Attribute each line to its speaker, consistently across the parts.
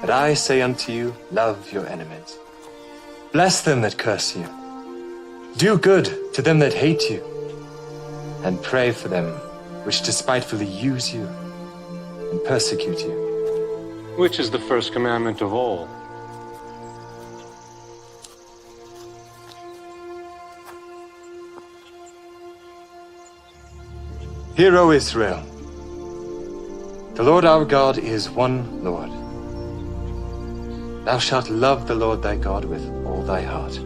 Speaker 1: But I say unto you, love your enemies. Bless them that curse you. Do good to them that hate you. And pray for them which despitefully use you and persecute you.
Speaker 2: Which is the first commandment of all?
Speaker 1: Hear, O Israel, the Lord our God is one Lord. Thou shalt love the Lord thy God with all thy heart,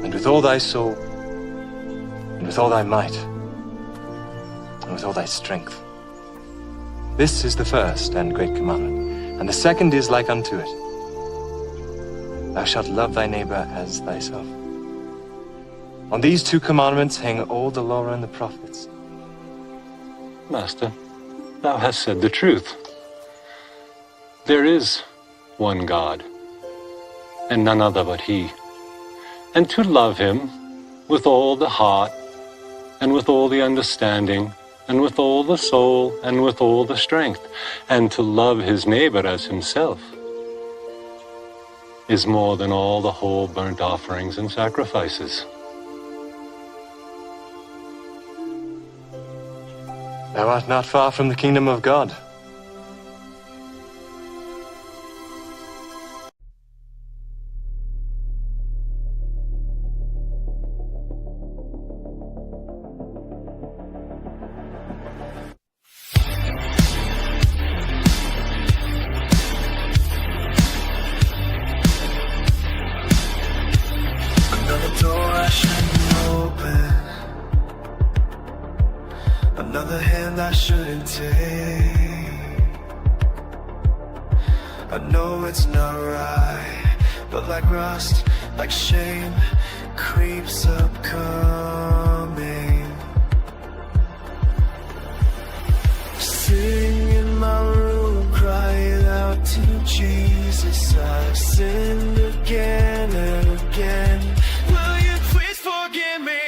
Speaker 1: and with all thy soul, and with all thy might, and with all thy strength. This is the first and great commandment, and the second is like unto it. Thou shalt love thy neighbor as thyself. On these two commandments hang all the law and the prophets.
Speaker 2: Master, thou hast said the truth. There is one God, and none other but He. And to love Him with all the heart, and with all the understanding, and with all the soul, and with all the strength, and to love his neighbor as himself, is more than all the whole burnt offerings and sacrifices.
Speaker 1: Thou art not far from the kingdom of God.
Speaker 3: Another door I shouldn't open, another hand I shouldn't take. I know it's not right, but like rust, like shame, creeps up coming. Sitting in my room, crying out to Jesus, I've sinned again and again. Will you please forgive me?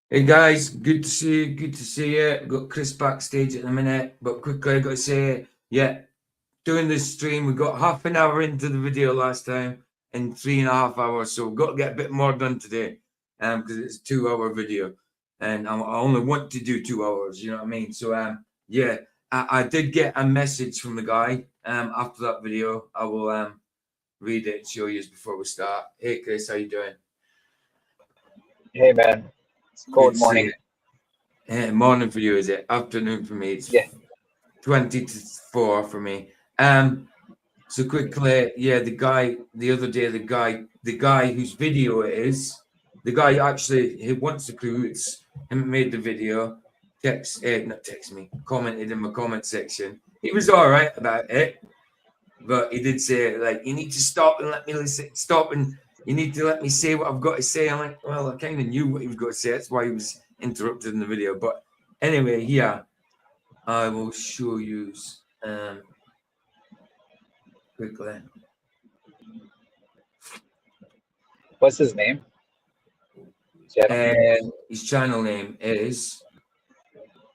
Speaker 4: Hey guys, good to see you. Good to see you. Got Chris backstage at the minute, but quickly I got to say, yeah, doing this stream, we got half an hour into the video last time and 3.5 hours, so we've got to get a bit more done today, because it's a 2-hour video, and I only want to do 2 hours. You know what I mean? So yeah, I did get a message from the guy after that video. I will read it and show you before we start. Hey Chris, how you doing?
Speaker 5: Hey man, it's
Speaker 4: Good
Speaker 5: cold
Speaker 4: to
Speaker 5: morning.
Speaker 4: see you. Morning for you, is it? Afternoon for me. It's
Speaker 5: Yeah.
Speaker 4: 20 to 4 for me. So quickly, yeah, the guy the other day, the guy whose video it is, the guy actually he wants the crew. It's him who made the video. Commented in my comment section. He was all right about it, but he did say like, you need to stop and let me listen. Stop and you need to let me say what I've got to say. I'm like, well, I kind of knew what he was going to say. That's why he was interrupted in the video. But anyway, yeah, I will show you quickly.
Speaker 5: What's his name?
Speaker 4: His channel name is,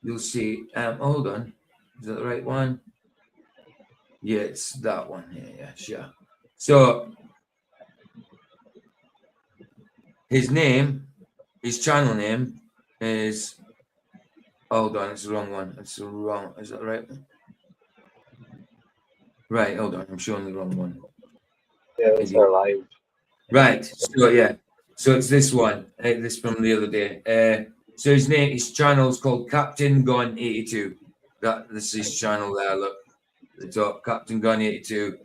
Speaker 4: you'll see, hold on, is that the right one? Yeah, it's that one. Yeah, sure. So his channel name is, hold on, it's the wrong one. It's the wrong, is that the right one? Right, hold on, I'm showing the wrong one.
Speaker 5: Yeah, it's our live.
Speaker 4: Right, so yeah, so it's this one, this from the other day. So his channel is called Captain Gun 82. This is his channel there. Look, the top, Captain Gun 82.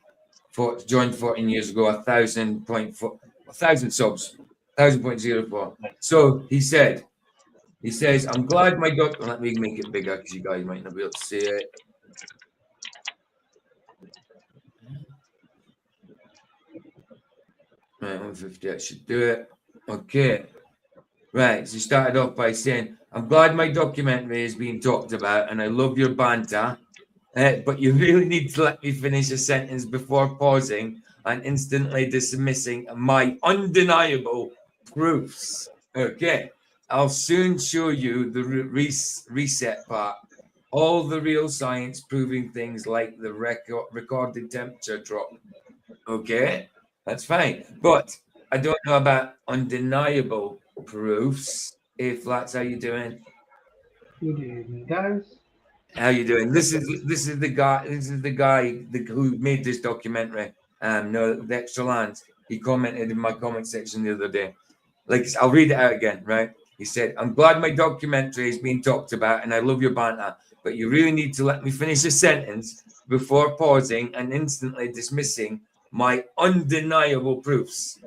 Speaker 4: Joined 14 years ago, 1,000 subs, 1,000.04. So he says, I'm glad my doctor. Let me make it bigger because you guys might not be able to see it. Right, 150, I should do it. Okay. Right, so he started off by saying, I'm glad my documentary is being talked about and I love your banter, but you really need to let me finish a sentence before pausing and instantly dismissing my undeniable proofs. Okay, I'll soon show you the reset part. All the real science proving things like the recorded temperature drop. Okay, that's fine. But I don't know about undeniable proofs, if that's how you're doing.
Speaker 6: Good evening, guys.
Speaker 4: How you doing? This is the guy who made this documentary. No, the extra lands. He commented in my comment section the other day. Like, I'll read it out again, right? He said, I'm glad my documentary is being talked about and I love your banter, but you really need to let me finish a sentence before pausing and instantly dismissing my undeniable proofs.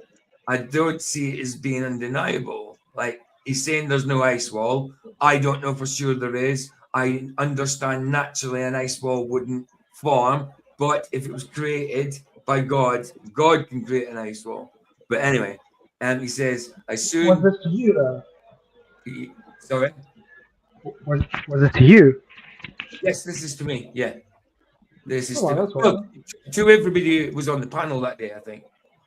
Speaker 4: I don't see it as being undeniable. Like, he's saying there's no ice wall. I don't know for sure there is. I understand naturally an ice wall wouldn't form, but if it was created by God, God can create an ice wall. But anyway, he says, I soon.
Speaker 6: Was this to you, though?
Speaker 4: Sorry?
Speaker 6: Was it to you?
Speaker 4: Yes, this is to me. Yeah. This is
Speaker 6: Oh,
Speaker 4: to,
Speaker 6: that's
Speaker 4: well,
Speaker 6: all.
Speaker 4: to everybody who was on the panel that day, I think.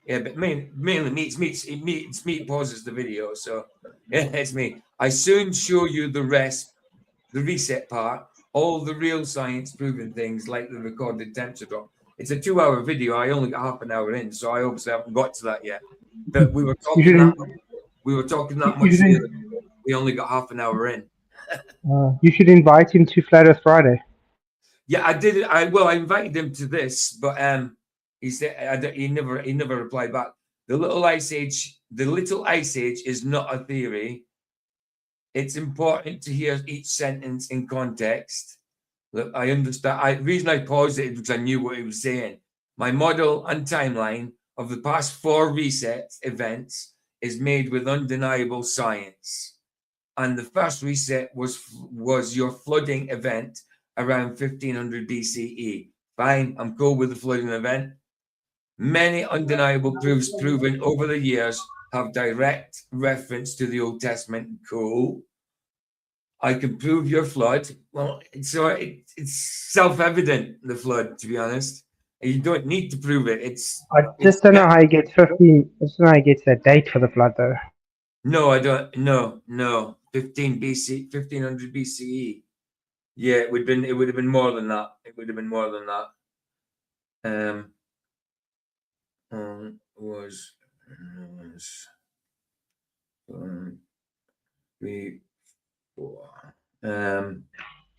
Speaker 4: Yeah, but mainly Meat pauses the video. So yeah, it's me. I soon show you the rest, the reset part, all the real science proven things like the recorded temperature drop. It's a 2-hour video. I only got half an hour in, so I obviously haven't got to that yet. But we were talking that much. We only got half an hour in.
Speaker 6: You should invite him to Flat Earth Friday.
Speaker 4: Yeah, I did. I invited him to this, but he said he never replied back. The little ice age is not a theory. It's important to hear each sentence in context. Look, I understand. The reason I paused it is because I knew what he was saying. My model and timeline of the past 4 reset events is made with undeniable science. And the first reset was your flooding event around 1500 BCE. Fine, I'm cool with the flooding event. Many undeniable proofs proven over the years have direct reference to the Old Testament. Cool. I can prove your flood. Well, it's self-evident, the flood, to be honest. You don't need to prove it.
Speaker 6: I just don't know how he gets 15. I just don't know how he gets that date for the flood, though.
Speaker 4: No, I don't. No. 15 BC, 1500 BCE. Yeah, it would have been more than that. It would have been more than that. Was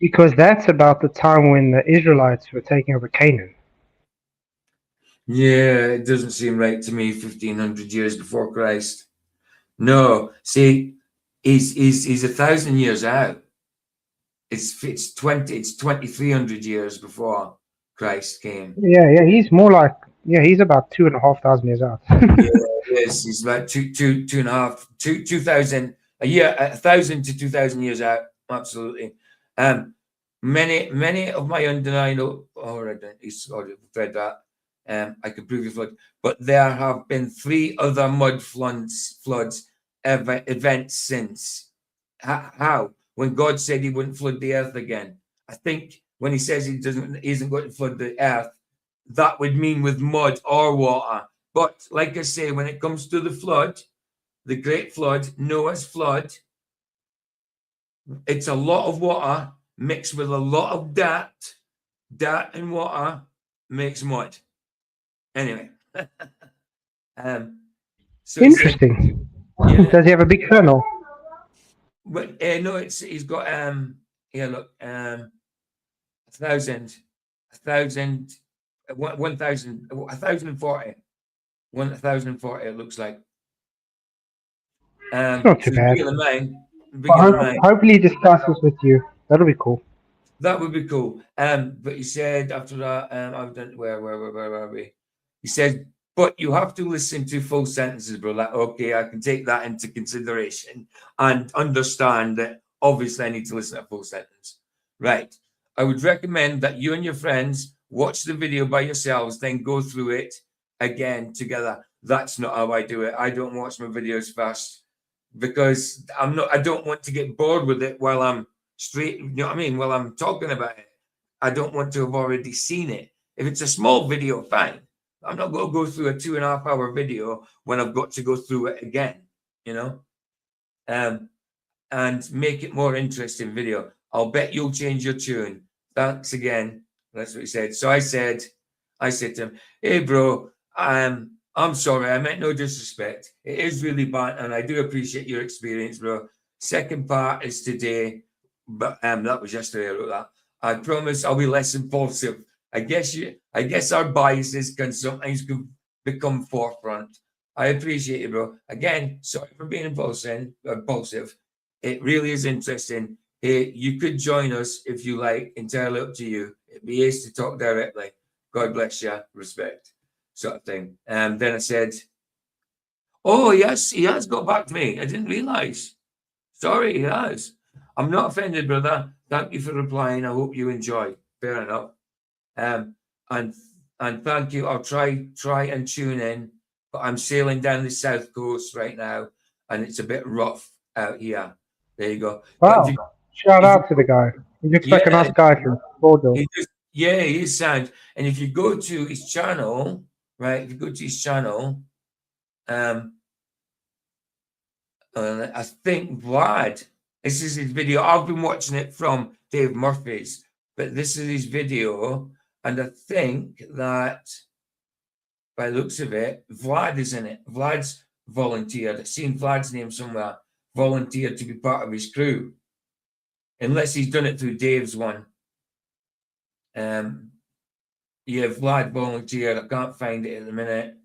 Speaker 6: Because that's about the time when the Israelites were taking over Canaan.
Speaker 4: yeah, it doesn't seem right to me. 1500 years before Christ. No, see, he's 1,000 years out. It's 2300 years before Christ came.
Speaker 6: Yeah, he's more like he's about 2,500 years out.
Speaker 4: Yes, he's about two and a half, 2,000 a year, 1,000 to 2,000 years out. Absolutely. Many of my undeniable. He's already read that. I could prove you flood, but there have been 3 other mud floods events since. How? When God said he wouldn't flood the earth again. I think when he says he isn't going to flood the earth, that would mean with mud or water. But like I say, when it comes to the flood, the great flood, Noah's flood, it's a lot of water mixed with a lot of dirt. Dirt and water makes mud. Anyway. So
Speaker 6: Interesting.
Speaker 4: Yeah.
Speaker 6: Does he have a big funnel?
Speaker 4: But no, he's got look, 1,000, 1,040, 1,040. It looks like.
Speaker 6: It's not too bad. Hopefully he discusses with you. That'll be cool.
Speaker 4: That would be cool. But he said after that, I've done where are we? He said, but you have to listen to full sentences, bro. Like, okay, I can take that into consideration and understand that obviously I need to listen to a full sentence. Right. I would recommend that you and your friends watch the video by yourselves, then go through it again together. That's not how I do it. I don't watch my videos fast because I don't want to get bored with it while I'm straight, you know what I mean? While I'm talking about it. I don't want to have already seen it. If it's a small video, fine. I'm not going to go through a 2.5 hour video when I've got to go through it again, you know, and make it more interesting video. I'll bet you'll change your tune. Thanks again. That's what he said. So I said to him, hey, bro, I'm sorry. I meant no disrespect. It is really bad. And I do appreciate your experience, bro. Second part is today, but that was yesterday I wrote that. I promise I'll be less impulsive. I guess our biases can sometimes become forefront. I appreciate you, bro. Again, sorry for being impulsive. It really is interesting. Hey, you could join us if you like, entirely up to you. It'd be ace to talk directly. God bless you, respect, sort of thing. And then I said, oh, yes, he has got back to me. I didn't realize. Sorry, he has. I'm not offended, brother. Thank you for replying. I hope you enjoy. Fair enough. And thank you. I'll try and tune in, but I'm sailing down the south coast right now, and it's a bit rough out here. There you go.
Speaker 6: Wow! Shout out to the guy. He looks like a nice guy from Bordeaux.
Speaker 4: He is sound. And if you go to his channel, right? If you go to his channel, I think Vlad. This is his video. I've been watching it from Dave Murphy's, but this is his video. And I think that, by the looks of it, Vlad is in it. Vlad's volunteered. I've seen Vlad's name somewhere. Volunteered to be part of his crew. Unless he's done it through Dave's one. Yeah, Vlad volunteered. I can't find it at the minute.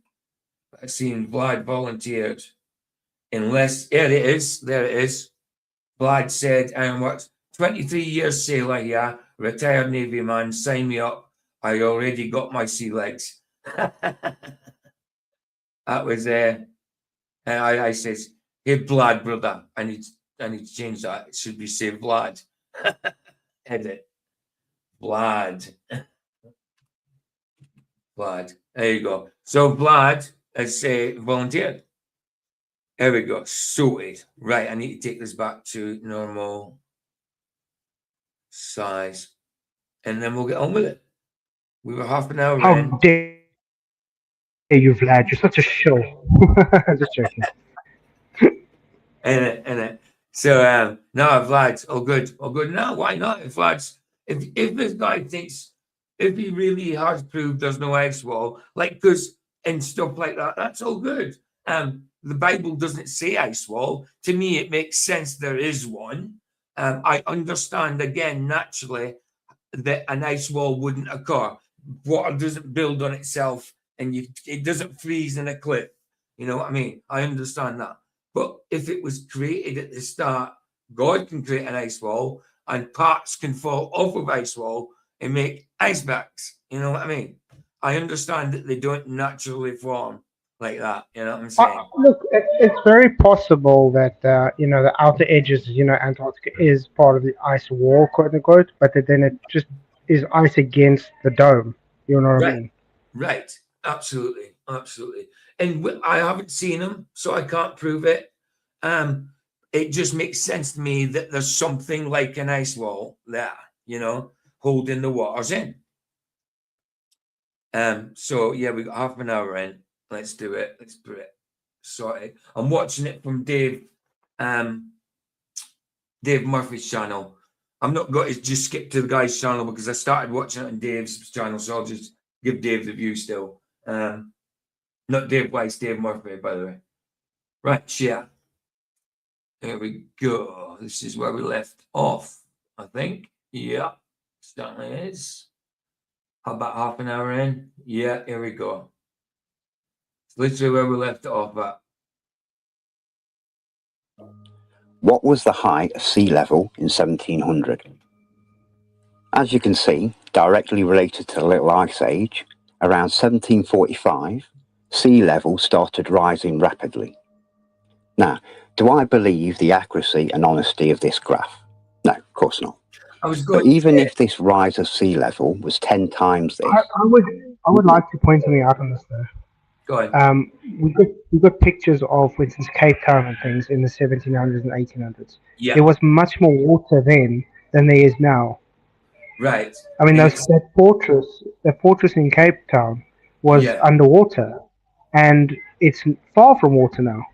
Speaker 4: I've seen Vlad volunteered. Unless, there it is. Vlad said, I'm what, 23 years sailor here, retired Navy man, sign me up. I already got my sea legs. That was I says, hey Vlad, brother. I need to change that. It should be say Vlad. Edit. Vlad. Vlad. There you go. So Vlad has volunteered. There we go. Sorted. Right. I need to take this back to normal size. And then we'll get on with it. We were half an hour in.
Speaker 6: How dare you, Vlad? You're such a show. Just joking.
Speaker 4: And So no, lads, all good, all good. No, why not? If lads, if this guy thinks, if he really has proved there's no ice wall, like because and stuff like that, that's all good. The Bible doesn't say ice wall. To me, it makes sense there is one. I understand again naturally that an ice wall wouldn't occur. Water doesn't build on itself, and it doesn't freeze in a cliff. You know what I mean? I understand that. But if it was created at the start, God can create an ice wall, and parts can fall off of ice wall and make icebergs. You know what I mean? I understand that they don't naturally form like that. You know what I'm saying?
Speaker 6: Look, it's very possible that the outer edges, Antarctica is part of the ice wall, quote unquote, but that then it just is ice against the dome. You know what I
Speaker 4: Right.
Speaker 6: mean?
Speaker 4: Right. Absolutely. Absolutely. And I haven't seen them, so I can't prove it. It just makes sense to me that there's something like an ice wall there, holding the waters in. So yeah, we got half an hour in. Let's do it. Let's put it sorted. I'm watching it from Dave Murphy's channel. I'm not going to just skip to the guy's channel because I started watching it on Dave's channel, so I'll just give Dave the view still. Not Dave Weiss, Dave Murphy, by the way. Right, yeah. There we go. This is where we left off, I think. Yeah, certainly is. How about half an hour in? Yeah, here we go. It's literally where we left it off at.
Speaker 7: What was the height of sea level in 1700? As you can see, directly related to the Little Ice Age, around 1745, sea level started rising rapidly. Now, do I believe the accuracy and honesty of this graph? No, of course not. But even if this rise of sea level was 10 times this...
Speaker 6: I would like to point something out on this though.
Speaker 4: Go ahead.
Speaker 6: We got pictures of, for instance, Cape Town and things in the 1700s and 1800s.
Speaker 4: Yeah.
Speaker 6: There was much more water then than there is now.
Speaker 4: Right.
Speaker 6: I mean, that fortress in Cape Town was underwater, and it's far from water now.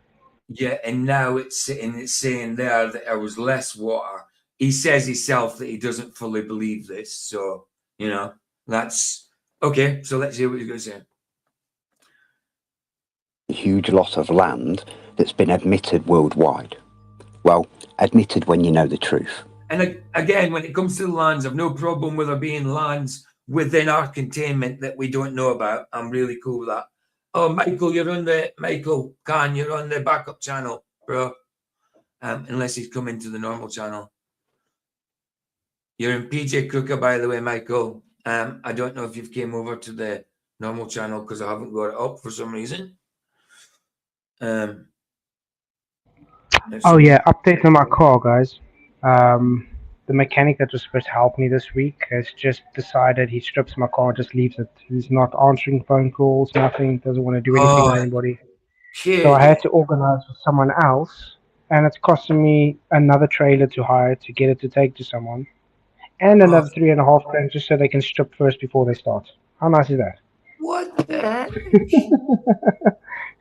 Speaker 4: Yeah, and now it's saying there that there was less water. He says himself that he doesn't fully believe this. So, that's okay. So let's hear what he's going to say.
Speaker 7: A huge lot of land that's been admitted worldwide. Well, admitted when you know the truth.
Speaker 4: And again, when it comes to the lands, I've no problem with there being lands within our containment that we don't know about. I'm really cool with that. Oh, Michael you're on the backup channel, bro. Unless he's come into the normal channel. You're in PJ Crooker, by the way, Michael. I don't know if you've came over to the normal channel because I haven't got it up for some reason.
Speaker 6: Oh yeah, update on my car, guys. The mechanic that was supposed to help me this week has just decided he strips my car, just leaves it. He's not answering phone calls, nothing, doesn't want to do anything with anybody. So I had to organize with someone else, and it's costing me another trailer to hire to get it to take to someone, and another $3,500 just so they can strip first before they start. How nice is that?
Speaker 4: What the heck?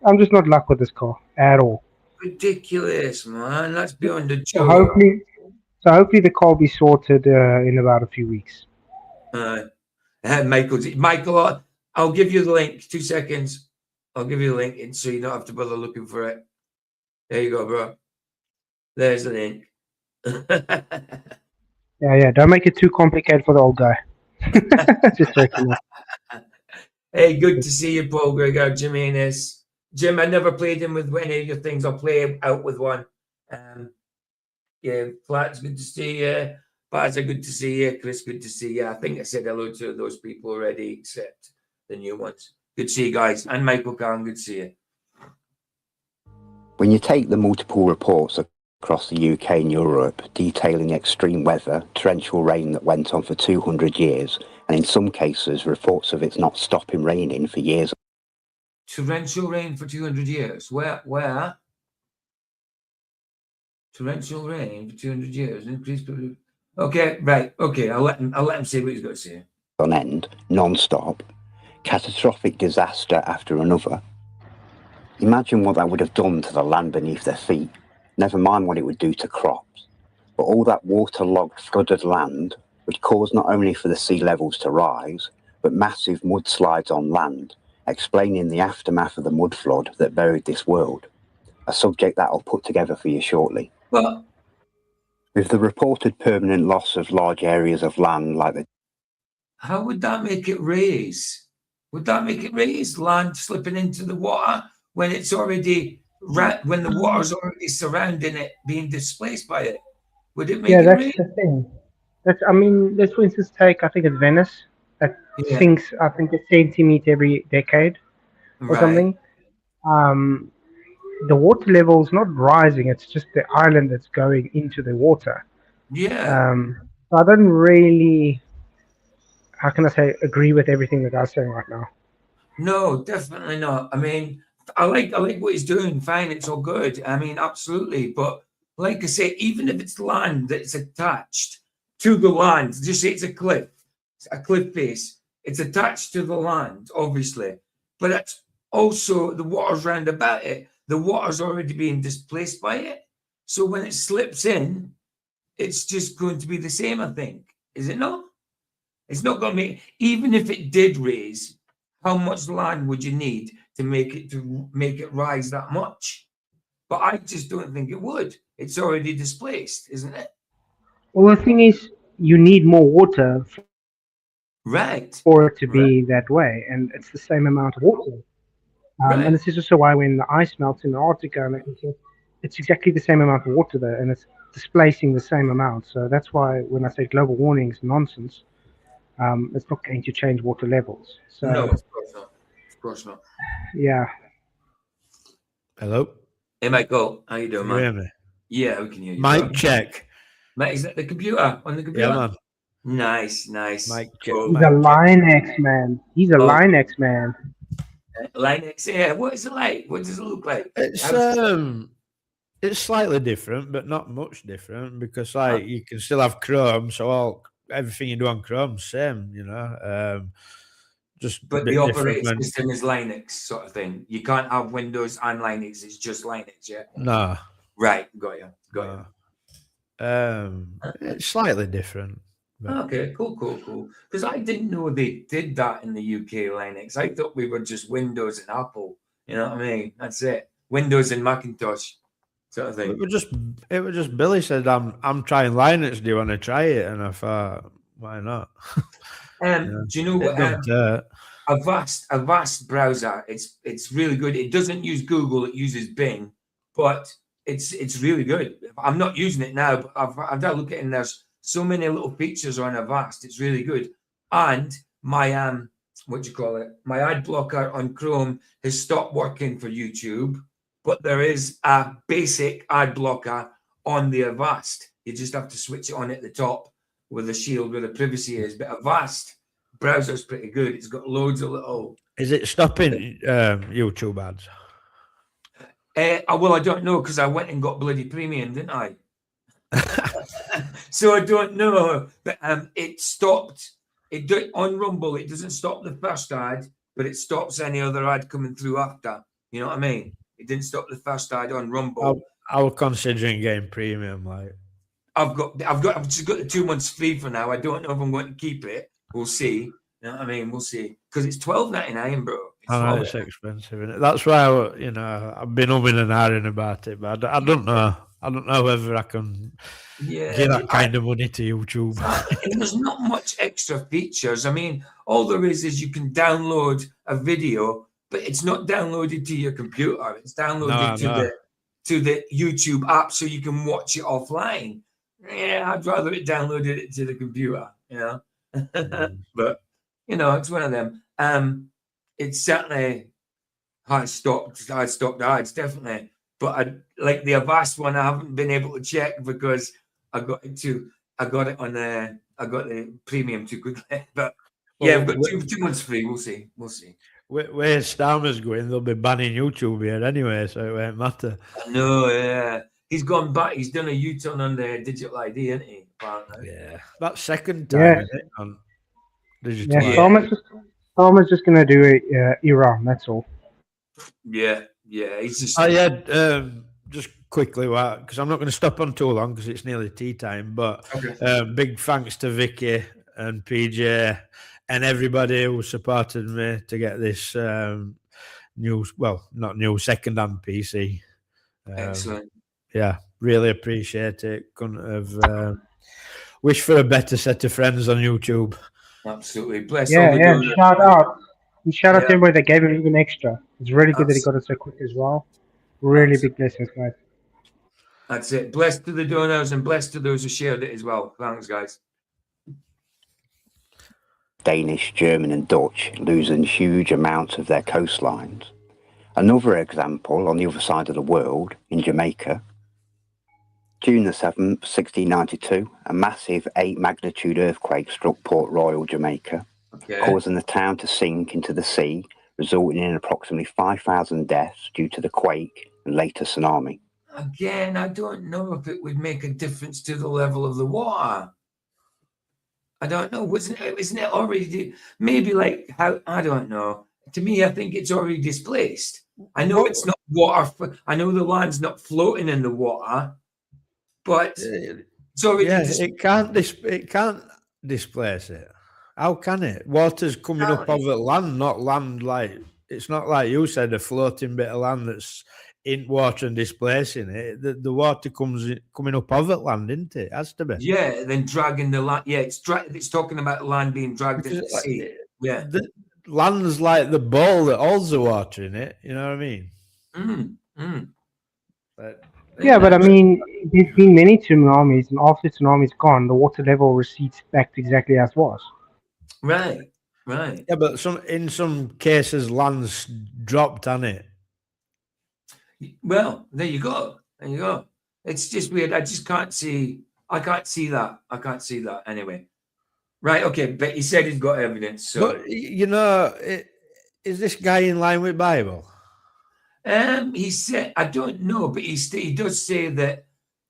Speaker 6: I'm just not luck with this car at all.
Speaker 4: Ridiculous, man. That's beyond the
Speaker 6: So
Speaker 4: joke.
Speaker 6: hopefully the car will be sorted in about a few weeks.
Speaker 4: Michael, I'll give you the link. 2 seconds. I'll give you the link so you don't have to bother looking for it. There you go, bro. There's the link.
Speaker 6: Yeah. Don't make it too complicated for the old guy. Just joking.
Speaker 4: Hey, good to see you, Paul Gregor, Jimenez. Jim, I never played him with any of your things. I'll play out with one. Yeah, Flat's good to see you. Baz, good to see you. Chris, good to see you. I think I said hello to those people already, except the new ones. Good to see you guys. And Michael Khan, good to see you.
Speaker 7: When you take the multiple reports across the UK and Europe detailing extreme weather, torrential rain that went on for 200 years, and in some cases reports of it not stopping raining for years.
Speaker 4: Torrential rain for 200 years? Where? Torrential rain for 200 years. Increased. Okay, right. Okay, I'll let him say what he's got to say.
Speaker 7: On end, non-stop, catastrophic disaster after another. Imagine what that would have done to the land beneath their feet. never mind what it would do to crops. But all that waterlogged, flooded land would cause not only for the sea levels to rise, but massive mudslides on land, explaining the aftermath of the mud flood that buried this world, a subject that I'll put together for you shortly.
Speaker 4: But
Speaker 7: With the reported permanent loss of large areas of land like the...
Speaker 4: how would that make it raise? Would that make it raise land slipping into the water when it's already when the water's already surrounding it, being displaced by it? Would it make
Speaker 6: Yeah,
Speaker 4: it
Speaker 6: that's
Speaker 4: raise?
Speaker 6: the thing. Let's for instance take, I think it's Venice, that
Speaker 4: Yeah.
Speaker 6: sinks, I think, a centimeter every decade or
Speaker 4: Right.
Speaker 6: something. The water level's not rising; it's just the island that's going into the water.
Speaker 4: Yeah.
Speaker 6: So I don't really, how can I say, agree with everything the guy's saying right now.
Speaker 4: No, definitely not. I mean, I like what he's doing. Fine, it's all good. I mean, absolutely. But like I say, even if it's land that's attached to the land, just say it's a cliff face. It's attached to the land, obviously, but it's also the water's round about it. The water's already being displaced by it. So when it slips in, it's just going to be the same, I think. Is it not? It's not going to make, even if it did raise, how much land would you need to make it rise that much? But I just don't think it would. It's already displaced, isn't it?
Speaker 6: Well, the thing is, you need more water
Speaker 4: Right.
Speaker 6: for it to
Speaker 4: Right.
Speaker 6: be that way, and it's the same amount of water.
Speaker 4: Right.
Speaker 6: And this is also why when the ice melts in Antarctica, and it's exactly the same amount of water there, and it's displacing the same amount. So that's why when I say global warming is nonsense, it's not going to change water levels. So
Speaker 4: No, of course not. Of course not.
Speaker 6: yeah,
Speaker 8: Hello.
Speaker 4: Hey, Michael, how you doing,
Speaker 8: Can you
Speaker 4: man?
Speaker 8: hear me?
Speaker 4: Yeah, we can hear you.
Speaker 8: Mic
Speaker 4: bro.
Speaker 8: check.
Speaker 4: Mate, is that the computer on the computer?
Speaker 8: Yeah, man.
Speaker 4: Nice.
Speaker 8: Mic check.
Speaker 4: Cool.
Speaker 6: he's
Speaker 8: Mic
Speaker 6: a
Speaker 8: check.
Speaker 6: Linex man. He's a
Speaker 4: Oh.
Speaker 6: Linex man.
Speaker 4: Linux, yeah. What is it like? What does it look like?
Speaker 8: It's slightly different, but not much different because like you can still have Chrome, so everything you do on Chrome's same, you know. Just a
Speaker 4: But
Speaker 8: bit
Speaker 4: the
Speaker 8: different
Speaker 4: operating
Speaker 8: when...
Speaker 4: system is Linux, sort of thing. You can't have Windows and Linux. It's just Linux, yeah.
Speaker 8: No.
Speaker 4: Right, got you.
Speaker 8: It's slightly different. But...
Speaker 4: Okay, cool. Because I didn't know they did that in the UK, Linux. I thought we were just Windows and Apple. You know what I mean? That's it. Windows and Macintosh, sort of thing.
Speaker 8: It was just Billy said, "I'm trying Linux. Do you want to try it?" And I thought, why not?
Speaker 4: Do you know what? Avast browser. It's really good. It doesn't use Google. It uses Bing, but it's really good. I'm not using it now, but I've had a look at it, and there's so many little features on Avast. It's really good. And my my ad blocker on Chrome has stopped working for YouTube, but there is a basic ad blocker on the Avast. You just have to switch it on at the top with the shield where the privacy is. But Avast browser's pretty good. It's got loads of little...
Speaker 8: Is it stopping YouTube ads?
Speaker 4: Well, I don't know because I went and got bloody premium, didn't I? So I don't know. But it stopped. On Rumble, it doesn't stop the first ad, but it stops any other ad coming through after. You know what I mean? It didn't stop the first ad on Rumble.
Speaker 8: I was considering getting premium, like.
Speaker 4: I've just got the 2 months free for now. I don't know if I'm going to keep it. We'll see. You know what I mean? We'll see. Because it's $12.99, bro.
Speaker 8: I know it's expensive, isn't it? That's why I've been umming and ahhing about it, but I don't know. I don't know whether I can give that kind of money to YouTube.
Speaker 4: And there's not much extra features. I mean, all there is you can download a video, but it's not downloaded to your computer. It's downloaded to the YouTube app so you can watch it offline. Yeah, I'd rather it downloaded it to the computer, you know. But you know, it's one of them. It's certainly hard stopped ads, definitely. But I like the Avast one. I haven't been able to check because I got it on the premium too quickly. But yeah, I've got 2 months free. We'll see.
Speaker 8: Where Starmer's going, they'll be banning YouTube here anyway, so it won't matter.
Speaker 4: No, yeah. He's gone back. He's done a U-turn on the digital ID, hasn't he? Apparently.
Speaker 8: Yeah. That's second time, isn't it, on digital ID?
Speaker 6: Starmer's just going to do Iran, that's all.
Speaker 4: Yeah. He's just...
Speaker 8: I had just quickly, because I'm not going to stop on too long because it's nearly tea time. But big thanks to Vicky and PJ and everybody who supported me to get this not new, second-hand PC.
Speaker 4: Excellent.
Speaker 8: Yeah, really appreciate it. Couldn't have wished for a better set of friends on YouTube.
Speaker 4: Absolutely. Bless
Speaker 6: Yeah,
Speaker 4: all the
Speaker 6: yeah.
Speaker 4: donors.
Speaker 6: Shout out. And shout out
Speaker 4: Yeah.
Speaker 6: to everybody that gave him even extra. It's really good that he got it so quick as well. Really big blessings, guys.
Speaker 4: That's it. Blessed to the donors and blessed to those who shared it as well. Thanks, guys.
Speaker 7: Danish, German and Dutch losing huge amounts of their coastlines. Another example on the other side of the world, in Jamaica. June the 7th, 1692, a massive 8 magnitude earthquake struck Port Royal, Jamaica, causing the town to sink into the sea, resulting in approximately 5,000 deaths due to the quake and later tsunami.
Speaker 4: Again, I don't know if it would make a difference to the level of the water. I don't know. Isn't it already? Maybe like how? I don't know. To me, I think it's already displaced. I know it's not water. I know the land's not floating in the water, but it's already.
Speaker 8: It can't displace it. How can it? Water's coming up over land, not land like it's not like you said, a floating bit of land that's in water and displacing it. The water coming up over land, isn't it? It has to be.
Speaker 4: Yeah, then dragging the land. Yeah, it's talking about land being dragged into the sea. Yeah,
Speaker 8: the land's like the bowl that holds the water in it. You know what I mean?
Speaker 6: But I mean, there's been many tsunamis, and after the tsunami's gone, the water level recedes back to exactly as was.
Speaker 4: Right.
Speaker 8: Yeah, but in some cases, land's dropped on it.
Speaker 4: Well, there you go. It's just weird. I can't see that anyway. Right. Okay. But he said he's got evidence. So,
Speaker 8: but is this guy in line with Bible?
Speaker 4: He said, I don't know, but he does say that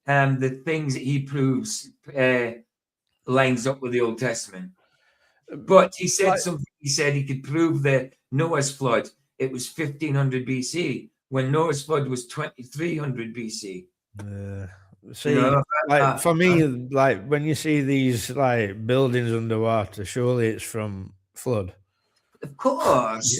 Speaker 4: the things that he proves lines up with the Old Testament. But he said something. He said he could prove that Noah's flood. It was 1500 BC when Noah's flood was 2300 BC.
Speaker 8: For me, like when you see these like buildings underwater, surely it's from flood.
Speaker 4: Of course.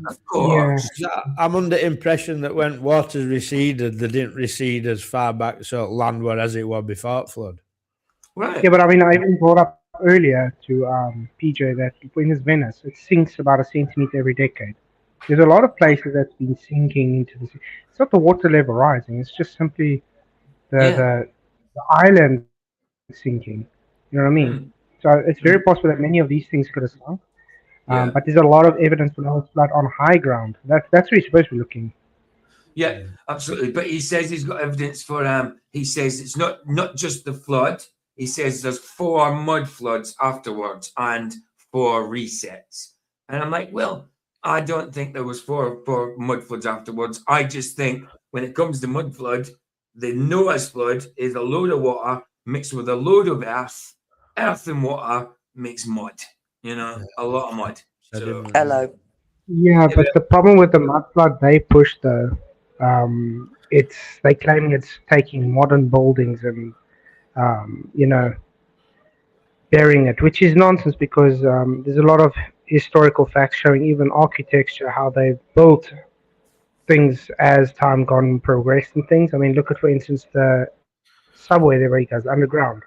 Speaker 8: Of course. Yeah. I'm under impression that when waters receded, they didn't recede as far back so land were as it was before flood.
Speaker 4: Right.
Speaker 6: Yeah, but I mean, I even brought up earlier to PJ that in this Venice, it sinks about a centimeter every decade. There's a lot of places that's been sinking into the sea. It's not the water level rising. It's just simply the island sinking. You know what I mean? So it's very possible that many of these things could have sunk. But there's a lot of evidence for Noah's flood on high ground. That's where you're supposed to be looking.
Speaker 4: Yeah, absolutely. But he says he's got evidence for he says it's not just the flood. He says there's 4 mud floods afterwards and 4 resets. And I'm like, well, I don't think there was 4 mud floods afterwards. I just think when it comes to mud flood, the Noah's flood is a load of water mixed with a load of earth. Earth and water makes mud. A lot of mud. So,
Speaker 9: hello.
Speaker 6: Yeah, but the problem with the mud flood they push though, they claim it's taking modern buildings and burying it, which is nonsense because there's a lot of historical facts showing even architecture how they've built things as time gone and progressed and things. I mean, look at, for instance, the subway there where he goes underground.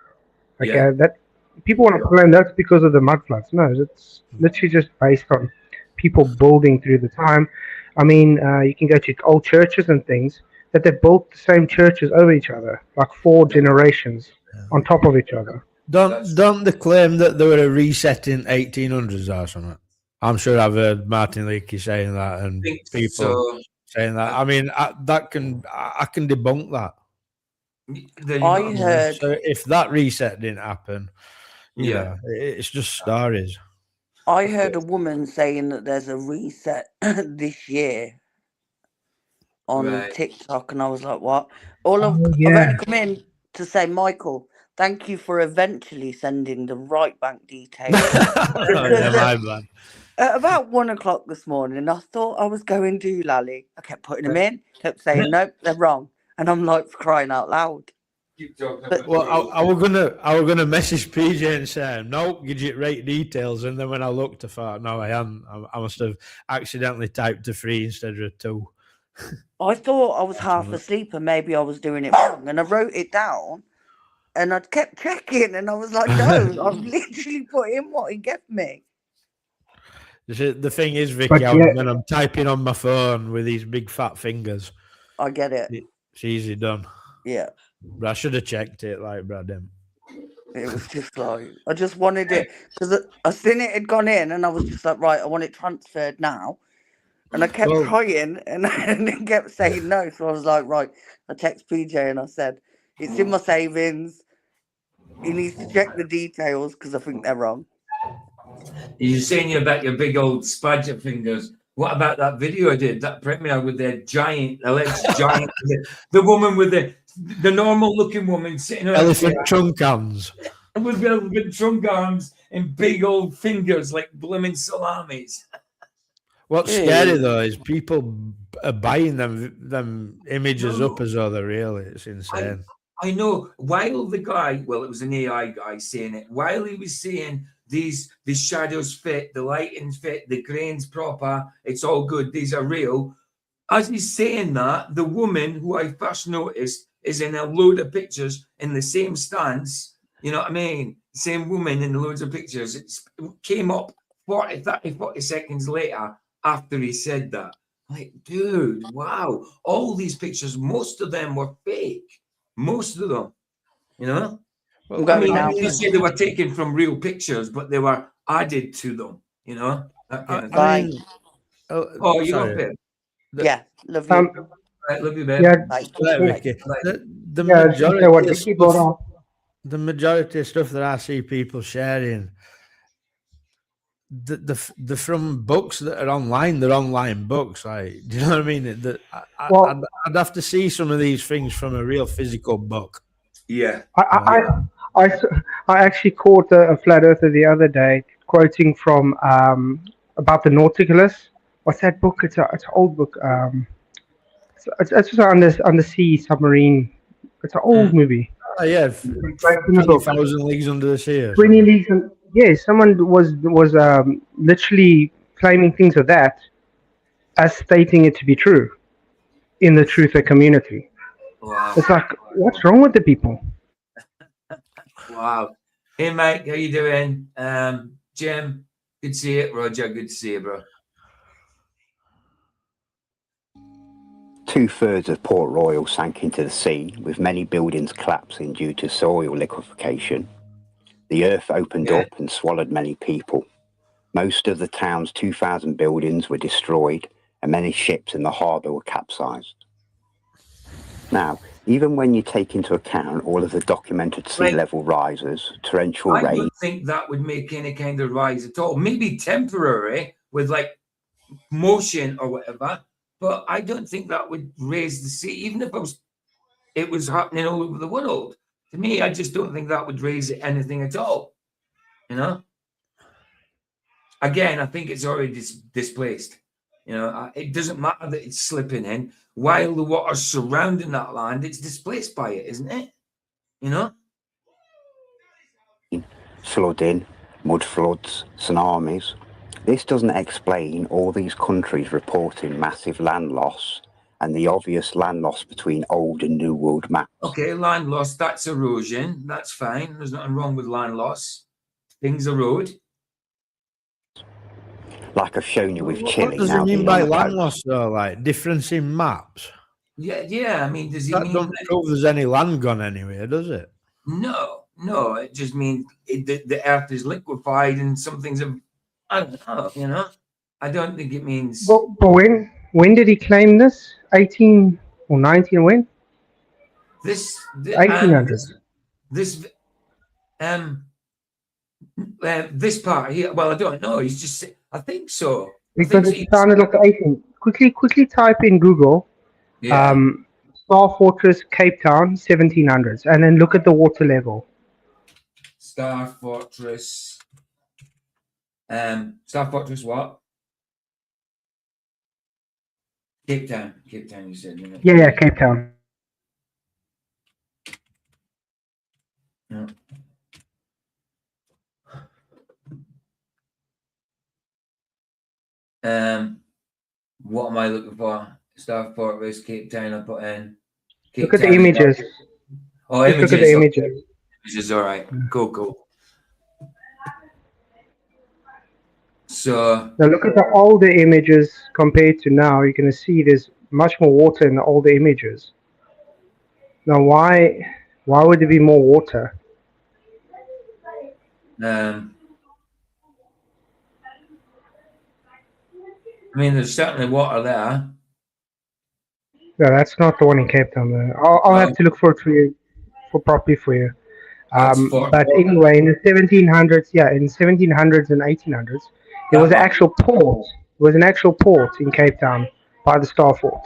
Speaker 6: That people want to claim that's because of the mud floods. No, it's literally just based on people building through the time. I mean, you can go to old churches and things that they built the same churches over each other, like 4 generations on top of each other.
Speaker 8: Don't they claim that they were a reset in 1800s or something? I'm sure I've heard Martin Leakey saying that and people saying that. I mean, I can debunk that.
Speaker 9: I heard.
Speaker 8: So if that reset didn't happen, it's just stories.
Speaker 9: I heard a woman saying that there's a reset this year on TikTok, and I was like, "What?" I've only come in to say, Michael, thank you for eventually sending the right bank details. At about 1:00 this morning, I thought I was going to Lally. I kept putting them in, kept saying, nope, they're wrong. And I'm like, crying out loud.
Speaker 4: Keep talking
Speaker 9: But-
Speaker 4: about
Speaker 8: Well, I was gonna message PJ and say no, give you right details, and then when I looked, I thought no, I hadn't. I must have accidentally typed a 3 instead of a 2.
Speaker 9: I thought I was half asleep and maybe I was doing it wrong, and I wrote it down, and I kept checking, and I was like, no, I've literally put in what he gave me.
Speaker 8: The thing is, Vicky,
Speaker 6: But yeah.
Speaker 8: when I'm typing on my phone with these big fat fingers,
Speaker 9: I get it.
Speaker 8: it's easy done.
Speaker 9: Yeah.
Speaker 8: But I should have checked it, like Brad didn't.
Speaker 9: It was just like, I just wanted it, because I seen it had gone in, and I was just like, right, I want it transferred now. And I kept trying, and it kept saying no. So I was like, right, I text PJ and I said, it's in my savings. He needs to check the details because I think they're wrong.
Speaker 4: You're saying about your big old spadger fingers. What about that video I did? That premiere with the giant, alleged giant, the woman with the normal looking woman sitting on
Speaker 8: Elephant trunk hands.
Speaker 4: With elephant trunk arms and big old fingers like blooming salamis.
Speaker 8: What's scary though is people are buying them images up as though they're real. It's insane.
Speaker 4: I know. While the guy, well, it was an AI guy saying it, while he was saying the shadows fit, the lighting's fit, the grain's proper, it's all good, these are real. As he's saying that, the woman who I first noticed is in a load of pictures in the same stance. You know what I mean? Same woman in loads of pictures. It came up 40 seconds later after he said that. Like, dude, wow. All these pictures, most of them were fake. Most of them, you know?
Speaker 9: Well,
Speaker 4: I mean, I didn't say they were taken from real pictures, but they were added to them, you know? That kind of
Speaker 9: Bye.
Speaker 4: thing. Oh, you got it.
Speaker 9: Yeah, love you.
Speaker 4: Right, love you, babe.
Speaker 6: Yeah,
Speaker 9: Bye.
Speaker 8: Vicky.
Speaker 6: yeah,
Speaker 8: The
Speaker 6: what Vicky brought up.
Speaker 8: the majority of stuff that I see people sharing, the from books that are online. They're online books. Like, do you know what I mean? I'd have to see some of these things from a real physical book.
Speaker 4: Yeah.
Speaker 6: I actually caught a flat earther the other day quoting from about the Nautilus. What's that book? It's an old book. It's just an undersea submarine. It's an old movie.
Speaker 8: Oh yeah, 20,000 Leagues Under the Sea.
Speaker 6: 20 leagues. Yeah, someone was literally claiming things of that as stating it to be true in the truther community.
Speaker 4: Wow.
Speaker 6: It's like, what's wrong with the people?
Speaker 4: Wow. Hey, Mike, how you doing? Jim, good to see you. Roger, good to see you, bro.
Speaker 7: 2/3 of Port Royal sank into the sea, with many buildings collapsing due to soil liquefaction. The earth opened up and swallowed many people. Most of the town's 2,000 buildings were destroyed, and many ships in the harbour were capsized. Now, even when you take into account all of the documented sea level rises, torrential rain...
Speaker 4: I don't think that would make any kind of rise at all. Maybe temporary with like motion or whatever, but I don't think that would raise the sea, even if it was happening all over the world. To me, I just don't think that would raise anything at all. You know? Again, I think it's already displaced. You know, it doesn't matter that it's slipping in. While the water surrounding that land, it's displaced by it, isn't it? You know?
Speaker 7: Flooding, mud floods, tsunamis. This doesn't explain all these countries reporting massive land loss and the obvious land loss between old and new world maps.
Speaker 4: Okay, land loss, that's erosion. That's fine. There's nothing wrong with land loss. Things erode.
Speaker 7: Like I've shown you with Chile.
Speaker 8: What does he mean by land loss, though? Like difference in maps?
Speaker 4: Yeah. I mean, does he
Speaker 8: that
Speaker 4: mean
Speaker 8: don't prove there's any land gone anywhere, does it?
Speaker 4: No. It just means the earth is liquefied and some things have. I don't know. You know, I don't think it means.
Speaker 6: But when did he claim this? 18 or 19? When?
Speaker 4: This
Speaker 6: 1800s.
Speaker 4: This part here. Well, I don't know. He's just. I think so.
Speaker 6: Because it sounded like 18. Quickly type in Google.
Speaker 4: Yeah.
Speaker 6: Star Fortress, Cape Town, 1700s, and then look at the water level.
Speaker 4: Star Fortress. Star Fortress what? Cape Town, you said.
Speaker 6: Yeah, Cape Town.
Speaker 4: Yeah. What am I looking for? Star Fortress, Cape Town. I put in. Cape
Speaker 6: Look at the
Speaker 4: Town is
Speaker 6: images.
Speaker 4: not- Oh,
Speaker 6: Just look at
Speaker 4: images.
Speaker 6: the images.
Speaker 4: Images. All right. Cool. So
Speaker 6: Now look at the older images compared to now. You're going to see there's much more water in the older images. Now, why would there be more water?
Speaker 4: I mean, there's certainly water there.
Speaker 6: No, that's not the one in Cape Town. I'll have to look for it properly for you.
Speaker 4: That's for
Speaker 6: But anyway, in the 1700s, in 1700s and 1800s, there was an actual port. There was an actual port in Cape Town by the Star Fort.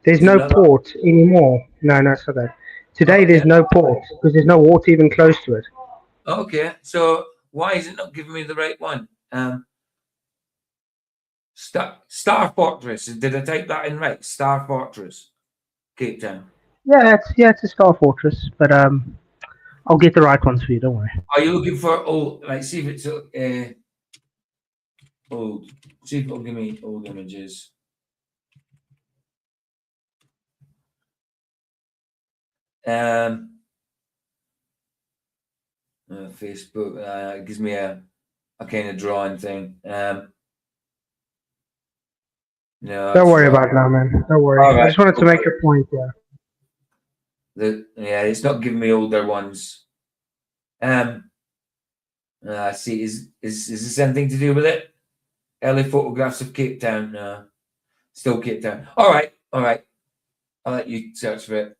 Speaker 6: There's
Speaker 4: Is it
Speaker 6: no
Speaker 4: not that?
Speaker 6: port anymore. No, it's not that. Today,
Speaker 4: Okay.
Speaker 6: there's no port because there's no water even close to it.
Speaker 4: Okay, so why is it not giving me the right one? Star Fortress. Did I type that in right? Star Fortress, Cape Town.
Speaker 6: It's a Star Fortress, but I'll get the right ones for you. Don't worry.
Speaker 4: Are you looking for old? Like, see if it's old. See if it'll give me old images. Facebook. It gives me a kind of drawing thing. No,
Speaker 6: Don't worry about it now, man. Don't worry.
Speaker 4: All right,
Speaker 6: I just wanted to
Speaker 4: cool.
Speaker 6: make a point.
Speaker 4: It's not giving me older ones. See, is this anything to do with it? Early photographs of Cape Town. No, still Cape Town. All right. I'll let you search for it.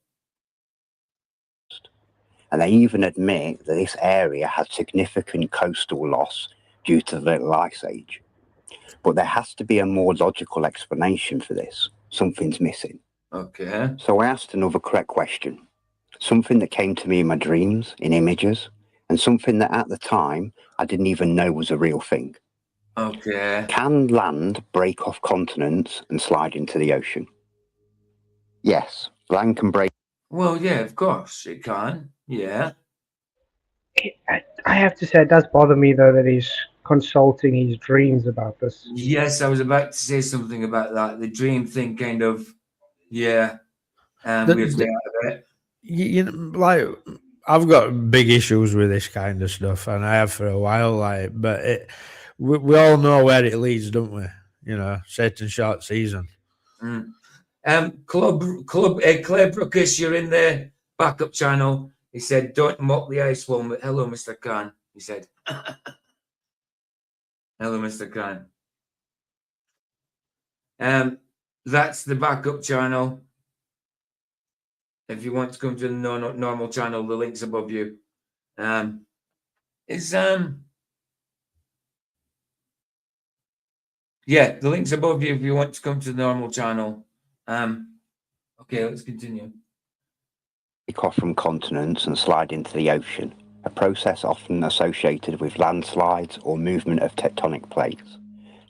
Speaker 7: And they even admit that this area had significant coastal loss due to the Little Ice Age. But there has to be a more logical explanation for this. Something's missing.
Speaker 4: Okay.
Speaker 7: So I asked another correct question. Something that came to me in my dreams, in images, and something that at the time I didn't even know was a real thing.
Speaker 4: Okay.
Speaker 7: Can land break off continents and slide into the ocean? Yes, land can break.
Speaker 4: Well, yeah, of course it can. Yeah.
Speaker 6: I have to say, it does bother me though that he's consulting his dreams about this.
Speaker 4: Yes, I was about to say something about that. The dream thing kind of, weirds me out a bit.
Speaker 8: You know, like, I've got big issues with this kind of stuff, and I have for a while. Like, but we all know where it leads, don't we? You know, Satan short season.
Speaker 4: Claire Brookish, you're in the backup channel. He said, "Don't mock the ice woman." Hello, Mr. Khan. He said, "Hello, Mr. Khan." That's the backup channel. If you want to come to the normal channel, the link's above you. The link's above you if you want to come to the normal channel. Okay, let's continue.
Speaker 7: Break off from continents and slide into the ocean, a process often associated with landslides or movement of tectonic plates.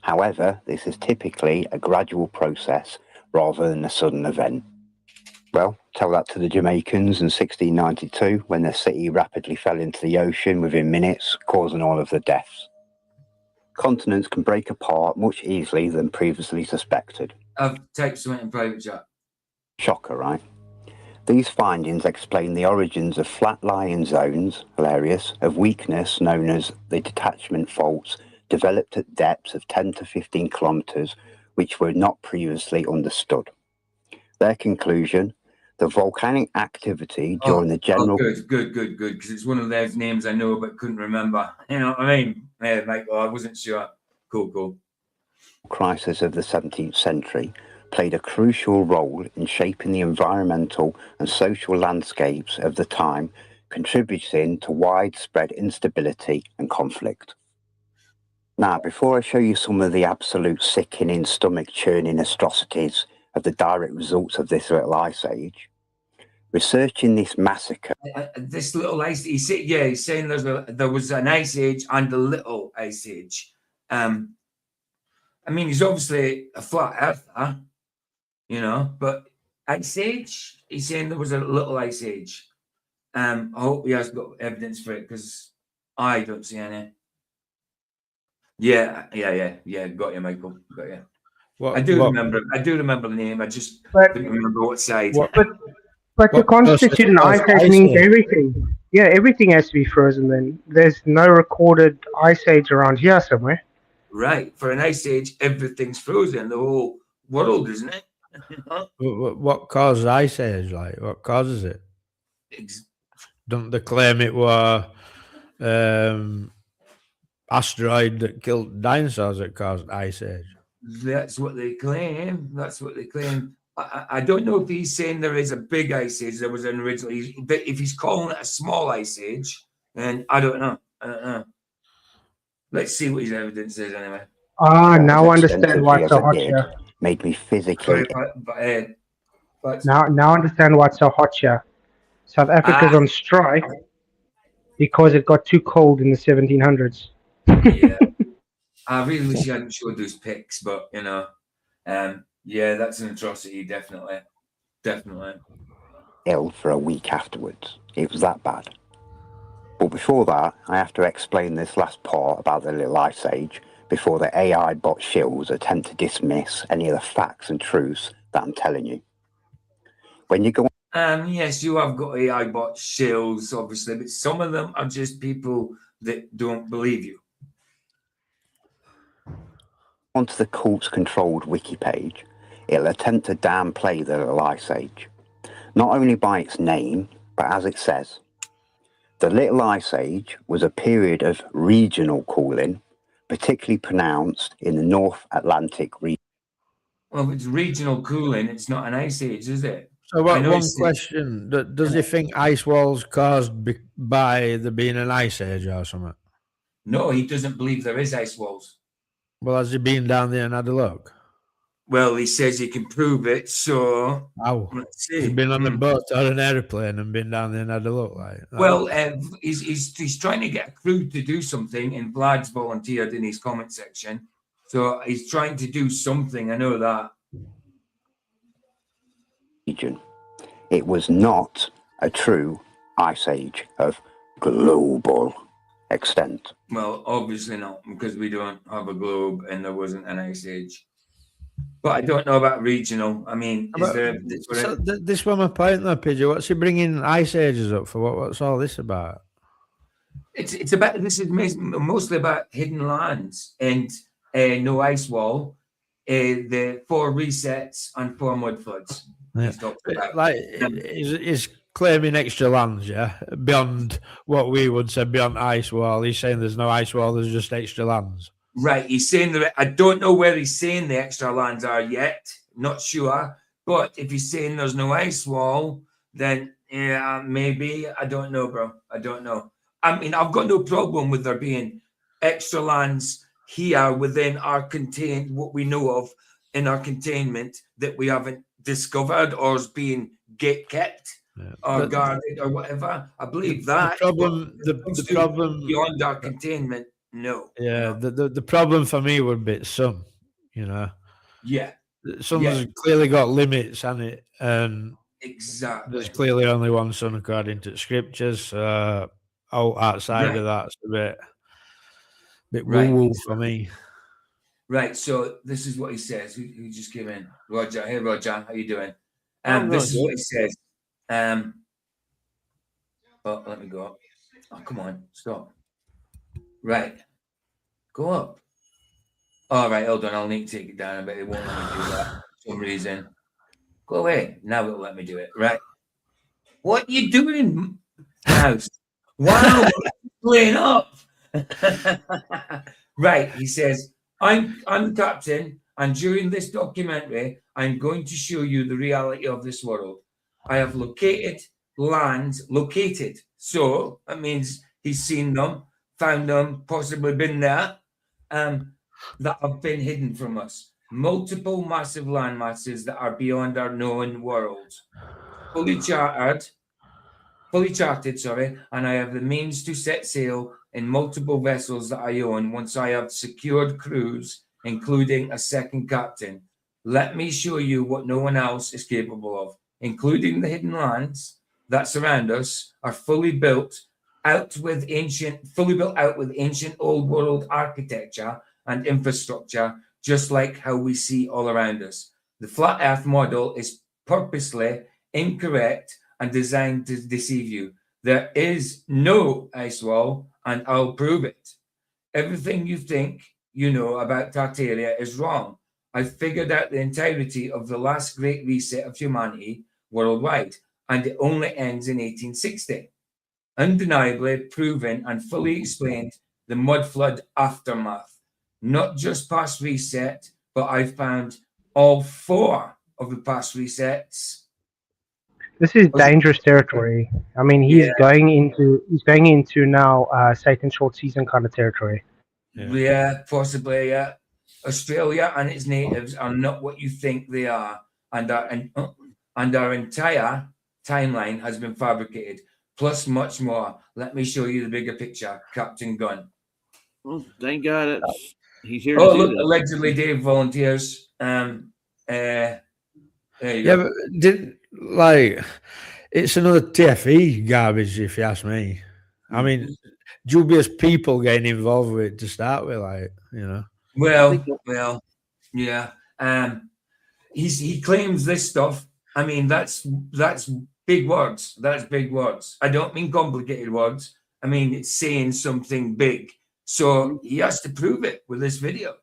Speaker 7: However, this is typically a gradual process rather than a sudden event. Well, tell that to the Jamaicans in 1692 when their city rapidly fell into the ocean within minutes, causing all of the deaths. Continents can break apart much easily than previously suspected.
Speaker 4: I've typed something in private chat.
Speaker 7: Shocker, right? These findings explain the origins of flat-lying zones, hilarious, of weakness known as the detachment faults developed at depths of 10 to 15 kilometers, which were not previously understood. Their conclusion, the volcanic activity during the general...
Speaker 4: Good, because it's one of those names I know but couldn't remember. You know what I mean? Yeah, Michael, I wasn't sure. Cool.
Speaker 7: Crisis of the 17th century played a crucial role in shaping the environmental and social landscapes of the time, contributing to widespread instability and conflict. Now, before I show you some of the absolute sickening, stomach-churning atrocities of the direct results of this little ice age, researching this massacre...
Speaker 4: This little ice... He's saying there was an ice age and a little ice age. I mean, he's obviously a flat earther, you know, but ice age, he's saying there was a little ice age. I hope he has got evidence for it because I don't see any. Yeah. Got you, Michael. Got you. I do remember the name. I just didn't remember what side.
Speaker 6: But to constitute an ice age means everything. Yeah, everything has to be frozen then. There's no recorded ice age around here somewhere.
Speaker 4: Right. For an ice age, everything's frozen. The whole world, isn't it?
Speaker 8: What causes ice age? Like, what causes it? Don't they claim it were asteroid that killed dinosaurs that caused ice age?
Speaker 4: That's what they claim. I don't know if he's saying there is a big ice age. There was an original. But if he's calling it a small ice age, then I don't know. Let's see what his evidence is anyway.
Speaker 6: Now I understand why it's so hot here.
Speaker 7: Made me physically.
Speaker 6: Now I understand why it's so hot here. South Africa's on strike because it got too cold in the 1700s.
Speaker 4: Yeah. I really wish you hadn't showed those pics, but yeah, that's an atrocity, definitely.
Speaker 7: Ill for a week afterwards. It was that bad. But before that, I have to explain this last part about the little ice age before the AI bot shills attempt to dismiss any of the facts and truths that I'm telling you. When you go
Speaker 4: yes, you have got AI bot shills, obviously, but some of them are just people that don't believe you.
Speaker 7: Onto the cults-controlled wiki page, it'll attempt to downplay the Little Ice Age, not only by its name, but as it says. The Little Ice Age was a period of regional cooling, particularly pronounced in the North Atlantic region.
Speaker 4: Well, if it's regional cooling, it's not an ice age, is it?
Speaker 8: So one question, does he think ice walls caused by there being an ice age or something?
Speaker 4: No, he doesn't believe there is ice walls.
Speaker 8: Well, has he been down there and had a look?
Speaker 4: Well, he says he can prove it, so
Speaker 8: let's see. He's been on a boat or an airplane and been down there and had a look.
Speaker 4: Well, he's trying to get a crew to do something, and Vlad's volunteered in his comment section. So he's trying to do something, I know that.
Speaker 7: Region. It was not a true ice age of global extent.
Speaker 4: Well, obviously not, because we don't have a globe and there wasn't an ice age. But I don't know about regional. I mean, is there evidence for it?
Speaker 8: This one, my point though, Pidgey. What's he bringing ice ages up for? What's all this about?
Speaker 4: It's about, this is mostly about hidden lands and no ice wall, the 4 resets and 4 mud floods.
Speaker 8: Yeah. He's claiming extra lands, yeah, beyond what we would say beyond ice wall. He's saying there's no ice wall, there's just extra lands.
Speaker 4: Right, he's saying that. I don't know where he's saying the extra lands are yet. Not sure, but if he's saying there's no ice wall, then yeah, maybe. I don't know, bro. I don't know. I mean, I've got no problem with there being extra lands here within our what we know of in our containment that we haven't discovered or is being gate kept or guarded or whatever. I believe that.
Speaker 8: The problem
Speaker 4: beyond our containment. No.
Speaker 8: Yeah, the problem for me would be sun, you know.
Speaker 4: Yeah.
Speaker 8: Sun's clearly got limits on it, and
Speaker 4: exactly.
Speaker 8: There's clearly only one sun according to the scriptures. Outside of that's a bit woo-woo for me. Right.
Speaker 4: So this is what he says. Who just came in? Roger. Hey, Roger. How you doing? This is what he says. Oh, let me go up. Oh, come on. Stop. Right. Go up. All right, hold on. I'll need to take it down a bit. It won't let me do that for some reason. Go away. Now it'll let me do it. Right. What are you doing, Mouse? Wow. Playing up. Right. He says, I'm the captain, and during this documentary, I'm going to show you the reality of this world. I have located lands. So that means he's seen them, found them, possibly been there, that have been hidden from us. Multiple massive land masses that are beyond our known world. Fully charted, and I have the means to set sail in multiple vessels that I own once I have secured crews, including a second captain. Let me show you what no one else is capable of, including the hidden lands, that surround us are fully built out with ancient old world architecture and infrastructure, just like how we see all around us. The flat earth model is purposely incorrect and designed to deceive you. There is no ice wall, and I'll prove it. Everything you think you know about Tartaria is wrong. I've figured out the entirety of the last great reset of humanity worldwide, and it only ends in 1860. Undeniably proven and fully explained the mud flood aftermath. Not just past reset, but I've found all 4 of the past resets.
Speaker 6: This is dangerous territory. I mean, he's going into now Satan short season kind of territory.
Speaker 4: Yeah, possibly. Yeah, Australia and its natives are not what you think they are, and our entire timeline has been fabricated. Plus, much more. Let me show you the bigger picture, Captain Gunn.
Speaker 10: Well, thank God he's here.
Speaker 4: Oh, look, allegedly Dave volunteers. There you go.
Speaker 8: But didn't it's another TFE garbage, if you ask me. I mean, dubious people getting involved with it to start with,
Speaker 4: Well, yeah. He claims this stuff. I mean, that's big words. That's big words. I don't mean complicated words. I mean, it's saying something big. So he has to prove it with this video.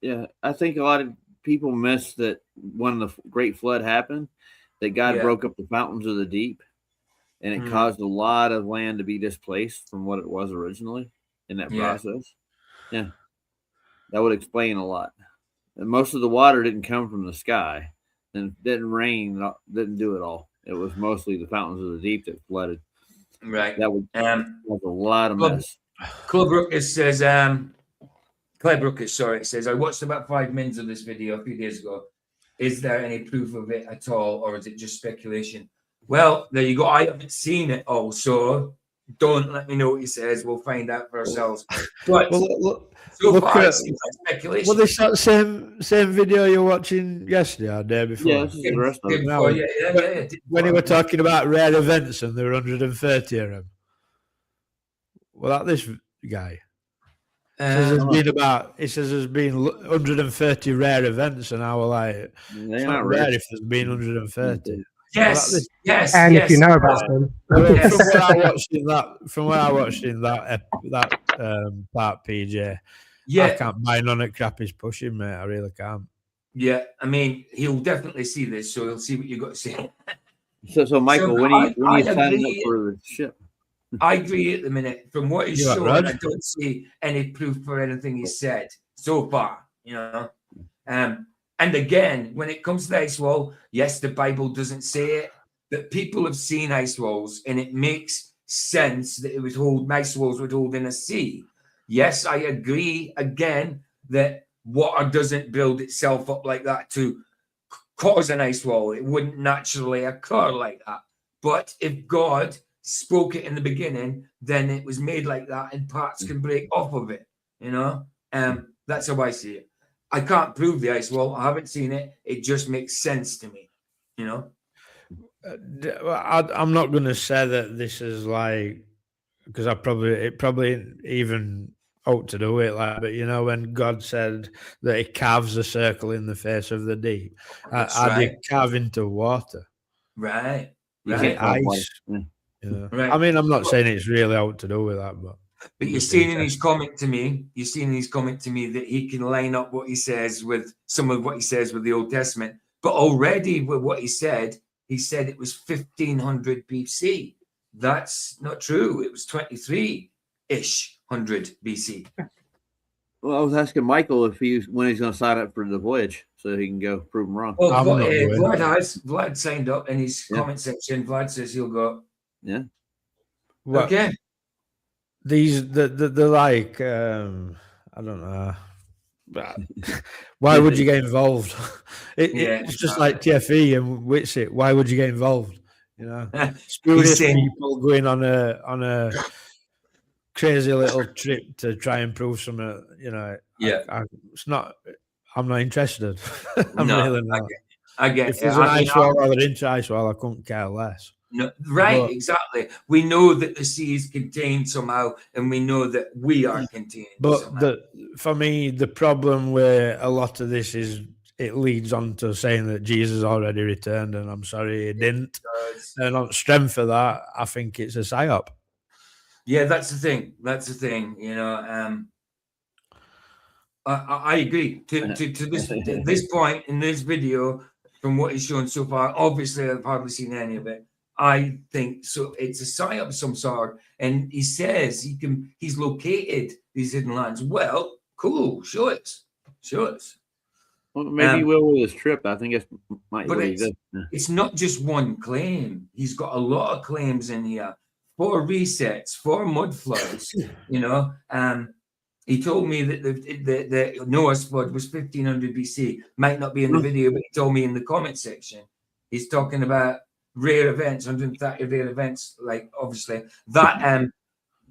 Speaker 10: Yeah, I think a lot of people miss that when the Great Flood happened, that God broke up the fountains of the deep, and it caused a lot of land to be displaced from what it was originally in that process. Yeah, that would explain a lot. And most of the water didn't come from the sky, and it didn't rain, didn't do it all. It was mostly the fountains of the deep that flooded.
Speaker 4: Right.
Speaker 10: That would cause a lot of mess.
Speaker 4: Claybrook says, it says, I watched about 5 minutes of this video a few days ago. Is there any proof of it at all, or is it just speculation? Well, there you go. I haven't seen it all, so don't let me know what he says. We'll find out for ourselves. But so far, it seems like speculation.
Speaker 8: Well, this that same video you're watching yesterday or day before?
Speaker 10: Yeah, this is the rest of it.
Speaker 8: When you were talking about rare events and there were 130 of them. Well, this guy. It says there's been 130 rare events, and I was like, it's not rare if there's been 130.
Speaker 4: Yes, yes.
Speaker 6: And if you know about them,
Speaker 8: from what I watched in that part, PJ, I can't buy none of crap he's pushing, mate. I really can't.
Speaker 4: Yeah, I mean, he'll definitely see this, so he'll see what you've got to say.
Speaker 10: So Michael, when you sign up for the ship?
Speaker 4: I agree at the minute. From what he's shown, I don't see any proof for anything he said so far, And again, when it comes to the ice wall, yes, the Bible doesn't say it, but people have seen ice walls, and it makes sense that it would hold, ice walls would hold in a sea. Yes, I agree again that water doesn't build itself up like that to cause an ice wall. It wouldn't naturally occur like that. But if God spoke it in the beginning, then it was made like that, and parts can break off of it. That's how I see it. I can't prove the ice wall. I haven't seen it. It just makes sense to me.
Speaker 8: I'm not going to say that this is because it probably even ought to do it but when God said that He carves a circle in the face of the deep, I did carve into water,
Speaker 4: right?
Speaker 8: Ice. Right. I mean, I'm not saying it's really out to do with that, but
Speaker 4: you're seeing in his comment to me, that he can line up what he says with some of what he says with the Old Testament. But already with what he said it was 1500 BC. That's not true. It was 23-ish hundred BC.
Speaker 10: Well, I was asking Michael when he's going to sign up for the voyage so he can go prove him wrong.
Speaker 4: Well, Vlad signed up in his comment section. Vlad says he'll go.
Speaker 10: Yeah.
Speaker 8: Well,
Speaker 4: okay.
Speaker 8: These the like I don't know. Why would you get involved? It's just like TFE and Witsit. Why would you get involved? Spurious people going on a crazy little trip to try and prove something.
Speaker 4: Yeah,
Speaker 8: it's not. I'm not interested. I'm really not.
Speaker 4: I get
Speaker 8: If
Speaker 4: it.
Speaker 8: there's an ice wall or an inch ice wall, I couldn't care less.
Speaker 4: No, right,
Speaker 8: But-
Speaker 4: exactly. We know that the sea is contained somehow, and we know that we are contained
Speaker 8: But
Speaker 4: somehow.
Speaker 8: for me, the problem with a lot of this is it leads on to saying that Jesus already returned, and I'm sorry he didn't. And on strength of that, I think it's a psyop.
Speaker 4: Yeah, that's the thing. That's the thing. You know, I agree. To this point in this video, from what he's shown so far, obviously I've hardly seen any of it. I think so. It's a psyop of some sort, and he says he's located these hidden lands. Well, cool. Show us.
Speaker 10: Well, maybe he will with his trip. I think it's might
Speaker 4: But
Speaker 10: what he does.
Speaker 4: it's not just one claim. He's got a lot of claims in here. 4 resets, 4 mud floods. You know, he told me that the Noah's flood was 1500 BC. Might not be in the video, but he told me in the comment section. He's talking about rare events, 130 rare events. Like obviously that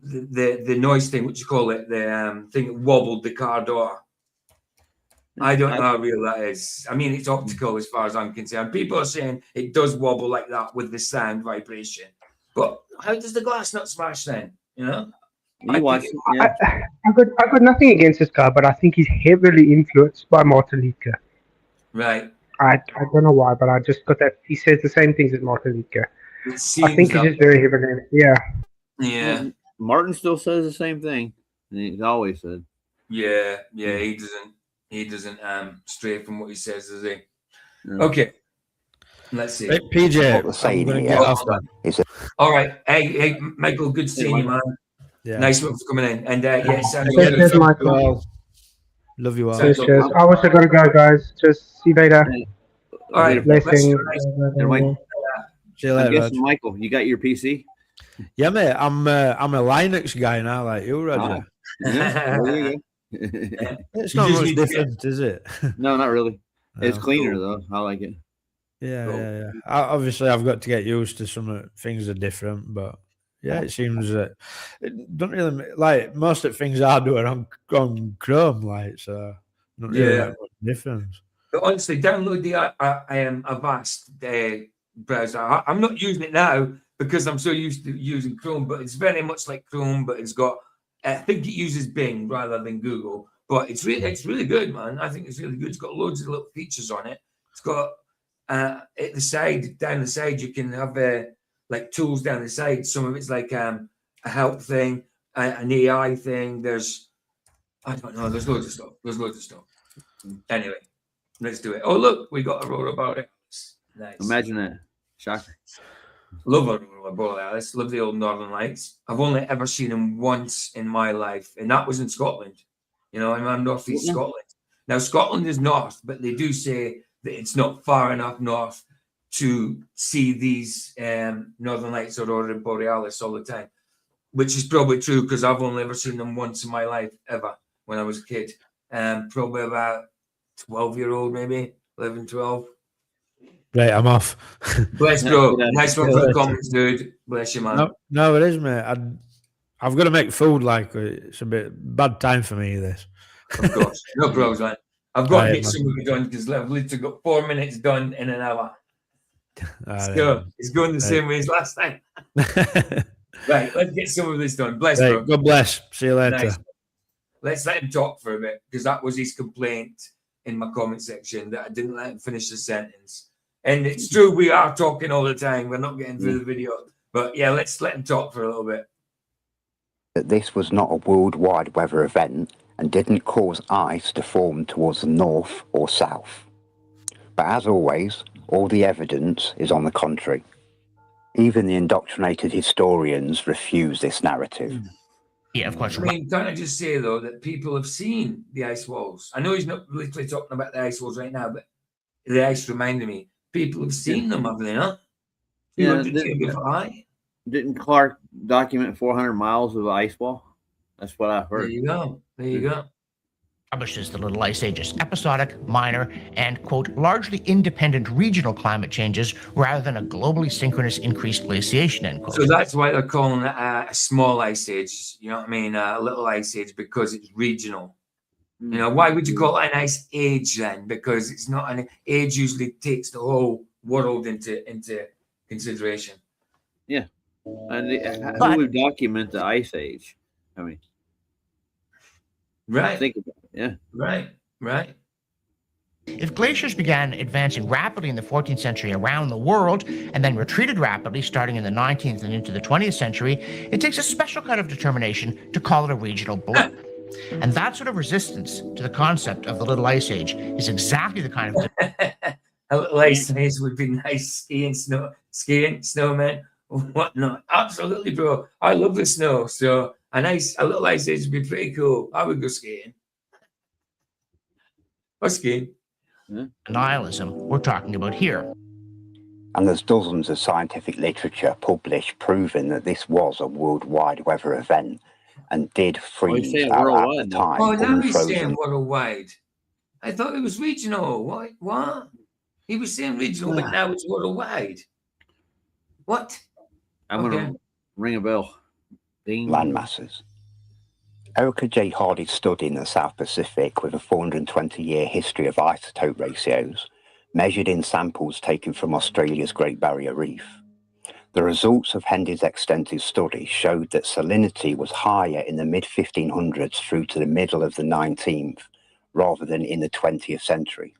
Speaker 4: the noise thing, what you call it, the thing that wobbled the car door. I don't know how real that is. I mean, it's optical as far as I'm concerned. People are saying it does wobble like that with the sound vibration. But how does the glass not smash then? You know?
Speaker 10: You watch it, yeah.
Speaker 6: I've got nothing against this guy, but I think he's heavily influenced by Martin Luther.
Speaker 4: Right.
Speaker 6: I don't know why, but I just got that he says the same things as Martin Luther. I think he's just very heavily.
Speaker 4: Yeah.
Speaker 10: Martin still says the same thing. He's always said.
Speaker 4: Yeah. He doesn't stray from what he says, does he? No. Okay. Let's see.
Speaker 8: Hey, PJ, I'm going to get off that.
Speaker 4: All right. Hey, Michael, good seeing you, man.
Speaker 8: Yeah.
Speaker 4: Nice one for coming in. And sounds
Speaker 6: Cheers, Michael.
Speaker 8: Love you all.
Speaker 6: Cheers. I also got to go, guys. Just see you later.
Speaker 4: All right.
Speaker 6: Blessings.
Speaker 8: See you later,
Speaker 10: Michael, you got your PC?
Speaker 8: Yeah, mate. I'm a Linux guy now, like you, Roger.
Speaker 10: Yeah, there you go.
Speaker 8: It's not much different, is it?
Speaker 10: No, not really. It's cleaner though. I like it.
Speaker 8: Yeah. Obviously, I've got to get used to some things are different, but yeah, it seems that it don't really like most of the things I do are on Chrome, like so. Not really that much difference.
Speaker 4: But honestly, download the Avast browser. I'm not using it now because I'm so used to using Chrome, but it's very much like Chrome, but it's got. I think it uses Bing rather than Google, but it's really good, man. I think it's really good. It's got loads of little features on it. It's got at the side, down the side, you can have like tools down the side. Some of it's like a help thing, an AI thing. There's loads of stuff. Anyway, let's do it. Oh look, we got Aurora Borealis. Nice.
Speaker 10: Imagine that. Shocker.
Speaker 4: Love Aurora Borealis. Love the old Northern Lights. I've only ever seen them once in my life, and that was in Scotland. You know, I'm northeast Scotland. Now, Scotland is north, but they do say that it's not far enough north to see these Northern Lights, Aurora Borealis, all the time, which is probably true because I've only ever seen them once in my life, ever, when I was a kid. Probably about 12-year-old, maybe 11, 12.
Speaker 8: Right, I'm off.
Speaker 4: Bless, bro. Nice one for the comments, dude. Bless you, man.
Speaker 8: No, it is, mate. I've got to make food. Like it's a bit bad time for me. This,
Speaker 4: of course, no problems, man. I've got to get some of it done because I've literally got 4 minutes done in an hour. So it's going the same way as last time. Right, let's get some of this done. Bless, bro.
Speaker 8: God bless. See you later.
Speaker 4: Nice. Let's let him talk for a bit because that was his complaint in my comment section that I didn't let him finish the sentence. And it's true, we are talking all the time. We're not getting through the video. But yeah, let's let him talk for a little bit.
Speaker 7: That this was not a worldwide weather event and didn't cause ice to form towards the north or south. But as always, all the evidence is on the contrary. Even the indoctrinated historians refuse this narrative.
Speaker 11: Yeah, of course.
Speaker 4: I mean, can I just say, though, that people have seen the ice walls? I know he's not literally talking about the ice walls right now, but the ice reminded me. People have seen them, have they not?
Speaker 10: Yeah, didn't Clark document 400 miles of ice wall? That's what I've heard.
Speaker 4: There you go.
Speaker 11: Establishes the Little Ice Age as episodic, minor, and, quote, largely independent regional climate changes rather than a globally synchronous increased glaciation, end quote.
Speaker 4: So that's why they're calling it a small ice age, you know what I mean? A little ice age because it's regional. You know, why would you call it an ice age then? Because it's not an age. Usually takes the whole world into consideration.
Speaker 10: Yeah, and who would document the ice age? I mean,
Speaker 4: right?
Speaker 10: Think about it. Yeah,
Speaker 4: right.
Speaker 11: If glaciers began advancing rapidly in the 14th century around the world and then retreated rapidly starting in the 19th and into the 20th century, it takes a special kind of determination to call it a regional blip. And that sort of resistance to the concept of the Little Ice Age is exactly the kind of
Speaker 4: a little ice age would be nice. Skiing, snowmen, whatnot. Absolutely, bro. I love the snow, so a little ice age would be pretty cool. I would go skiing. Or skiing.
Speaker 11: nihilism we're talking about here.
Speaker 7: And there's dozens of scientific literature published proving that this was a worldwide weather event and did freeze at the time.
Speaker 4: Oh, now he's saying worldwide. I thought it was regional. What? He was saying regional, but now it's worldwide. What?
Speaker 10: I'm going to ring a bell. Ding.
Speaker 7: Land masses. Erica J. Hardy studied in the South Pacific with a 420-year history of isotope ratios, measured in samples taken from Australia's Great Barrier Reef. The results of Hendy's extensive study showed that salinity was higher in the mid-1500s through to the middle of the 19th, rather than in the 20th century.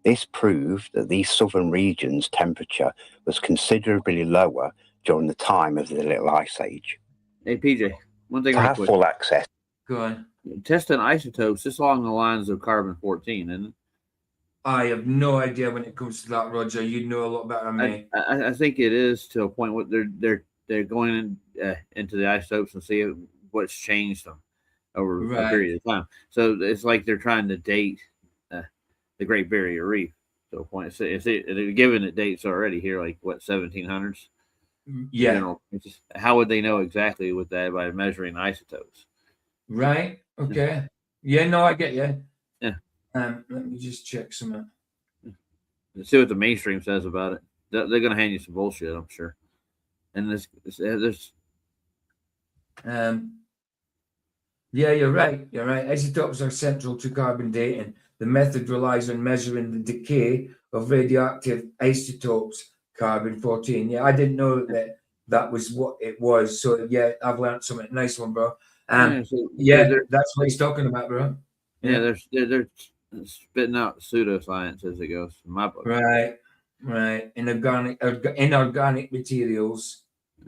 Speaker 7: This proved that these southern regions' temperature was considerably lower during the time of the Little Ice Age.
Speaker 10: Hey, PJ, one thing
Speaker 7: to have full access.
Speaker 4: Go on.
Speaker 10: Testing isotopes, just along the lines of carbon-14, isn't it?
Speaker 4: I have no idea when it comes to that, Roger. You know a lot better than me.
Speaker 10: I think it is to a point where they're going into the isotopes and see what's changed them over a period of time. So it's like they're trying to date the Great Barrier Reef to a point. They're giving it dates already here, like what, 1700s?
Speaker 4: Yeah.
Speaker 10: You know, how would they know exactly with that by measuring isotopes?
Speaker 4: Right. Okay. Yeah. No, I get you.
Speaker 10: Yeah.
Speaker 4: Let me just check some.
Speaker 10: Let's see what the mainstream says about it. They're going to hand you some bullshit, I'm sure. And there's.
Speaker 4: Yeah, you're right. You're right. Isotopes are central to carbon dating. The method relies on measuring the decay of radioactive isotopes, carbon-14. Yeah, I didn't know that was what it was. So yeah, I've learned something. Nice one, bro. That's what he's talking about, bro.
Speaker 10: Yeah, they're spitting out pseudoscience as it goes in my book.
Speaker 4: Right. Inorganic materials,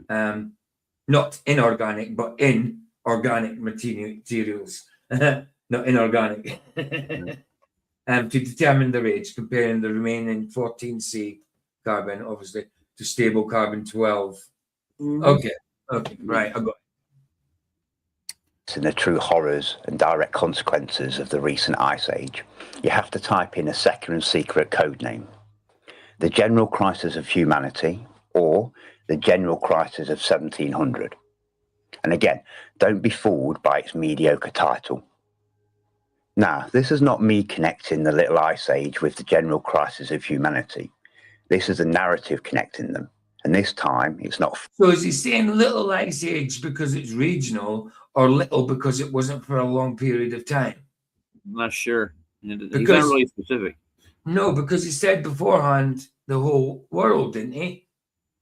Speaker 4: not inorganic, but in organic materials, not inorganic. To determine the rates, comparing the remaining 14C carbon, obviously, to stable carbon-12. Mm-hmm. Okay, right, I got it.
Speaker 7: And the true horrors and direct consequences of the recent ice age, you have to type in a second and secret code name. The General Crisis of Humanity, or the General Crisis of 1700. And again, don't be fooled by its mediocre title. Now, this is not me connecting the Little Ice Age with the General Crisis of Humanity. This is a narrative connecting them. And this time, it's not.
Speaker 4: So is he saying Little Ice Age because it's regional, or little because it wasn't for a long period of time?
Speaker 10: I'm not sure. He's not really specific.
Speaker 4: No, because he said beforehand the whole world, didn't he?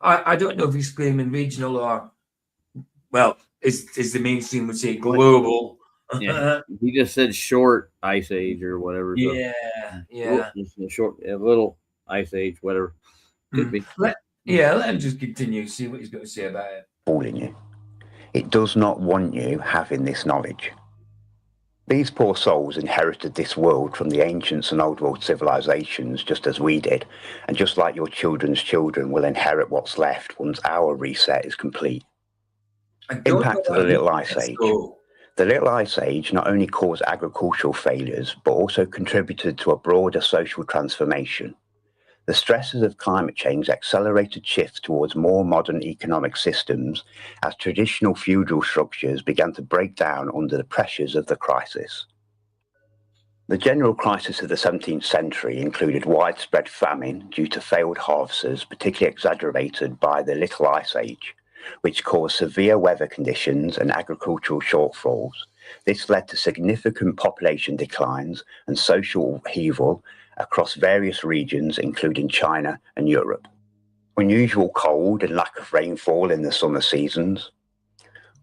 Speaker 4: I don't know if he's claiming regional or, well, as the mainstream would say, global.
Speaker 10: Yeah, he just said short ice age or whatever.
Speaker 4: Yeah.
Speaker 10: Just a little ice age, whatever. Could be.
Speaker 4: Let him just continue, see what he's got to say about it.
Speaker 7: Fooling you. It does not want you having this knowledge. These poor souls inherited this world from the ancients and old world civilizations just as we did, and just like your children's children will inherit what's left once our reset is complete. Impact of the Little Ice Age. The Little Ice Age not only caused agricultural failures, but also contributed to a broader social transformation. The stresses of climate change accelerated shifts towards more modern economic systems as traditional feudal structures began to break down under the pressures of the crisis. The general crisis of the 17th century included widespread famine due to failed harvests, particularly exacerbated by the Little Ice Age, which caused severe weather conditions and agricultural shortfalls, This led to significant population declines and social upheaval across various regions, including China and Europe. Unusual cold and lack of rainfall in the summer seasons.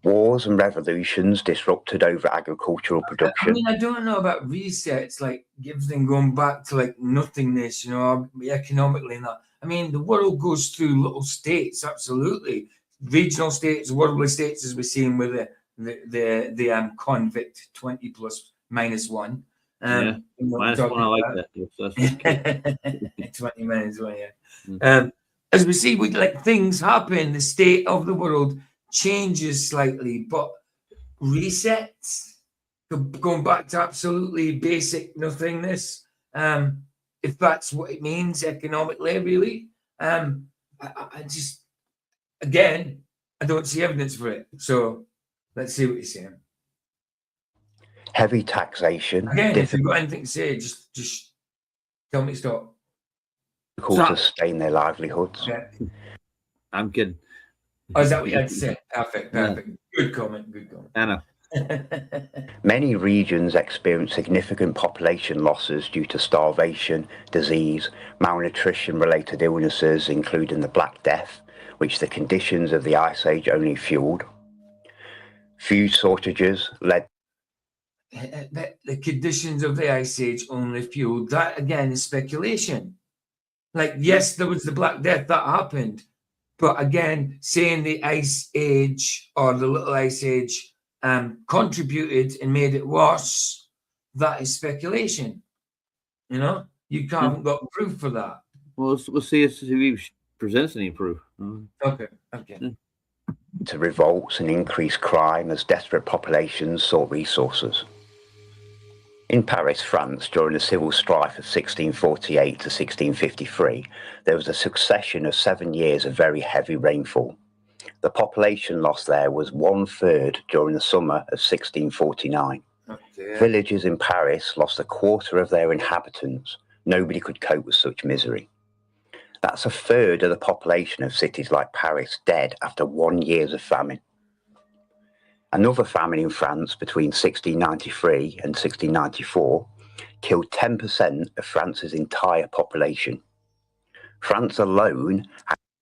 Speaker 7: Wars and revolutions disrupted over agricultural production.
Speaker 4: I mean, I don't know about resets, like everything going back to like nothingness, you know, economically and that. I mean, the world goes through little states, absolutely. Regional states, worldly states, as we're seeing with the convict 20 plus minus one.
Speaker 10: Yeah, minus one, I like
Speaker 4: that. 20 minus one, yeah. As we see, like things happen, the state of the world changes slightly, but resets, going back to absolutely basic nothingness, if that's what it means economically, really. I just, again, I don't see evidence for it. So let's see what you're saying.
Speaker 7: Heavy taxation.
Speaker 4: Again, if you've got anything to say, just tell me to stop.
Speaker 7: Difficult to sustain their livelihoods.
Speaker 4: Yeah.
Speaker 10: I'm kidding.
Speaker 4: Oh, is that what you had to say? Perfect.
Speaker 10: Yeah.
Speaker 4: Good comment.
Speaker 10: I know.
Speaker 7: Many regions experience significant population losses due to starvation, disease, malnutrition-related illnesses, including the Black Death, which the conditions of the Ice Age only fueled. Food shortages led.
Speaker 4: The conditions of the Ice Age only fueled. That, again, is speculation. Like, yes, there was the Black Death, that happened. But again, saying the Ice Age or the Little Ice Age contributed and made it worse, that is speculation. You know, you haven't got proof for that.
Speaker 10: Well, we'll see if he presents any proof.
Speaker 4: Okay.
Speaker 7: To revolts and increased crime as desperate populations sought resources. In Paris, France, during the civil strife of 1648 to 1653, there was a succession of 7 years of very heavy rainfall. The population loss there was 1/3 during the summer of 1649.
Speaker 4: Okay.
Speaker 7: Villages in Paris lost 1/4 of their inhabitants. Nobody could cope with such misery. That's 1/3 of the population of cities like Paris dead after 1 year of famine. Another famine in France between 1693 and 1694 killed 10% of France's entire population. France alone.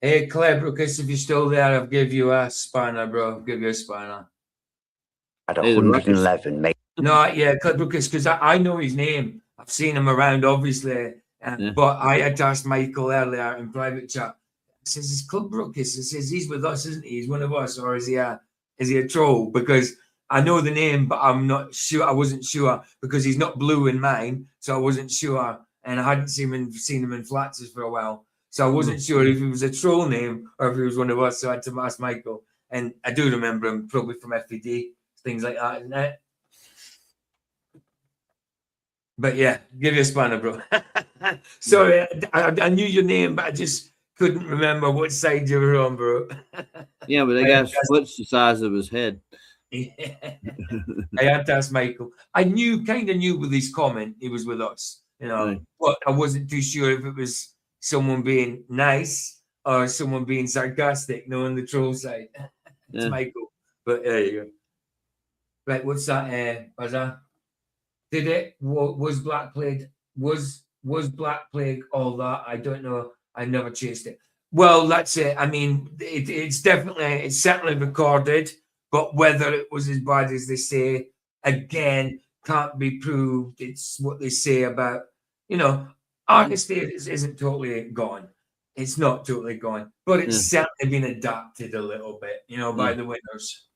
Speaker 4: Hey, Claire Brookus, if you're still there, I'll give you a spanner, bro. I'll give you a spanner.
Speaker 7: Had 111.
Speaker 4: No, yeah, Claire Brookus, because I know his name. I've seen him around, obviously. But I had to ask Michael earlier in private chat. He says, "It's Claire Brookus." He says, "He's with us, isn't he? He's one of us, or is he a troll?" Because I know the name, but I'm not sure. I wasn't sure because he's not blue in mine, so I wasn't sure, and I hadn't seen him in Flats's for a while, so I wasn't sure if he was a troll name or if he was one of us. So I had to ask Michael, and I do remember him probably from FED, things like that, isn't it? But yeah, give you a spanner, bro. Sorry, I knew your name, but I just couldn't remember what side you were on, bro.
Speaker 10: Yeah, but they got splits the size of his head.
Speaker 4: I had to ask Michael. I kind of knew with his comment he was with us, you know,
Speaker 10: Right.
Speaker 4: but I wasn't too sure if it was someone being nice or someone being sarcastic, knowing the troll side. It's
Speaker 10: Yeah.
Speaker 4: Michael. But there you go. Right, what's that? Was that? Did it? Was Black Plague? Was Black Plague all that? I don't know. I never chased it. Well, that's it. I mean, it's certainly recorded, but whether it was as bad as they say, again, can't be proved. It's what they say about, you know, honesty isn't totally gone. It's not totally gone, but it's certainly been adapted a little bit, you know, by the winners,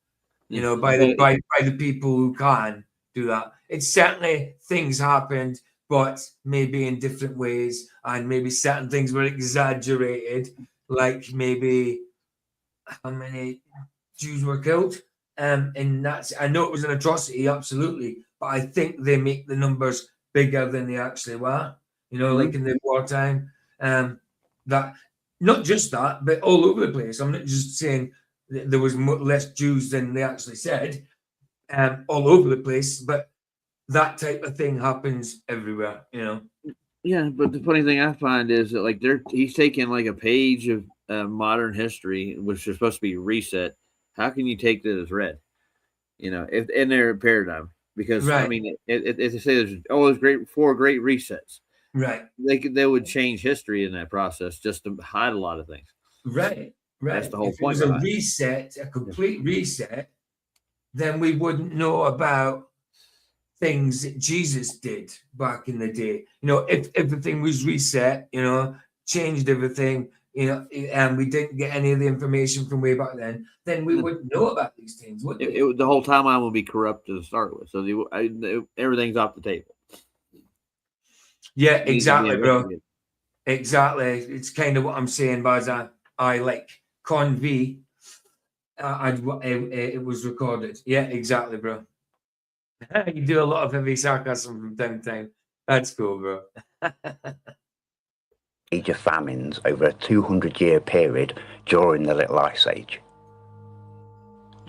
Speaker 4: you know, by the people who can do that. It's certainly things happened, but maybe in different ways, and maybe certain things were exaggerated, like maybe how many Jews were killed. And that's, I know it was an atrocity, absolutely, but I think they make the numbers bigger than they actually were, you know, like in the wartime. That not just that, but all over the place. I'm not just saying that there was less Jews than they actually said, all over the place, but that type of thing happens everywhere, you know.
Speaker 10: Yeah, but the funny thing I find is that like he's taking like a page of modern history, which is supposed to be reset. How can you take that as read? You know, if in their paradigm, because I
Speaker 4: Right.
Speaker 10: mean, if they say there's 4 great resets,
Speaker 4: Right.
Speaker 10: they would change history in that process just to hide a lot of things.
Speaker 4: Right.
Speaker 10: That's the whole
Speaker 4: If it
Speaker 10: point
Speaker 4: was a
Speaker 10: behind it.
Speaker 4: reset, a complete reset, then we wouldn't know about things that Jesus did back in the day. You know, if everything was reset, you know, changed everything, you know, and we didn't get any of the information from way back then we wouldn't know about these things, would we?
Speaker 10: The whole timeline will be corrupt to start with, so everything's off the table.
Speaker 4: Yeah, exactly, bro. Exactly. It's kind of what I'm saying, Baz. I like Con V. It was recorded. Yeah, exactly, bro. You do a lot of heavy sarcasm from time to time. That's cool, bro.
Speaker 7: Major famines over a 200-year period during the Little Ice Age.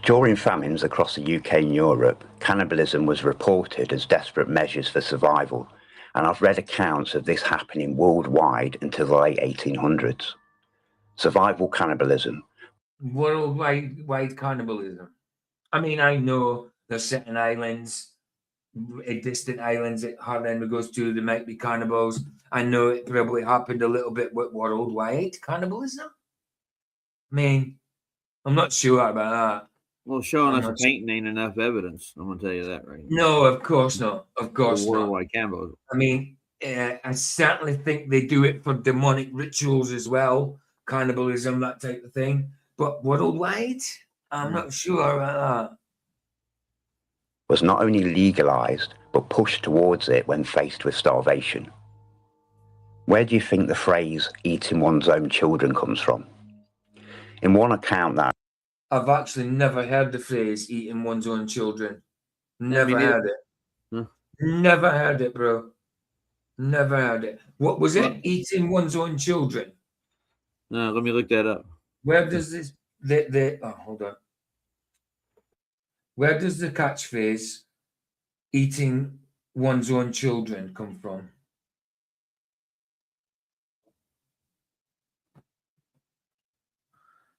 Speaker 7: During famines across the UK and Europe, cannibalism was reported as desperate measures for survival, and I've read accounts of this happening worldwide until the late 1800s. Survival cannibalism.
Speaker 4: Worldwide cannibalism. I mean, I know there's certain islands, distant islands that Highlander goes to, there might be cannibals. I know it probably happened a little bit with worldwide cannibalism. I mean, I'm not sure about that.
Speaker 10: Well, showing us a painting ain't enough evidence. I'm gonna tell you that right now.
Speaker 4: No, of course not. Of course not.
Speaker 10: Worldwide cannibalism.
Speaker 4: I mean, I certainly think they do it for demonic rituals as well, cannibalism, that type of thing. But worldwide, I'm not sure about that.
Speaker 7: Was not only legalised, but pushed towards it when faced with starvation. Where do you think the phrase eating one's own children comes from? In one account that
Speaker 4: I've actually never heard the phrase eating one's own children. Never heard it.
Speaker 10: Huh?
Speaker 4: Never heard it, bro. Never heard it. What was it? Eating one's own children?
Speaker 10: No, let me look that up.
Speaker 4: Where does this hold on. Where does the catchphrase eating one's own children come from?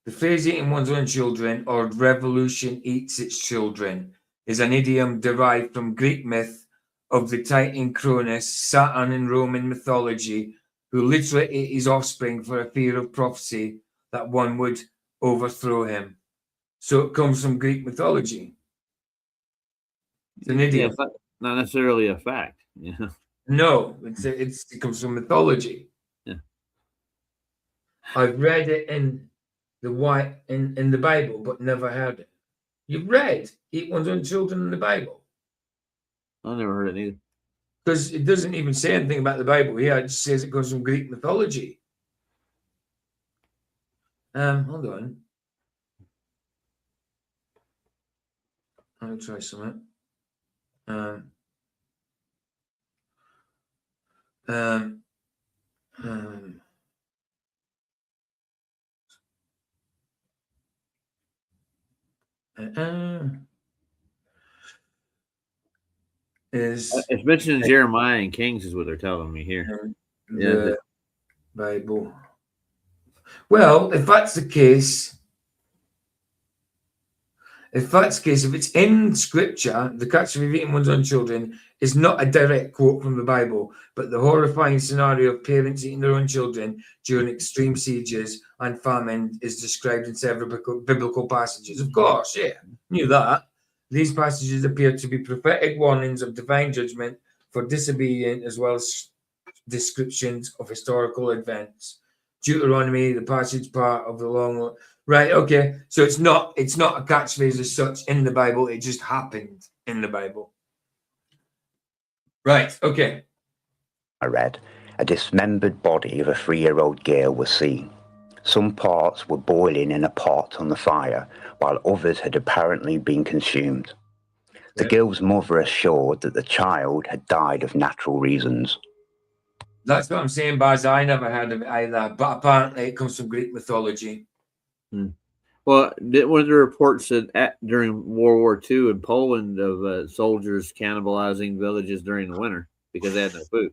Speaker 4: The phrase eating one's own children, or revolution eats its children, is an idiom derived from Greek myth of the Titan Cronus, Saturn in Roman mythology, who literally ate his offspring for a fear of prophecy that one would overthrow him. So it comes from Greek mythology. It's an idiom.
Speaker 10: Yeah, not necessarily a fact. Yeah.
Speaker 4: No, it comes from mythology.
Speaker 10: Yeah.
Speaker 4: I've read it in the Bible, but never heard it. You've read eat one's own children in the Bible?
Speaker 10: I never heard it either.
Speaker 4: Because it doesn't even say anything about the Bible here. It just says it comes from Greek mythology. Hold on. I'll try something.
Speaker 10: It's mentioned in Jeremiah and Kings is what they're telling me here.
Speaker 4: The Bible. Well, if that's the case, if it's in Scripture, the catchphrase of eating one's own children is not a direct quote from the Bible, but the horrifying scenario of parents eating their own children during extreme sieges and famine is described in several biblical passages. Of course, yeah, knew that. These passages appear to be prophetic warnings of divine judgment for disobedience, as well as descriptions of historical events. Deuteronomy, the passage part of the long. Right, okay. So it's not a catchphrase as such in the Bible. It just happened in the Bible. Right, okay.
Speaker 7: I read, a dismembered body of a 3-year-old girl was seen. Some parts were boiling in a pot on the fire, while others had apparently been consumed. The girl's mother assured that the child had died of natural reasons.
Speaker 4: That's what I'm saying, Baz. I never heard of it either, but apparently it comes from Greek mythology.
Speaker 10: Well, one of the reports said during World War II in Poland of soldiers cannibalizing villages during the winter because they had no food.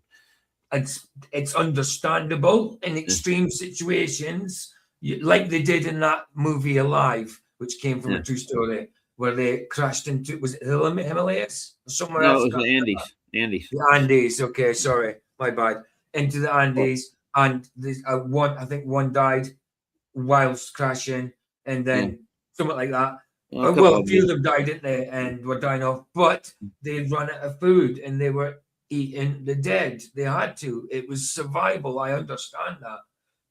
Speaker 4: It's understandable in extreme situations, like they did in that movie Alive, which came from a true story. where they crashed into, was it the Himalayas or somewhere
Speaker 10: No,
Speaker 4: else?
Speaker 10: it was the Andes. Andes.
Speaker 4: The Andes. Okay, sorry, my bad. Into the Andes, and there's one. I think one died whilst crashing, and then something like that. A few of them died, didn't they? And were dying off, but they run out of food and they were eating the dead. They had to. It was survival. I understand that.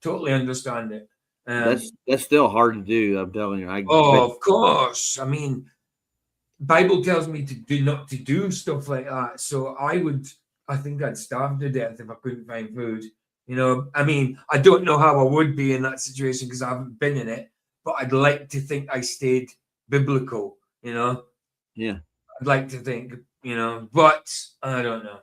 Speaker 4: Totally understand it.
Speaker 10: That's still hard to do. I'm telling you.
Speaker 4: Of course. I mean, Bible tells me not to do stuff like that. So I think I'd starve to death if I couldn't find food. You know, I mean, I don't know how I would be in that situation because I haven't been in it, but I'd like to think I stayed biblical, you know?
Speaker 10: Yeah.
Speaker 4: I'd like to think, you know, but I don't know.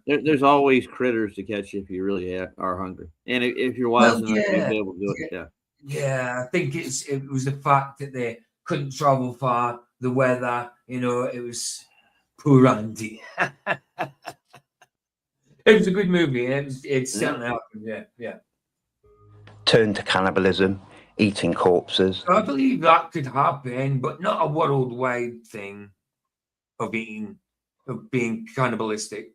Speaker 10: There's always critters to catch you if you really are hungry. And if you're wise enough, you'll be able to do it. Yeah.
Speaker 4: Yeah, I think it was the fact that they couldn't travel far, the weather, you know, it was poor Andy. It was a good movie. It certainly happened. Yeah.
Speaker 7: Turn to cannibalism, eating corpses.
Speaker 4: I believe that could happen, but not a worldwide thing of being cannibalistic.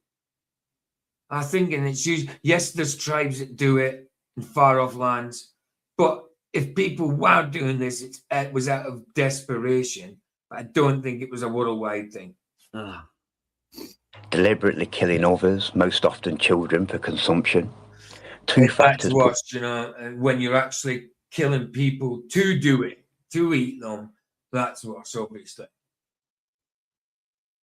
Speaker 4: I think, and it's usually, yes, there's tribes that do it in far off lands, but if people were doing this, it was out of desperation. I don't think it was a worldwide thing.
Speaker 7: Deliberately killing others, most often children, for consumption. Factors.
Speaker 4: That's worse, you know, when you're actually killing people to do it, to eat them, that's worse, obviously.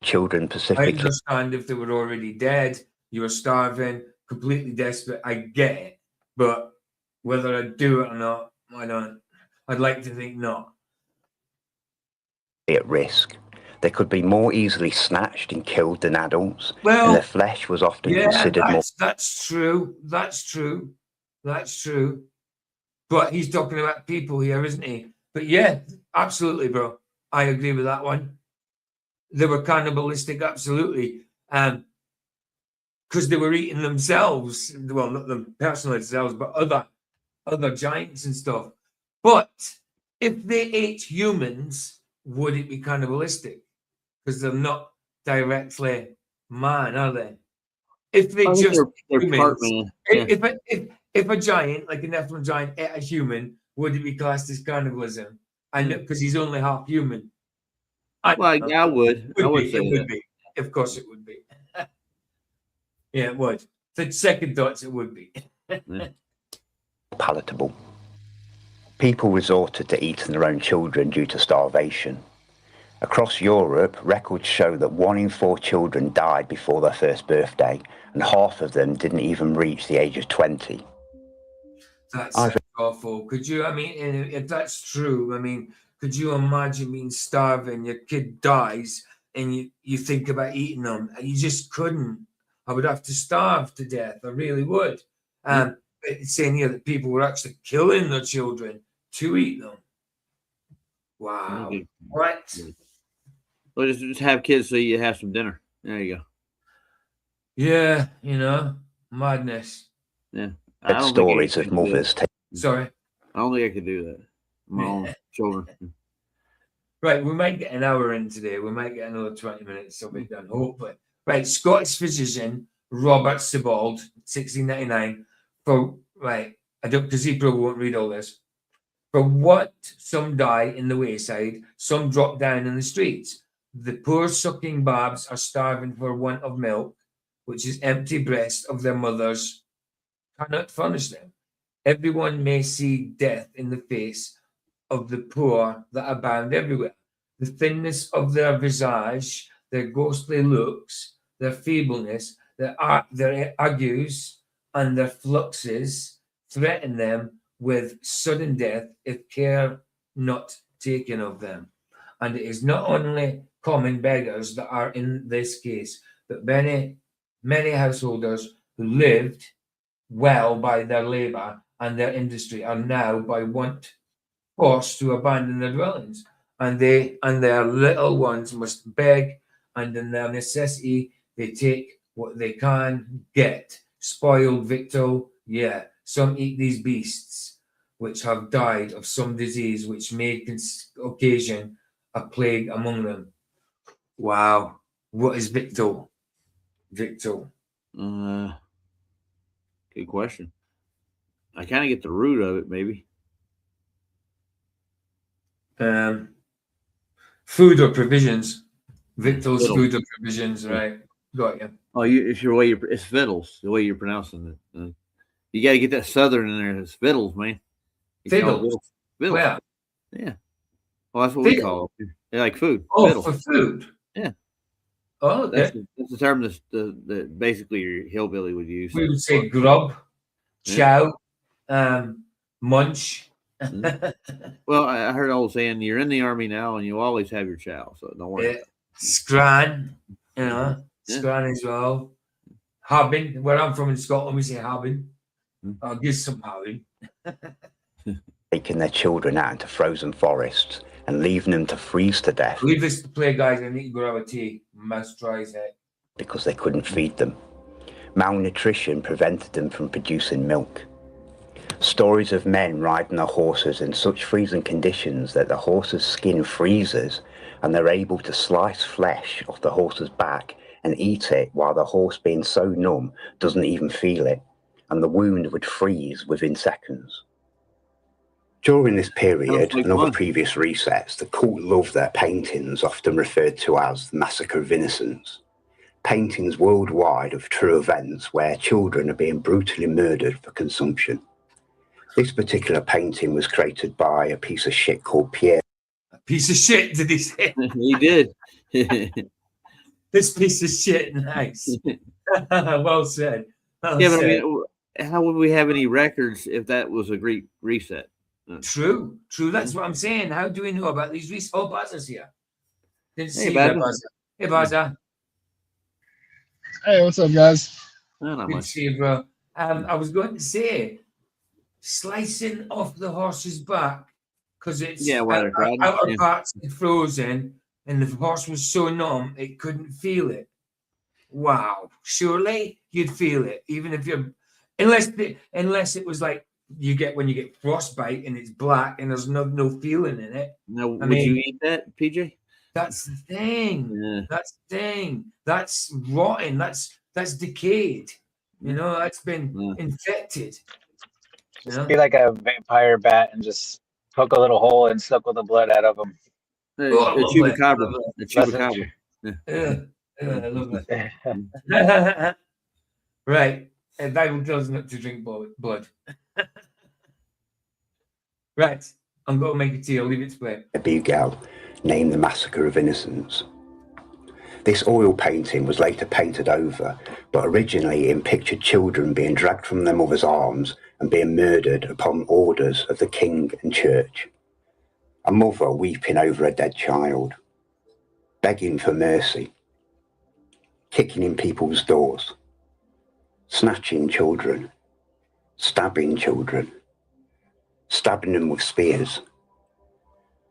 Speaker 7: Children specifically.
Speaker 4: I understand if they were already dead, you were starving, completely desperate, I get it. But whether I'd do it or not, I don't. I'd like to think not.
Speaker 7: At risk. They could be more easily snatched and killed than adults.
Speaker 4: Well,
Speaker 7: and their flesh was often considered more.
Speaker 4: That's true. But he's talking about people here, isn't he? But yeah, absolutely, bro. I agree with that one. They were cannibalistic, absolutely. Because they were eating themselves. Well, not them personally themselves, but other giants and stuff. But if they ate humans, would it be cannibalistic? Because they're not directly man, are they? If they just humans, if a giant, like a Nephilim giant, ate a human, would it be classed as cannibalism? I know, because he's only half human.
Speaker 10: I would. I would say
Speaker 4: it would be. Of course, it would be. Yeah, it would. For second thoughts, it would be.
Speaker 7: Palatable. People resorted to eating their own children due to starvation. Across Europe, records show that 1 in 4 children died before their first birthday, and half of them didn't even reach the age of 20.
Speaker 4: That's awful. Could you, I mean, if that's true, I mean, could you imagine being starving, your kid dies, and you think about eating them, and you just couldn't? I would have to starve to death. I really would. It's saying here that people were actually killing their children to eat them. Wow. What?
Speaker 10: Well, just have kids so you have some dinner. There you go.
Speaker 4: Yeah, you know, madness.
Speaker 10: Yeah.
Speaker 7: Stories of mothers.
Speaker 4: Sorry.
Speaker 10: I don't think I could do that. My own children.
Speaker 4: Right, we might get an hour in today. We might get another 20 minutes. So we're done, hopefully. Right, Scottish physician Robert Sebald, 1699. Because he probably won't read all this. For what some die in the wayside, some drop down in the streets. The poor sucking babs are starving for want of milk, which is empty breast of their mothers cannot furnish them. Everyone may see death in the face of the poor that abound everywhere. The thinness of their visage, their ghostly looks, their feebleness, their agues, and their fluxes threaten them with sudden death if care not taken of them. And it is not only common beggars that are in this case, but many householders who lived well by their labour and their industry are now by want forced to abandon their dwellings, and they and their little ones must beg, and in their necessity they take what they can get. Spoiled victual, some eat these beasts which have died of some disease which may occasion a plague among them. Wow. What is Victor? Victor.
Speaker 10: Good question. I kind of get the root of it, maybe.
Speaker 4: Food or provisions. Victor's
Speaker 10: Fiddle.
Speaker 4: food or provisions, right? Got you.
Speaker 10: Oh, it's your way. It's fiddles. The way you're pronouncing it. You got to get that southern in there. It's fiddles, man.
Speaker 4: Fiddles.
Speaker 10: Fiddles.
Speaker 4: Well,
Speaker 10: yeah. Well, that's what we call it. They're like food.
Speaker 4: Oh,
Speaker 10: fiddles.
Speaker 4: for food.
Speaker 10: Yeah.
Speaker 4: Oh, okay.
Speaker 10: That's the term that basically your hillbilly would use.
Speaker 4: We would say grub, chow, munch.
Speaker 10: Well, I heard old saying, you're in the army now and you always have your chow, so don't worry.
Speaker 4: Scran, scran as well. Habbing, where I'm from in Scotland, we say habbing. I'll give some habbing.
Speaker 7: Taking their children out into frozen forests and leaving them to freeze to death.
Speaker 4: Leave this to play, guys. I need to go have a tea. My mouth dries out.
Speaker 7: Because they couldn't feed them. Malnutrition prevented them from producing milk. Stories of men riding their horses in such freezing conditions that the horse's skin freezes and they're able to slice flesh off the horse's back and eat it while the horse, being so numb, doesn't even feel it, and the wound would freeze within seconds. During this period and other previous resets, the cult loved their paintings, often referred to as the Massacre of Innocents. Paintings worldwide of true events where children are being brutally murdered for consumption. This particular painting was created by a piece of shit called Pierre.
Speaker 4: A piece of shit, did he say?
Speaker 10: He did.
Speaker 4: This piece of shit, nice. Well said. Well
Speaker 10: yeah, but
Speaker 4: said.
Speaker 10: I mean, how would we have any records if that was a great reset?
Speaker 4: True. That's what I'm saying. How do we know about these resets? Oh, Bazza's here. Didn't see
Speaker 10: Bazza.
Speaker 4: Bazza. Hey, Bazza.
Speaker 12: Hey, what's up, guys?
Speaker 10: Not
Speaker 4: Good
Speaker 10: much.
Speaker 4: to see you, bro. I was going to say, slicing off the horse's back because it's outer parts frozen and the horse was so numb it couldn't feel it. Wow. Surely you'd feel it, even if you're unless it was like when you get frostbite and it's black and there's no feeling in it.
Speaker 10: Now, would you eat that, PJ?
Speaker 4: That's the thing.
Speaker 10: Yeah.
Speaker 4: That's the thing. That's rotten. That's decayed. That's been infected.
Speaker 5: Just be like a vampire bat and just poke a little hole and suck all the blood out of them.
Speaker 10: A chupacabra. A chupacabra.
Speaker 4: I love that. Right. And Bible tells not to drink blood. Right. I'm going to make a tea. I'll leave it to play.
Speaker 7: A Bugal, named the Massacre of Innocents. This oil painting was later painted over, but originally it pictured children being dragged from their mother's arms and being murdered upon orders of the king and church. A mother weeping over a dead child, begging for mercy, kicking in people's doors, snatching children, stabbing children, stabbing them with spears.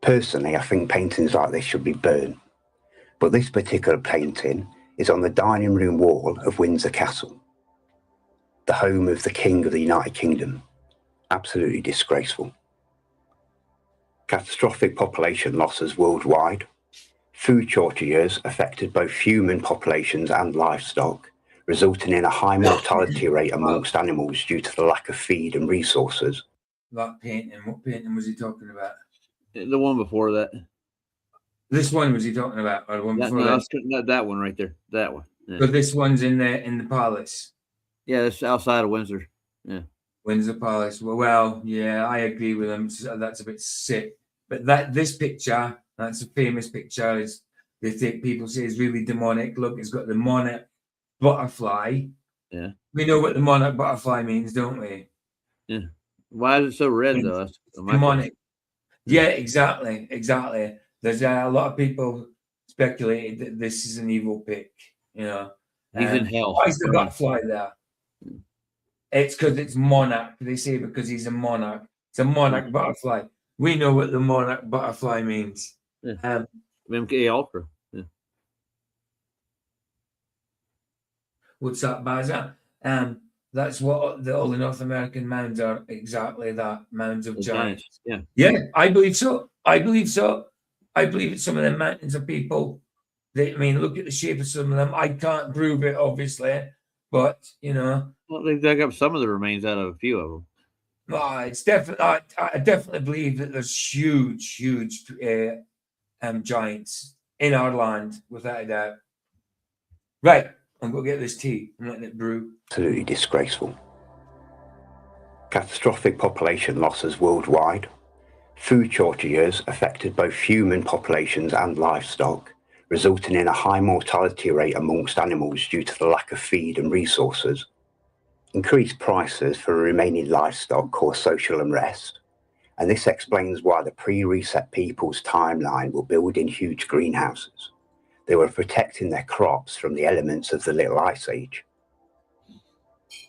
Speaker 7: Personally, I think paintings like this should be burnt. But this particular painting is on the dining room wall of Windsor Castle, the home of the King of the United Kingdom. Absolutely disgraceful. Catastrophic population losses worldwide. Food shortages affected both human populations and livestock, resulting in a high mortality rate amongst animals due to the lack of feed and resources.
Speaker 4: That painting, what painting was he talking about?
Speaker 10: The one before that.
Speaker 4: This one was he talking about? Or the one before
Speaker 10: that one right there. That one. Yeah.
Speaker 4: But this one's in the palace.
Speaker 10: Yeah, it's outside of Windsor. Yeah.
Speaker 4: Windsor Palace. Well, yeah, I agree with him. That's a bit sick. But this picture, that's a famous picture. People say it's really demonic. Look, it's got the monarch butterfly.
Speaker 10: Yeah.
Speaker 4: We know what the monarch butterfly means, don't we?
Speaker 10: Yeah. Why is it so red though? That's
Speaker 4: demonic. Yeah, exactly. There's a lot of people speculated that this is an evil pick. He's
Speaker 10: in hell.
Speaker 4: Why is the butterfly there? It's because it's monarch. They say because he's a monarch. It's a monarch butterfly. We know what the monarch butterfly means.
Speaker 10: Yeah. MK Ultra. Yeah.
Speaker 4: What's that, Baza? That's what all the North American mounds are. Exactly that. Mounds of giants.
Speaker 10: Yeah.
Speaker 4: Yeah, I believe so. I believe that some of them mountains are people. I mean, look at the shape of some of them. I can't prove it, obviously, but you know.
Speaker 10: Well, they dug up some of the remains out of a few of them.
Speaker 4: It's definitely. I definitely believe that there's huge giants in our land, without a doubt. Right, I'm going to get this tea. I'm letting it brew.
Speaker 7: Absolutely disgraceful. Catastrophic population losses worldwide. Food shortages affected both human populations and livestock, resulting in a high mortality rate amongst animals due to the lack of feed and resources. Increased prices for remaining livestock caused social unrest, and this explains why the pre-reset people's timeline were building huge greenhouses. They were protecting their crops from the elements of the Little Ice Age.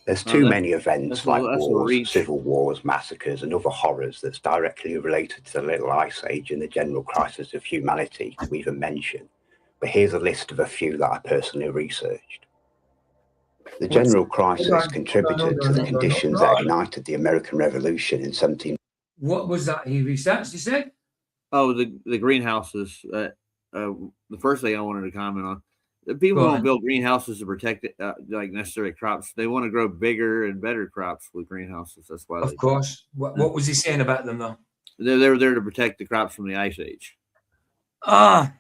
Speaker 7: There's too many events like wars, civil wars, massacres, and other horrors that's directly related to the Little Ice Age and the general crisis of humanity to even mention, but here's a list of a few that I personally researched. The general crisis contributed to the conditions that ignited the American Revolution in 17...
Speaker 4: What was that he researched, you said?
Speaker 10: Oh, the greenhouses. The first thing I wanted to comment on. The people don't build greenhouses to protect like necessarily crops. They want to grow bigger and better crops with greenhouses. That's why.
Speaker 4: Of course. What was he saying about them, though?
Speaker 10: They were there to protect the crops from the Ice Age.
Speaker 4: I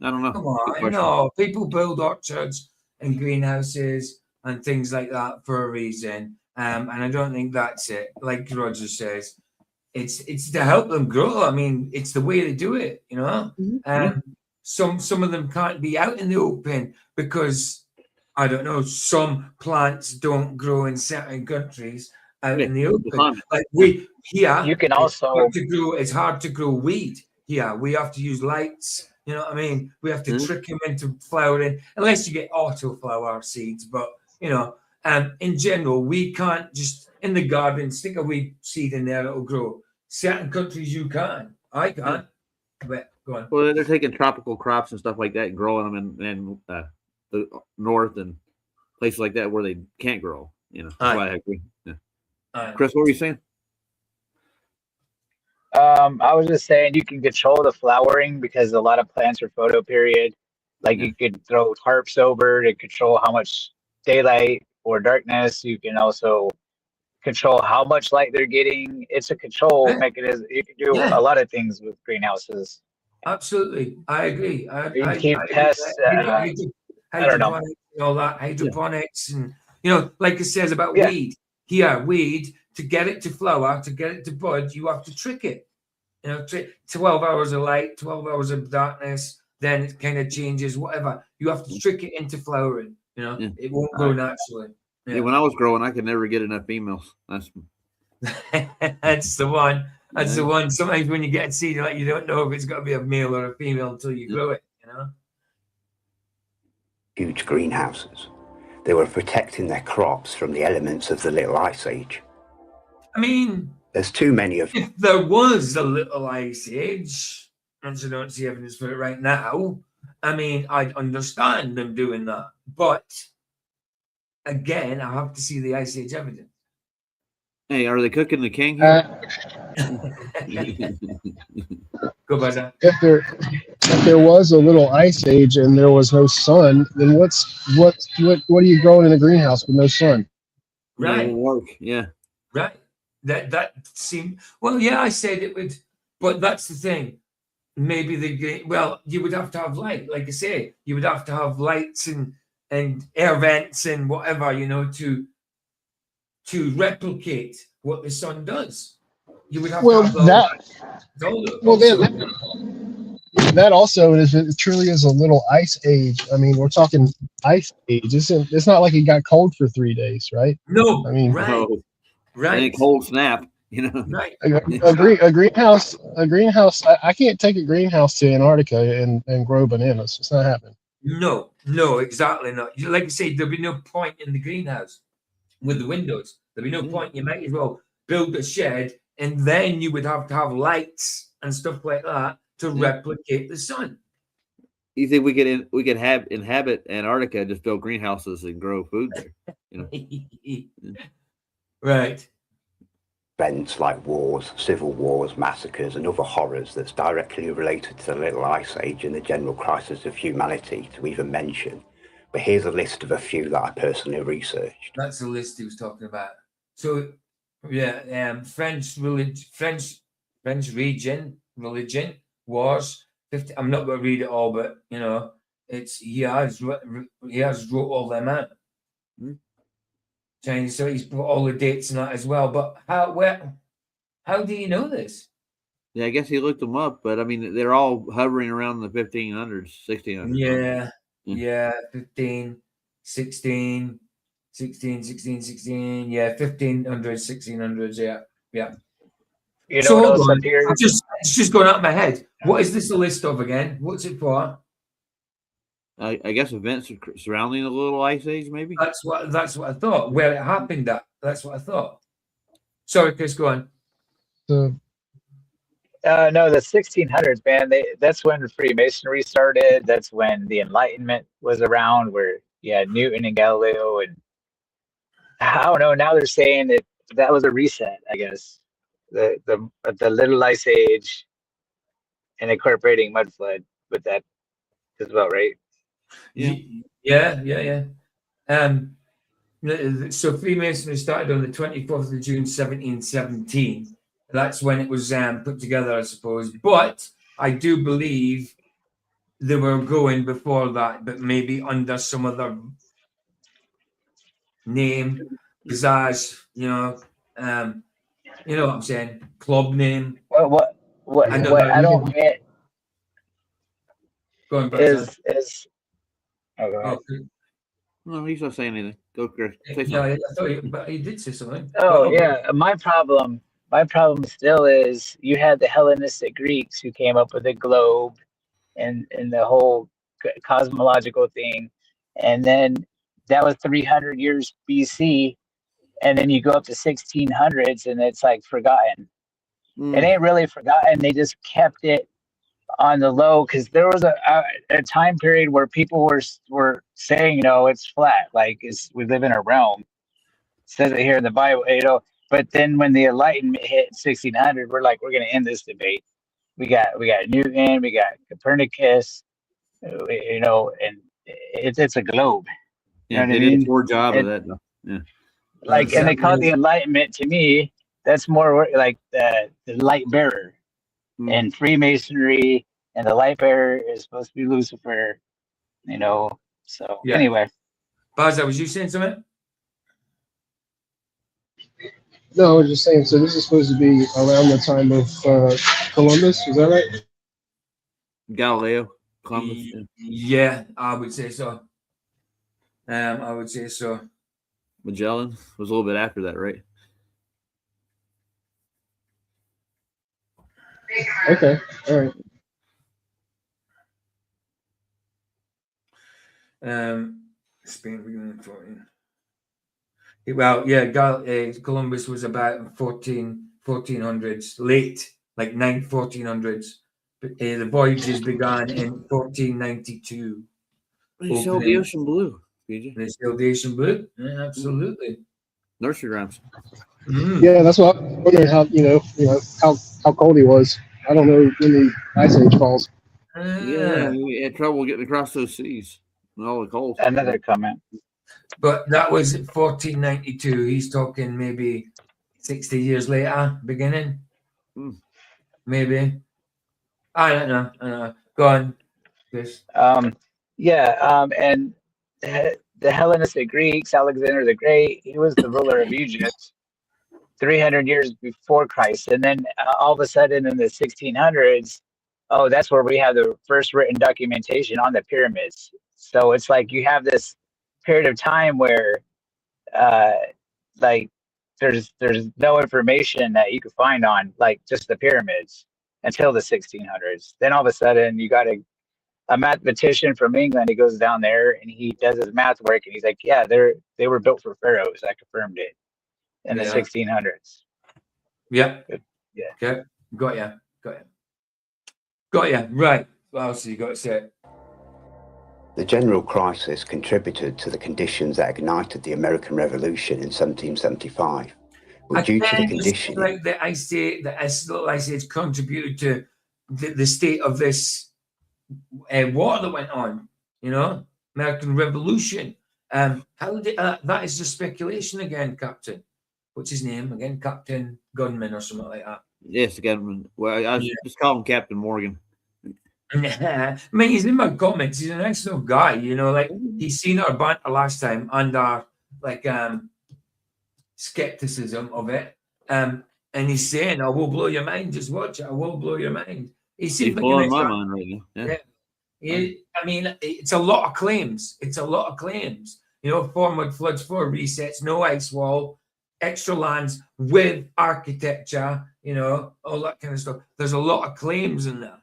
Speaker 10: don't know.
Speaker 4: Come on, no. People build orchards and greenhouses and things like that for a reason. And I don't think that's it. Like Roger says, it's to help them grow. I mean, it's the way they do it, you know. Some of them can't be out in the open because I don't know. Some plants don't grow in certain countries out in the open. Like we here,
Speaker 5: you can also
Speaker 4: it's hard to grow weed here. We have to use lights. You know what I mean? We have to trick them into flowering, unless you get autoflower seeds. But you know, in general, we can't just in the garden stick a weed seed in there; it'll grow. Certain countries you can. I can't. But go on.
Speaker 10: Well, they're taking tropical crops and stuff like that and growing them in the north and places like that where they can't grow. You know, that's why I agree. Yeah. Chris, what were you saying?
Speaker 5: I was just saying you can control the flowering because a lot of plants are photoperiod. Like you could throw tarps over to control how much daylight or darkness. You can also control how much light they're getting. It's a control mechanism. You can do a lot of things with greenhouses.
Speaker 4: Absolutely, I agree.
Speaker 5: You keep pests. I don't know.
Speaker 4: And all that hydroponics, and you know, like it says about weed. Here, weed to get it to flower, to get it to bud, you have to trick it. You know, 12 hours of light, 12 hours of darkness, then it kind of changes. Whatever, you have to trick it into flowering. You know, it won't grow naturally.
Speaker 10: Yeah, when I was growing, I could never get enough females. That's
Speaker 4: the one. That's the one. Sometimes when you get a seed, like you don't know if it's got to be a male or a female until you grow it. You know.
Speaker 7: Huge greenhouses. They were protecting their crops from the elements of the Little Ice Age.
Speaker 4: I mean,
Speaker 7: there's too many of
Speaker 4: them. If there was a Little Ice Age, and I don't see evidence for it right now, I mean, I'd understand them doing that. But again, I have to see the Ice Age evidence.
Speaker 10: Hey, are they cooking the king here?
Speaker 4: Go by that.
Speaker 12: If there was a little ice age and there was no sun, then what are you growing in the greenhouse with no sun?
Speaker 4: Right.
Speaker 10: It won't work. Yeah.
Speaker 4: Right. That seemed well. Yeah, I said it would, but that's the thing. Maybe you would have to have light, like I say, you would have to have lights and air vents and whatever, you know, to replicate what the sun does. You would have to have
Speaker 12: that also is it truly is a little ice age. I mean, we're talking ice age. It's not like it got cold for 3 days, right?
Speaker 4: No,
Speaker 12: I mean,
Speaker 4: right.
Speaker 10: A cold snap, you know.
Speaker 4: Right.
Speaker 12: A greenhouse. I can't take a greenhouse to Antarctica and grow bananas. It's not happening.
Speaker 4: No, exactly not. Like I say, there'll be no point in the greenhouse with the windows. There'll be no point. You might as well build a shed, and then you would have to have lights and stuff like that to replicate the sun.
Speaker 10: You think we could inhabit Antarctica, just build greenhouses and grow food there? You know?
Speaker 4: Right.
Speaker 7: events like wars, civil wars, massacres, and other horrors that's directly related to the Little Ice Age and the general crisis of humanity to even mention. But here's a list of a few that I personally researched.
Speaker 4: That's the list he was talking about. So, yeah, French religion wars. 50, I'm not going to read it all, but you know, he has wrote all them out. Chinese, so he's put all the dates and that as well. But how do you know this?
Speaker 10: Yeah, I guess he looked them up, but I mean, they're all hovering around the 1500s, 1600s.
Speaker 4: Yeah, 15, 16, yeah, 1500s, 1600s, yeah.
Speaker 5: You know
Speaker 4: So
Speaker 5: what
Speaker 4: hold
Speaker 5: else
Speaker 4: on,
Speaker 5: appears?
Speaker 4: it's just going out my head. What is this a list of again? What's it for?
Speaker 10: I guess events surrounding the Little Ice Age, maybe.
Speaker 4: That's what I thought. Where it happened at. That's what I thought. Sorry, Chris, go on.
Speaker 12: So
Speaker 5: No, the 1600s, man. That's when Freemasonry started. That's when the Enlightenment was around, where you had Newton and Galileo, and I don't know. Now they're saying that was a reset. I guess the Little Ice Age and incorporating mud flood with that as well, right?
Speaker 4: Yeah. So Freemasonry started on the 24th of June, 1717. That's when it was put together, I suppose. But I do believe they were going before that, but maybe under some other name, pizzazz, you know what I'm saying? Club name.
Speaker 5: What I don't get
Speaker 4: Going back
Speaker 5: is
Speaker 10: No, he's not saying anything. Go, Chris. Say
Speaker 4: yeah,
Speaker 10: something.
Speaker 4: I thought but he did say something.
Speaker 5: Oh yeah, my problem still is you had the Hellenistic Greeks who came up with the globe and the whole cosmological thing, and then that was 300 years BC, and then you go up to 1600s and it's like forgotten. It ain't really forgotten. They just kept it on the low because there was a time period where people were saying, it's flat, like we live in a realm. It says it here in the Bible, But then when the Enlightenment hit 1600, we're like, we're going to end this debate. We got Newton, we got Copernicus, and it's a globe.
Speaker 10: Yeah, they did a poor job of that. Yeah.
Speaker 5: And they call it the Enlightenment. To me, that's more like the light bearer. And Freemasonry and the light bearer is supposed to be Lucifer, So anyway.
Speaker 4: Baza, was you saying something?
Speaker 12: no, I was just saying. So this is supposed to be around the time of Columbus. Is that right?
Speaker 10: Galileo, Columbus.
Speaker 4: Yeah, I would say so.
Speaker 10: Magellan was a little bit after that, right?
Speaker 12: Okay, all right.
Speaker 4: Spain beginning 14. Well, yeah, Columbus was about 1400s, late, like 1400s. But the voyages began in 1492.
Speaker 10: They sailed the ocean blue.
Speaker 4: They sailed the ocean blue. Yeah, absolutely.
Speaker 10: Nursery rhymes.
Speaker 12: Yeah, that's what I'm wondering how cold he was. I don't know when the ice age falls.
Speaker 10: Yeah, we had trouble getting across those seas. All the cold.
Speaker 5: Another comment.
Speaker 4: But that was 1492. He's talking maybe 60 years later, beginning. Maybe. I don't know. Go on, Chris.
Speaker 5: And the Hellenistic Greeks, Alexander the Great, he was the ruler of Egypt 300 years before Christ. And then all of a sudden in the 1600s, that's where we have the first written documentation on the pyramids. So it's like you have this period of time where there's no information that you could find on like just the pyramids until the 1600s. Then all of a sudden you got a mathematician from England. He goes down there and he does his math work and he's like, yeah, they were built for pharaohs. I confirmed it in the 1600s.
Speaker 4: Yeah.
Speaker 5: Yeah.
Speaker 4: Okay. Got ya. Right. What else have you got to say?
Speaker 7: The general crisis contributed to the conditions that ignited the American Revolution in 1775, But due to the
Speaker 4: Again, you say,
Speaker 7: conditioning,
Speaker 4: like the little ice age contributed to the state of this war that went on. You know, American Revolution. How did that is just speculation again, Captain. What's his name again? Captain Gunman or something like that.
Speaker 10: Yes, Gunman. Well, I just call him Captain Morgan.
Speaker 4: I mean, he's in my comments. He's a nice little guy, you know. Like he's seen our banter last time and our like skepticism of it. And he's saying, "I will blow your mind. Just watch it. I will blow your mind." He seems
Speaker 10: He's
Speaker 4: like
Speaker 10: blowing
Speaker 4: a nice
Speaker 10: my
Speaker 4: guy.
Speaker 10: mind right now. Yeah.
Speaker 4: I mean, it's a lot of claims. It's a lot of claims. You know, 4 mud floods, 4 resets, no ice wall, extra lands with architecture. You know, all that kind of stuff. There's a lot of claims in there.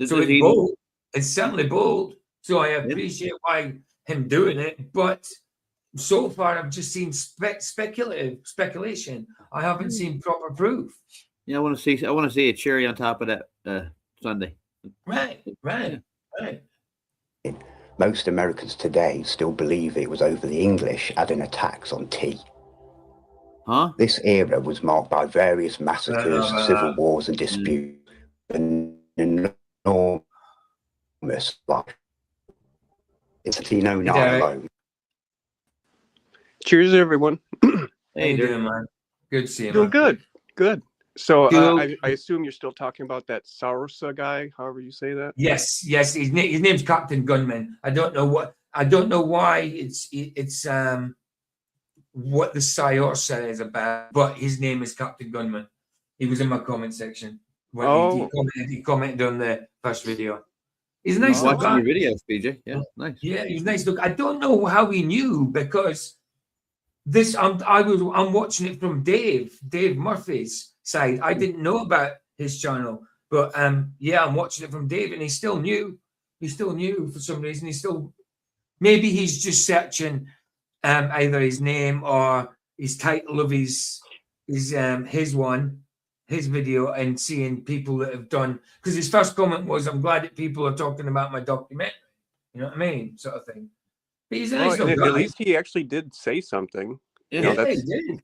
Speaker 4: So it's bold. It's certainly bold. So I appreciate why him doing it. But so far, I've just seen speculation. I haven't seen proper proof.
Speaker 10: Yeah, I want to see a cherry on top of that Sunday.
Speaker 4: Right.
Speaker 7: most Americans today still believe it was over the English adding a tax on tea.
Speaker 10: Huh?
Speaker 7: This era was marked by various massacres, civil wars, and disputes. An enormous life. It's a no not alone.
Speaker 13: Cheers, everyone.
Speaker 4: How you doing, man? Good to see you.
Speaker 13: Doing
Speaker 4: man.
Speaker 13: good. So I assume you're still talking about that Saorsa guy, however you say that.
Speaker 4: Yes. His name's Captain Gunman. I don't know why it's what the Saorsa is about, but his name is Captain Gunman. He was in my comment section. When he commented on the first video. He's a nice look.
Speaker 10: Watching your videos, PJ. Yeah, nice.
Speaker 4: Yeah, he's a nice look. I don't know how he knew because this I'm watching it from Dave Murphy's side. I didn't know about his channel, but I'm watching it from Dave, and he still knew. He still knew for some reason. Maybe he's just searching either his name or his title of his video and seeing people that have done, because his first comment was, "I'm glad that people are talking about my documentary." You know what I mean, sort of thing. But he's a nice guy.
Speaker 13: At least he actually did say something.
Speaker 4: Yeah,
Speaker 13: he did.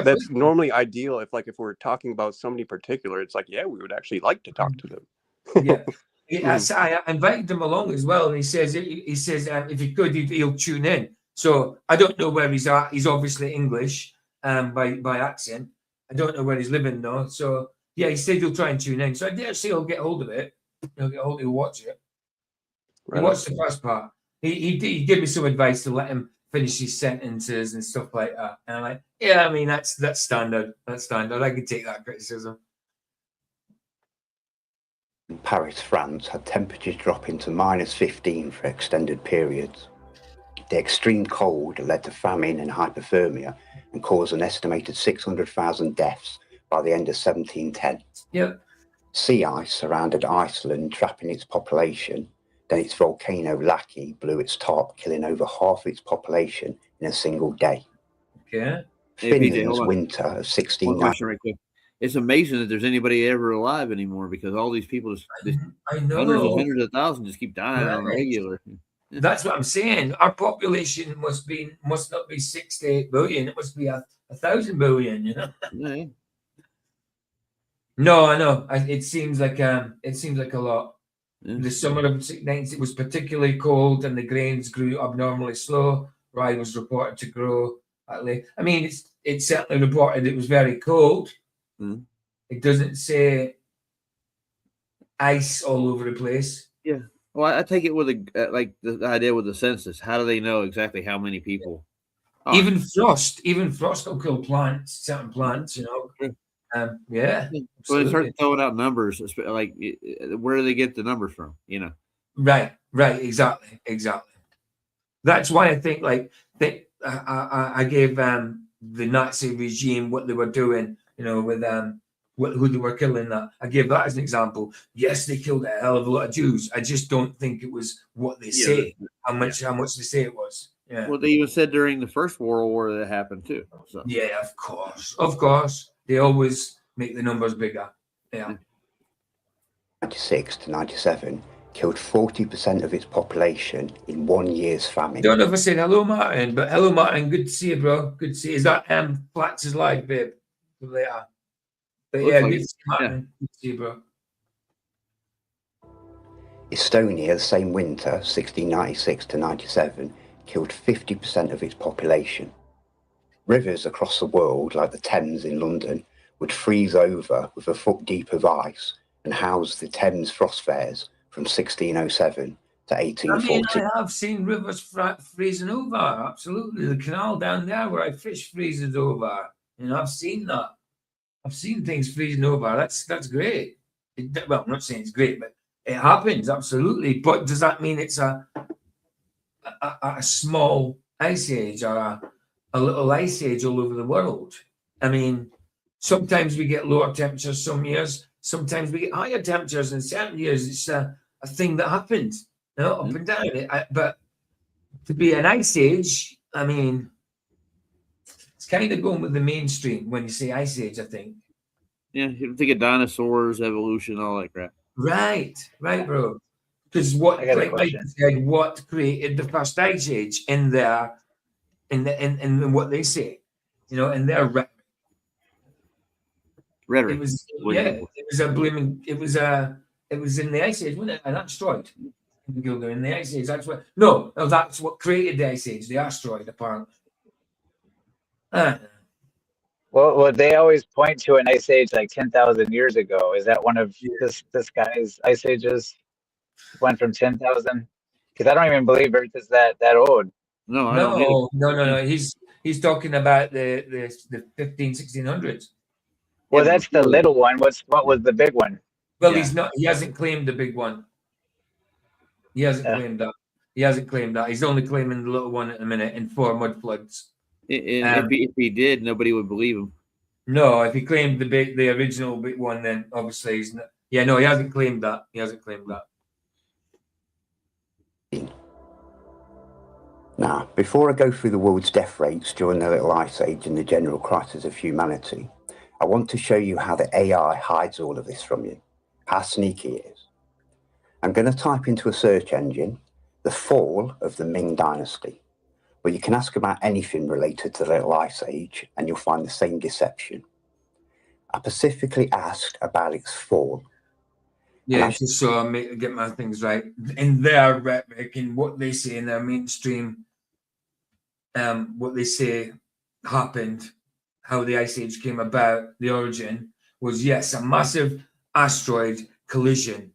Speaker 13: That's normally ideal if we're talking about somebody particular. It's like, yeah, we would actually like to talk to them.
Speaker 4: I invited him along as well, and he says if he could, he'll tune in. So I don't know where he's at. He's obviously English by accent. I don't know where he's living though. So yeah, he said he'll try and tune in. So I dare say he'll get hold of it. He'll watch it. Right. He watched the first part. He gave me some advice to let him finish his sentences and stuff like that. And I'm like, yeah, I mean that's standard. That's standard. I can take that criticism.
Speaker 7: Paris, France had temperatures dropping to -15 for extended periods. The extreme cold led to famine and hypothermia and caused an estimated 600,000 deaths by the end of 1710.
Speaker 4: Yep.
Speaker 7: Sea ice surrounded Iceland, trapping its population. Then its volcano Laki blew its top, killing over half its population in a single day.
Speaker 4: Okay.
Speaker 7: Finland's winter of 1690.
Speaker 10: It's amazing that there's anybody ever alive anymore, because all these people,
Speaker 4: I know,
Speaker 10: hundreds of thousands just keep dying on regular.
Speaker 4: That's what I'm saying. Our population must not be 6 to 8 billion. It must be 1,000 billion. You know.
Speaker 10: Yeah.
Speaker 4: No, I know. It seems like a lot. Yeah. The summer of 1990, it was particularly cold, and the grains grew abnormally slow. Rye was reported to grow. I mean, it's certainly reported it was very cold.
Speaker 10: Mm.
Speaker 4: It doesn't say ice all over the place.
Speaker 10: Yeah. Well, I take it with the idea with the census. How do they know exactly how many people?
Speaker 4: Oh. Even frost will kill plants, certain plants. You know. Yeah.
Speaker 10: So they start throwing out numbers. Like, where do they get the numbers from? You know.
Speaker 4: Right. Exactly. That's why I think I gave the Nazi regime what they were doing. You know, with who they were killing. That I gave that as an example. Yes, they killed a hell of a lot of Jews. I just don't think it was what they say. How much they say it was. Yeah.
Speaker 10: Well, they even said during the First World War that happened too. So.
Speaker 4: Yeah, of course. They always make the numbers bigger. Yeah.
Speaker 7: 96 to 97, killed 40% of its population in 1 year's famine.
Speaker 4: Don't know if I said hello, Martin, but hello, Martin. Good to see you, bro. Good to see you. Is that Flats is live, babe? Later. But yeah, good to see you, Martin. Yeah. Good to see you, bro.
Speaker 7: Estonia, the same winter, 1696 to 97, killed 50% of its population. Rivers across the world, like the Thames in London, would freeze over with a foot deep of ice and house the Thames frost fairs from 1607 to 1840.
Speaker 4: I mean, I have seen rivers freezing over. Absolutely, the canal down there where I fish freezes over. You know, I've seen that. I've seen things freezing over. That's great. Well, I'm not saying it's great, but it happens absolutely. But does that mean it's a small ice age or a little ice age all over the world? I mean, sometimes we get lower temperatures some years. Sometimes we get higher temperatures in certain years. It's a thing that happens. You know, up and down. But to be an ice age, I mean, it's kind of going with the mainstream when you say ice age, I think.
Speaker 10: Yeah, you think of dinosaurs, evolution, all that crap.
Speaker 4: Right, bro. Because what created the first ice age in what they say, you know, in their
Speaker 10: rhetoric.
Speaker 4: It was in the ice age, wasn't it? An asteroid. In the ice age, that's what created the ice age, the asteroid, apparently.
Speaker 5: Well, they always point to an ice age like 10,000 years ago. Is that one of this guy's ice ages? Went from 10,000? Because I don't even believe Earth is that old.
Speaker 10: No.
Speaker 4: He's talking about the 1600s.
Speaker 5: Well, that's the little one. What was the big one?
Speaker 4: Well, he hasn't claimed the big one. He hasn't claimed that. He's only claiming the little one at the minute in 4 mud floods.
Speaker 10: If he did, nobody would believe him.
Speaker 4: No, if he claimed the original big one, then obviously he's not. Yeah, no, he hasn't claimed that.
Speaker 7: Now, before I go through the world's death rates during the Little Ice Age and the general crisis of humanity, I want to show you how the AI hides all of this from you, how sneaky it is. I'm going to type into a search engine, the fall of the Ming Dynasty, where you can ask about anything related to the Little Ice Age and you'll find the same deception. I specifically asked about its fall.
Speaker 4: Yeah, just so I get my things right. In their rhetoric, in what they say in their mainstream, what they say happened, how the Ice Age came about, the origin was, yes, a massive asteroid collision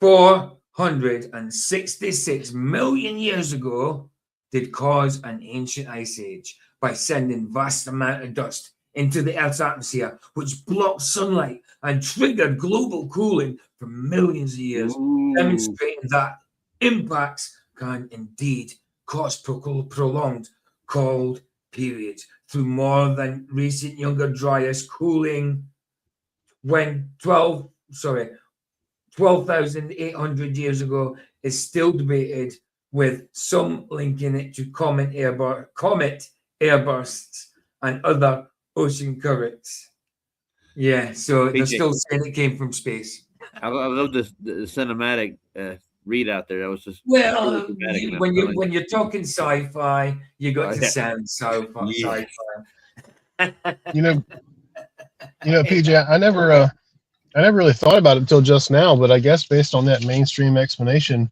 Speaker 4: 466 million years ago did cause an ancient ice age by sending vast amount of dust into the Earth's atmosphere, which blocked sunlight and triggered global cooling for millions of years, demonstrating that impacts can indeed cause prolonged cold periods through more than recent younger dryas cooling when 12,800 years ago is still debated, with some linking it to comet airbursts and other ocean currents. Yeah, so they're still saying it came from space.
Speaker 10: I love the cinematic readout there. That was just
Speaker 4: when you're talking sci-fi, you got to sound sci-fi.
Speaker 12: You know, PJ, I never really thought about it until just now, but I guess based on that mainstream explanation,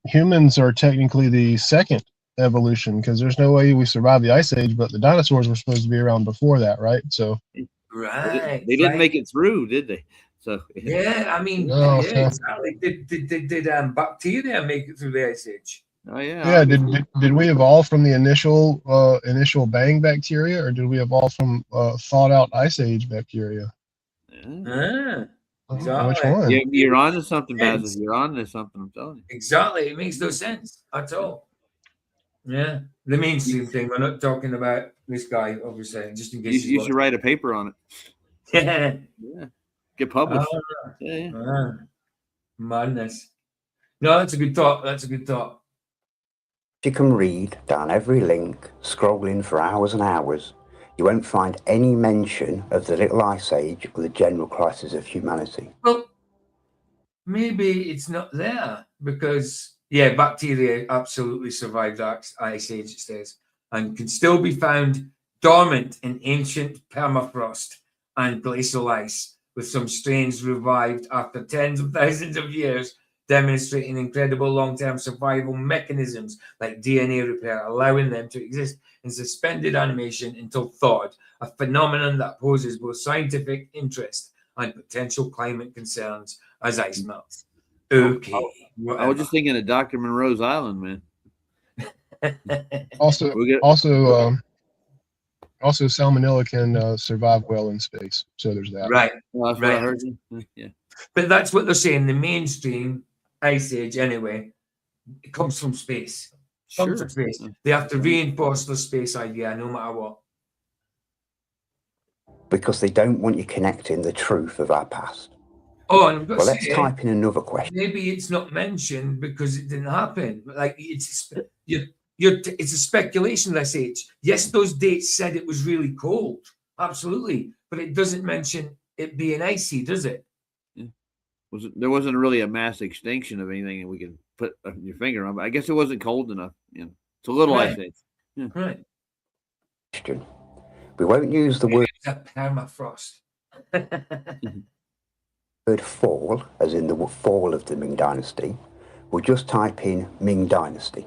Speaker 12: humans are technically the second evolution, because there's no way we survived the Ice Age, but the dinosaurs were supposed to be around before that, right? So
Speaker 4: right,
Speaker 10: they didn't make it through, did they? So
Speaker 4: yeah, I mean, exactly. Did bacteria make it through the Ice Age?
Speaker 10: Oh yeah.
Speaker 12: Yeah. Did we evolve from the initial bang bacteria, or did we evolve from thawed out Ice Age bacteria?
Speaker 4: Exactly.
Speaker 12: Which one?
Speaker 10: You're on to something, Basil. You're on to something, I'm telling you.
Speaker 4: Exactly. It makes no sense at all. Yeah. The mainstream thing. We're not talking about this guy, obviously, just in case
Speaker 10: you should write a paper on
Speaker 4: it.
Speaker 10: Yeah. Get published.
Speaker 4: Madness. No, that's a good thought.
Speaker 7: You can read down every link, scrolling for hours and hours. You won't find any mention of the Little Ice Age or the general crisis of humanity.
Speaker 4: Well, maybe it's not there because, yeah, bacteria absolutely survived ice age, it says, and can still be found dormant in ancient permafrost and glacial ice, with some strains revived after tens of thousands of years, demonstrating incredible long-term survival mechanisms like DNA repair, allowing them to exist in suspended animation until thawed, a phenomenon that poses both scientific interest and potential climate concerns as ice melts. Okay.
Speaker 10: I was just thinking of Dr. Monroe's Island, man.
Speaker 12: Also, salmonella can survive well in space. So there's that.
Speaker 4: Right.
Speaker 10: Well, that's what I heard. Yeah.
Speaker 4: But that's what they're saying. The mainstream ice age, anyway, it comes from space. Comes from space. They have to reinforce the space idea no matter what.
Speaker 7: Because they don't want you connecting the truth of our past.
Speaker 4: Oh, and
Speaker 7: well, let's type in another question.
Speaker 4: Maybe it's not mentioned because it didn't happen. Like it's a speculation. This age. Yes, those dates said it was really cold, absolutely, but it doesn't mention it being icy, does it?
Speaker 10: Yeah. There wasn't really a mass extinction of anything that we could put your finger on. But I guess it wasn't cold enough. You know, it's a little ice age. Yeah.
Speaker 4: Right.
Speaker 7: We won't use the word
Speaker 4: permafrost.
Speaker 7: word fall, as in the fall of the Ming Dynasty. We'll just type in Ming Dynasty.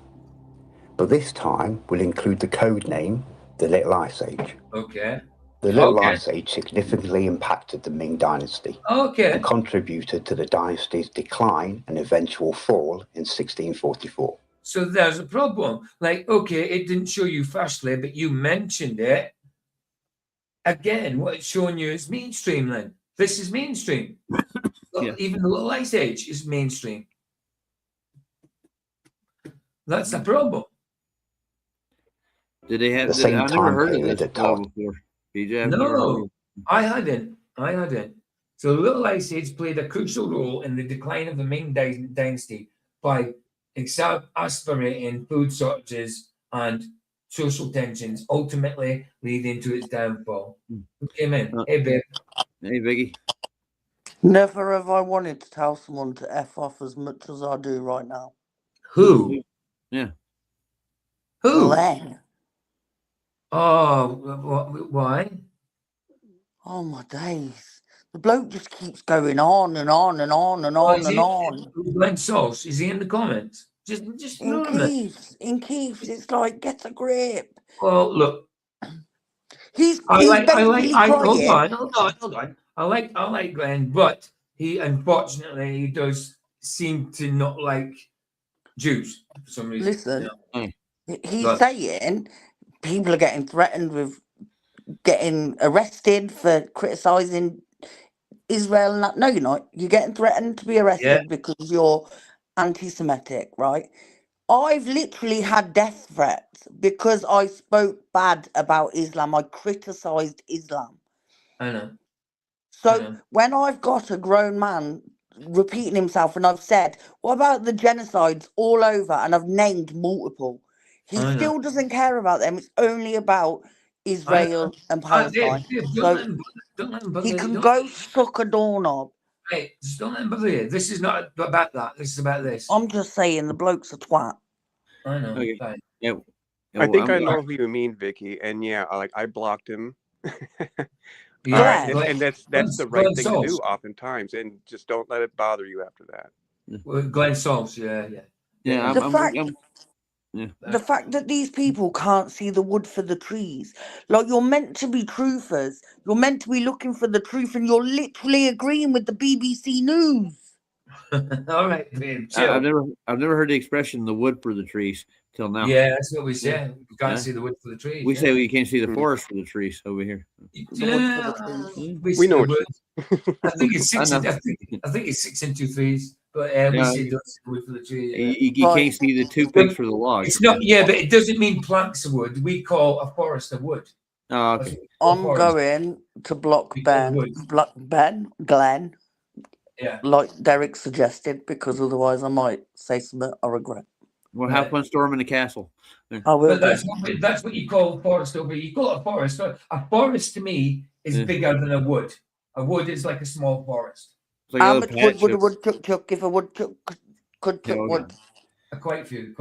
Speaker 7: But this time we'll include the code name, the Little Ice Age.
Speaker 4: Okay.
Speaker 7: The Little Ice Age significantly impacted the Ming Dynasty.
Speaker 4: Okay.
Speaker 7: And contributed to the dynasty's decline and eventual fall in 1644.
Speaker 4: So there's a problem. Like, okay, it didn't show you firstly, but you mentioned it. Again, what it's showing you is mainstream then. This is mainstream. Yeah. Even the Little Ice Age is mainstream. That's the problem.
Speaker 10: Did they have
Speaker 7: the same
Speaker 10: I've never heard of this before, PJ.
Speaker 4: No, I hadn't. So the Little Ice Age played a crucial role in the decline of the Ming Dynasty by exacerbating food shortages and social tensions, ultimately leading to its downfall. Who came in? Hey, babe.
Speaker 10: Hey, Vicky.
Speaker 9: Never have I wanted to tell someone to F off as much as I do right now.
Speaker 4: Who?
Speaker 10: Yeah.
Speaker 4: Who?
Speaker 9: Glenn.
Speaker 4: Oh, why?
Speaker 9: Oh, my days. The bloke just keeps going on and on and on and on and on.
Speaker 4: Glenn Sauce, is he in the comments? Just
Speaker 9: in Keith's, it's like, get a grip.
Speaker 4: Well, look.
Speaker 9: He's
Speaker 4: hold
Speaker 9: crying.
Speaker 4: on. I like Glenn, but he unfortunately he does seem to not like Jews for some reason.
Speaker 9: Listen, he's saying people are getting threatened with getting arrested for criticizing Israel. And that. No, you're not. You're getting threatened to be arrested because you're anti-Semitic, right? I've literally had death threats because I spoke bad about Islam. I criticized Islam.
Speaker 4: I know.
Speaker 9: So when I've got a grown man repeating himself and I've said, what about the genocides all over? And I've named multiple. He still doesn't care about them. It's only about Israel and Palestine. So he can go suck a doorknob.
Speaker 4: Hey, just don't let him bother you. This is not about that. This is about this.
Speaker 9: I'm just saying the bloke's a twat.
Speaker 4: I know.
Speaker 10: Okay. Yeah.
Speaker 13: I think I know who you mean, Vicky. And yeah, I blocked him.
Speaker 4: Yeah,
Speaker 13: and that's the right thing to do oftentimes, and just don't let it bother you after that.
Speaker 4: Well, Glenn Sauce, yeah.
Speaker 9: The fact that these people can't see the wood for the trees, like you're meant to be truthers, you're meant to be looking for the truth, and you're literally agreeing with the BBC News.
Speaker 4: All right, babe.
Speaker 10: I've never heard the expression "the wood for the trees" till now.
Speaker 4: Yeah, that's what we say. You can't see the wood for the trees.
Speaker 10: We say you can't see the forest for the trees over here.
Speaker 4: Yeah,
Speaker 13: we know it.
Speaker 4: I think it's 6. I think it's 6 and 2 3s. But we say don't see the wood for the trees.
Speaker 10: You can't see the toothpicks for the logs.
Speaker 4: It's not. Yeah, but it doesn't mean planks of wood. We call a forest of wood.
Speaker 10: Oh, okay.
Speaker 9: I'm going to block Glenn.
Speaker 4: Yeah.
Speaker 9: Like Derek suggested, because otherwise I might say something I regret.
Speaker 10: Well, have fun storming the castle.
Speaker 9: I will.
Speaker 4: But that's what you call a forest over here. You call it a forest. A forest to me is bigger than a wood. A wood is like a small forest.
Speaker 10: like
Speaker 9: How
Speaker 10: a
Speaker 9: much
Speaker 10: little
Speaker 9: wood
Speaker 10: patch
Speaker 9: would a
Speaker 10: of
Speaker 9: woodchuck chuck if a woodchuck could chuck
Speaker 10: yeah,
Speaker 9: wood?
Speaker 4: Quite a few.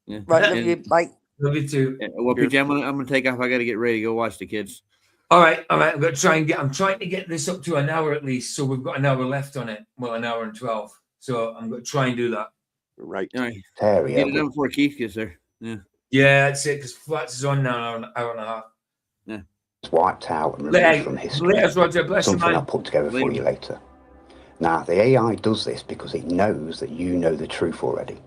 Speaker 10: yeah.
Speaker 9: Right, love
Speaker 10: And,
Speaker 9: you. Bye.
Speaker 4: Love you too.
Speaker 10: well, PJ, I'm gonna take off. I got to get ready to go watch the kids.
Speaker 4: All right. I'm going to try and get. I'm trying to get this up to an hour at least, so we've got an hour left on it. Well, an hour and 12. So I'm going to try and do that.
Speaker 13: Right.
Speaker 10: All right.
Speaker 7: Area.
Speaker 10: Get it done before Keith gets there. Yeah.
Speaker 4: Yeah, that's it. Because Flats is on now, an hour and a half.
Speaker 10: Yeah.
Speaker 7: It's wiped out and removed from history.
Speaker 4: Roger. Bless you,
Speaker 7: Something
Speaker 4: man.
Speaker 7: I'll put together for you later. Now, the AI does this because it knows that you know the truth already.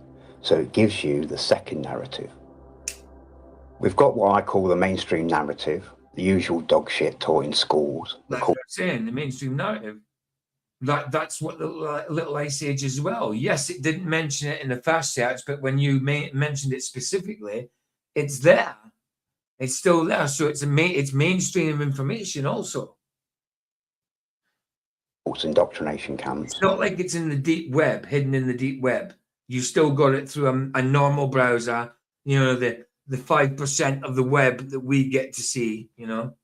Speaker 7: So it gives you the second narrative. We've got what I call the mainstream narrative, the usual dog shit taught in schools.
Speaker 4: That's what I'm saying, the mainstream narrative. That's what the Little Ice Age as well. Yes, it didn't mention it in the fast search, but when you mentioned it specifically, it's there. It's still there. So it's mainstream information also.
Speaker 7: Indoctrination camps.
Speaker 4: It's not like it's in the deep web, hidden in the deep web. You still got it through a normal browser, you know, the 5% of the web that we get to see, you know.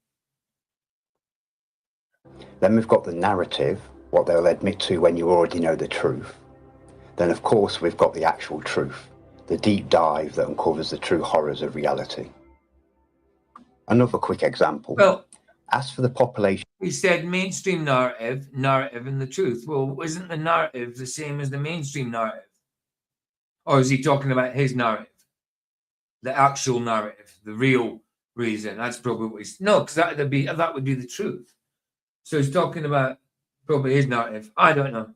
Speaker 7: Then we've got the narrative, what they'll admit to when you already know the truth. Then, of course, we've got the actual truth, the deep dive that uncovers the true horrors of reality. Another quick example.
Speaker 4: Well,
Speaker 7: as for the population...
Speaker 4: He said mainstream narrative, and the truth. Well, isn't the narrative the same as the mainstream narrative? Or is he talking about his narrative? The actual narrative, the real reason. That's probably what he's... No, because that would be the truth. So he's talking about probably his narrative. I don't know.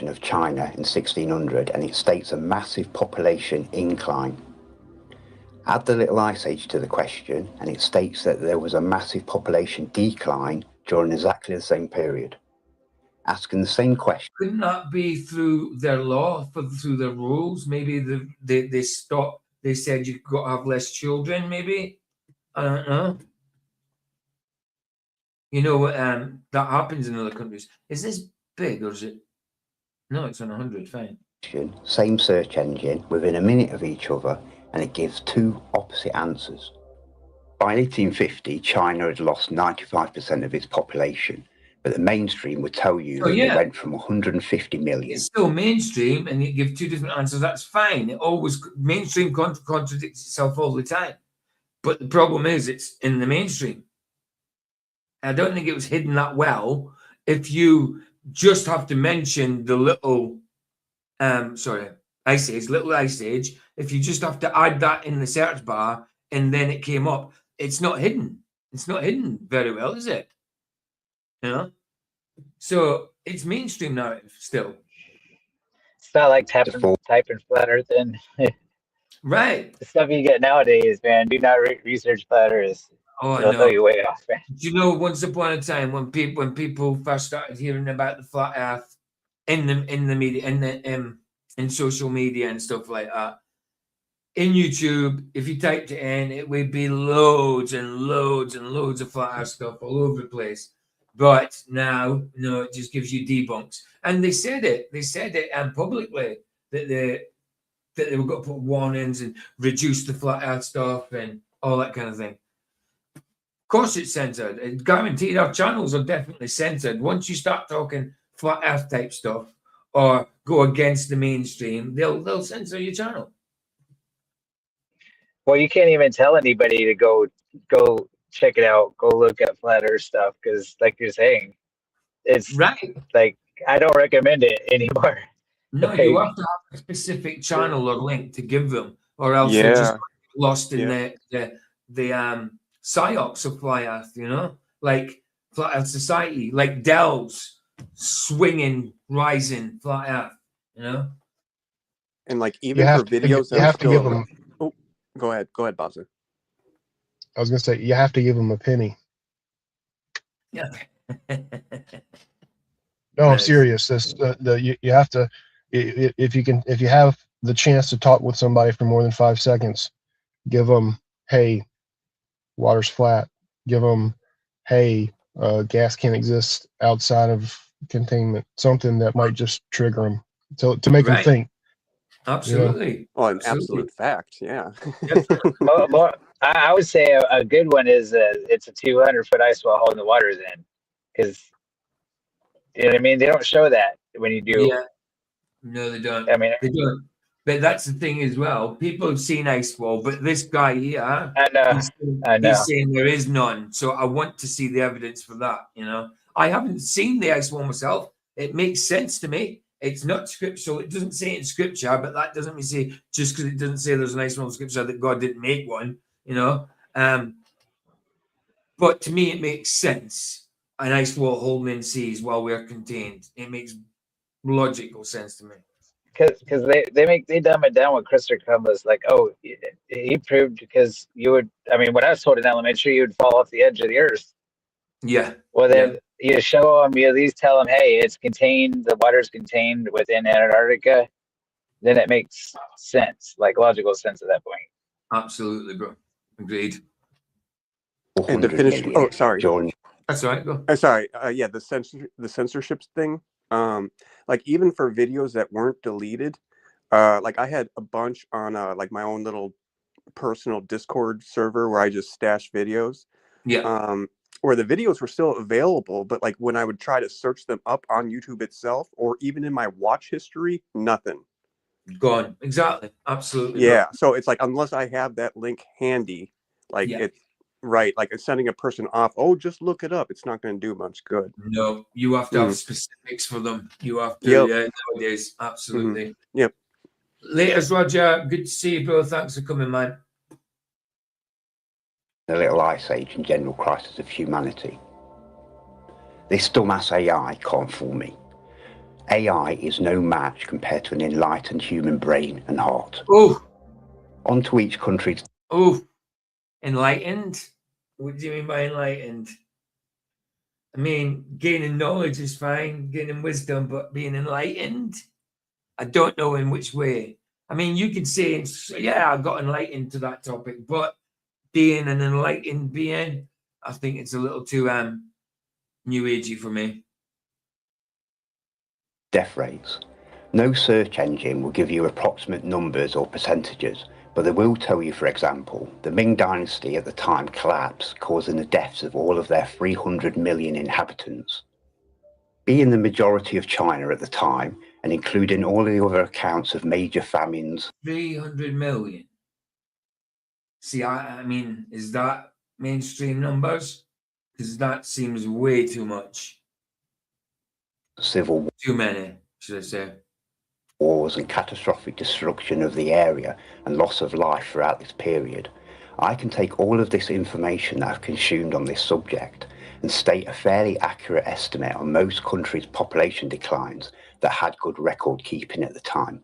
Speaker 7: Of China in 1600, and it states a massive population incline. Add the Little Ice Age to the question, and it states that there was a massive population decline during exactly the same period. Asking the same question.
Speaker 4: Couldn't that be through their law, through their rules? Maybe they stopped. They said you've got to have less children. Maybe, I don't know. You know what? That happens in other countries. Is this big or is it? No, it's on 100. Fine.
Speaker 7: Same search engine within a minute of each other, and it gives two opposite answers. By 1850, China had lost 95% of its population, but the mainstream would tell you that it went from 150 million.
Speaker 4: It's still mainstream, and it gives two different answers. That's fine. It always mainstream contradicts itself all the time. But the problem is, it's in the mainstream. I don't think it was hidden that well. If you just have to mention the little, Ice Age, Little Ice Age. If you just have to add that in the search bar and then it came up, it's not hidden. It's not hidden very well, is it? You know? So it's mainstream narrative still.
Speaker 5: It's not like typing flat earth in.
Speaker 4: Right.
Speaker 5: The stuff you get nowadays, man, do not research flat earth.
Speaker 4: Oh,
Speaker 5: It'll throw you way off, man.
Speaker 4: Do you know, once upon a time when people first started hearing about the flat earth in the media, in social media and stuff like that, in YouTube, if you typed it in, it would be loads and loads and loads of flat earth stuff all over the place. But now, no, it just gives you debunks. And they said it publicly that they were going to put warnings and reduce the flat earth stuff and all that kind of thing. Of course it's censored. It's guaranteed our channels are definitely censored. Once you start talking flat earth type stuff or go against the mainstream, they'll censor your channel.
Speaker 5: Well, you can't even tell anybody to go check it out, go look at flat earth stuff, because like you're saying, it's
Speaker 4: right.
Speaker 5: Like, I don't recommend it anymore.
Speaker 4: No,
Speaker 5: Okay.
Speaker 4: You have to have a specific channel or link to give them, or else they're just lost in the psyops of flat earth, you know, like Flat Earth Society, like Dell's swinging, rising flat earth, you know.
Speaker 13: And like even for videos,
Speaker 12: you have to give them.
Speaker 13: Oh, go ahead, Bowser.
Speaker 12: I was gonna say you have to give them a penny.
Speaker 4: Yeah.
Speaker 12: No, I'm serious. This you have to, if you have the chance to talk with somebody for more than 5 seconds, give them, hey, water's flat. Give them, hey, gas can't exist outside of containment. Something that might just trigger them to make them think.
Speaker 4: Absolutely.
Speaker 12: You know?
Speaker 13: Well, an absolute fact. Yeah.
Speaker 5: I would say a good one is it's a 200-foot ice wall holding the waters in, because You know what I mean? They don't show that when you do.
Speaker 4: Yeah. No, they don't.
Speaker 5: I mean,
Speaker 4: they don't. But that's the thing as well. People have seen ice wall, but this guy here,
Speaker 5: I know.
Speaker 4: he's saying there is none. So I want to see the evidence for that. You know, I haven't seen the ice wall myself. It makes sense to me. It's not scriptural. It doesn't say it in scripture, but that doesn't mean say just because it doesn't say there's an ice wall in scripture that God didn't make one. You know, but to me it makes sense. An ice wall holding in seas while we're contained. It makes logical sense to me.
Speaker 5: Because they dumb it down with Christopher Columbus, like, oh, he proved because you would. I mean, when I was told in elementary, you would fall off the edge of the earth.
Speaker 4: Yeah.
Speaker 5: Well, then you show them, you at least tell them, hey, it's contained. The water's contained within Antarctica. Then it makes sense, like logical sense at that point.
Speaker 4: Absolutely, bro. Agreed.
Speaker 13: And to finish, oh, sorry.
Speaker 4: That's all right. Go.
Speaker 13: Sorry. Yeah, the censorship thing. Like even for videos that weren't deleted, like I had a bunch on like my own little personal Discord server where I just stashed videos.
Speaker 4: Yeah.
Speaker 13: Where the videos were still available, but like when I would try to search them up on YouTube itself, or even in my watch history, nothing.
Speaker 4: Gone. Exactly. Absolutely.
Speaker 13: Yeah.
Speaker 4: Bro.
Speaker 13: So it's like unless I have that link handy, like it's right, like it's sending a person off. Oh, just look it up. It's not going to do much good.
Speaker 4: No, you have to have specifics for them. You have to. Yeah. Nowadays, absolutely.
Speaker 13: Yep.
Speaker 4: Laters, Roger. Good to see you, bro. Thanks for coming, man.
Speaker 7: The little ice age and general crisis of humanity. This dumbass AI can't fool me. AI is no match compared to an enlightened human brain and heart.
Speaker 4: Oh.
Speaker 7: On to each country's.
Speaker 4: Oh. Enlightened? What do you mean by enlightened? I mean, gaining knowledge is fine, gaining wisdom, but being enlightened? I don't know in which way. I mean, you could say, yeah, I got enlightened to that topic, but being an enlightened being, I think it's a little too new agey for me.
Speaker 7: Death rates. No search engine will give you approximate numbers or percentages, but they will tell you, for example, the Ming Dynasty at the time collapsed, causing the deaths of all of their 300 million inhabitants. Being the majority of China at the time, and including all the other accounts of major famines.
Speaker 4: 300 million. See, I mean, is that mainstream numbers? Because that seems way too much.
Speaker 7: Civil
Speaker 4: too many, should I say.
Speaker 7: Wars and catastrophic destruction of the area and loss of life throughout this period. I can take all of this information that I've consumed on this subject and state a fairly accurate estimate on most countries' population declines that had good record keeping at the time.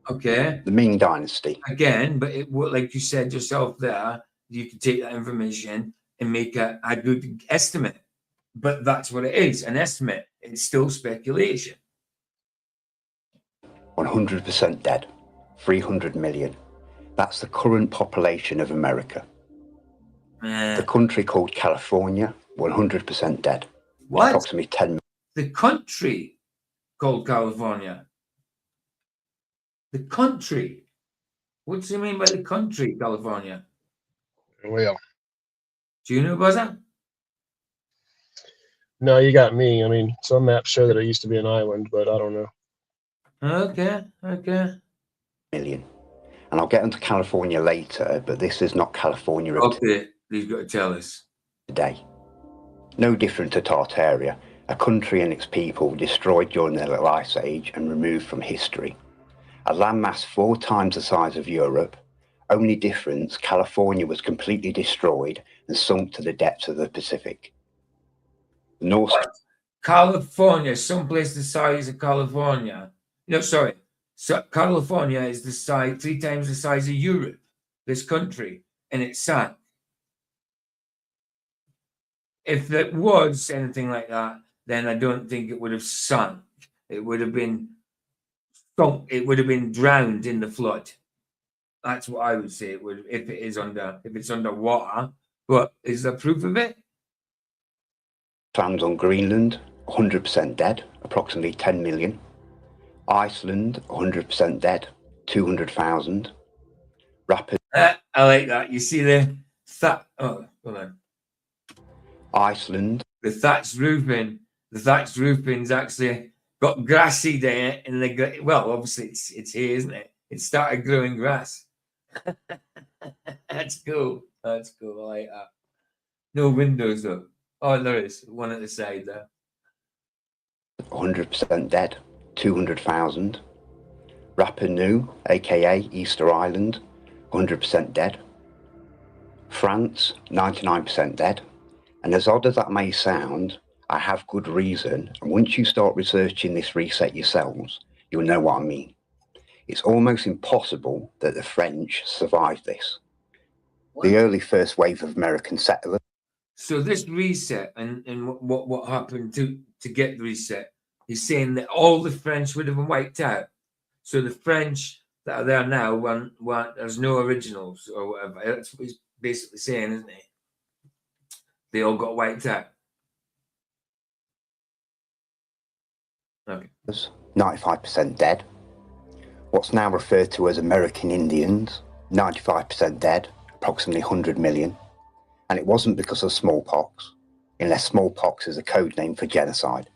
Speaker 4: Okay.
Speaker 7: The Ming Dynasty.
Speaker 4: Again, but it, like you said yourself there, you can take that information and make a good estimate. But that's what it is, an estimate. It's still speculation.
Speaker 7: 100% dead. 300 million. That's the current population of America. The country called California, 100% dead.
Speaker 4: What?
Speaker 7: Approximately 10 million.
Speaker 4: The country called California. The country. What do you mean by the country, California?
Speaker 12: Well.
Speaker 4: Do you know, Buzzer?
Speaker 12: No, you got me. I mean, some maps show that it used to be an island, but I don't know.
Speaker 4: Okay.
Speaker 7: Million. And I'll get into California later, but this is not California.
Speaker 4: Okay, you've got to tell us.
Speaker 7: Today. No different to Tartaria, a country and its people destroyed during the Little Ice Age and removed from history. A landmass 4 times the size of Europe. Only difference, California was completely destroyed and sunk to the depths of the Pacific. North
Speaker 4: California, someplace the size of California. No, sorry. So California is the size 3 times the size of Europe, this country, and it sank. If there was anything like that, then I don't think it would have sunk. It would have been sunk. It would have been drowned in the flood. That's what I would say. It would, if it's underwater. But is there proof of it?
Speaker 7: Clans on Greenland, 100% dead, approximately 10 million. Iceland, 100% dead, 200,000. Rapid.
Speaker 4: I like that. You see the oh, hold on.
Speaker 7: Iceland.
Speaker 4: The thatched roofing the thatched roofing's actually got grass seed in it, and well, obviously it's here, isn't it? It started growing grass. That's cool. That's cool. I like that. No windows though. Oh, there is one at the side there.
Speaker 7: 100% dead. 200,000. Rapa Nui, aka Easter Island, 100% dead. France, 99% dead. And as odd as that may sound, I have good reason, and once you start researching this reset yourselves, you'll know what I mean. It's almost impossible that the French survived this.
Speaker 4: What?
Speaker 7: The early first wave of American settlers.
Speaker 4: So this reset and what happened to get the reset, he's saying that all the French would have been wiped out. So the French that are there now weren't there's no originals or whatever. That's what he's basically saying, isn't he? They all got wiped out. Okay.
Speaker 7: 95% dead. What's now referred to as American Indians, 95% dead, approximately 100 million. And it wasn't because of smallpox, unless smallpox is a code name for genocide.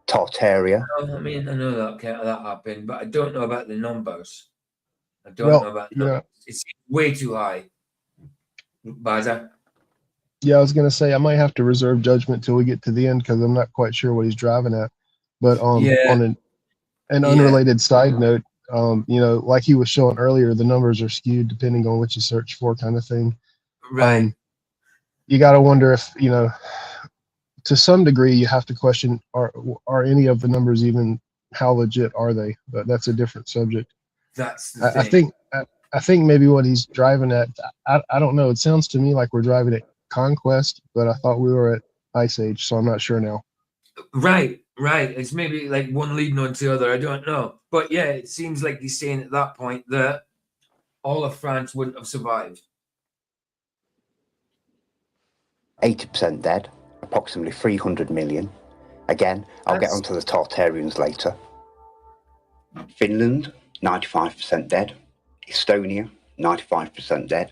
Speaker 7: Tartaria.
Speaker 4: I mean, I know that happened, but I don't know about the numbers. I don't know about the numbers. It's way too high. Baza?
Speaker 12: Yeah, I was going to say I might have to reserve judgment till we get to the end because I'm not quite sure what he's driving at. But on an unrelated side note, you know, like he was showing earlier, the numbers are skewed depending on what you search for, kind of thing.
Speaker 4: Right.
Speaker 12: You got to wonder if, you know, to some degree, you have to question are any of the numbers even how legit are they? But that's a different subject.
Speaker 4: That's the thing.
Speaker 12: I think maybe what he's driving at, I don't know. It sounds to me like we're driving at conquest, but I thought we were at Ice Age, so I'm not sure now.
Speaker 4: Right. It's maybe like one leading on to the other. I don't know. But yeah, it seems like he's saying at that point that all of France wouldn't have survived.
Speaker 7: 80% dead, approximately 300 million. Again, I'll get onto the Tartarians later. Finland, 95% dead. Estonia, 95% dead.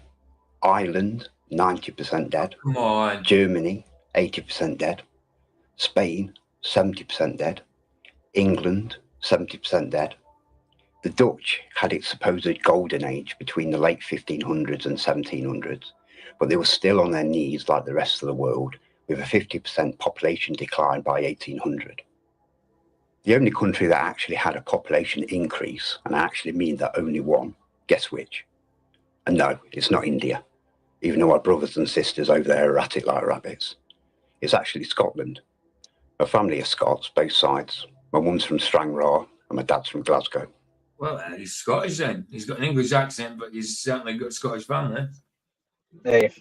Speaker 7: Ireland, 90% dead.
Speaker 4: Come on.
Speaker 7: Germany, 80% dead. Spain, 70% dead. England, 70% dead. The Dutch had its supposed golden age between the late 1500s and 1700s, but they were still on their knees like the rest of the world, with a 50% population decline by 1800. The only country that actually had a population increase, and I actually mean that only one, guess which? And no, it's not India, even though our brothers and sisters over there are at it like rabbits. It's actually Scotland. My family are Scots, both sides. My mum's from Stranraer and my dad's from Glasgow.
Speaker 4: Well, he's Scottish then. He's got an English accent, but he's certainly got a Scottish family.
Speaker 5: Hey.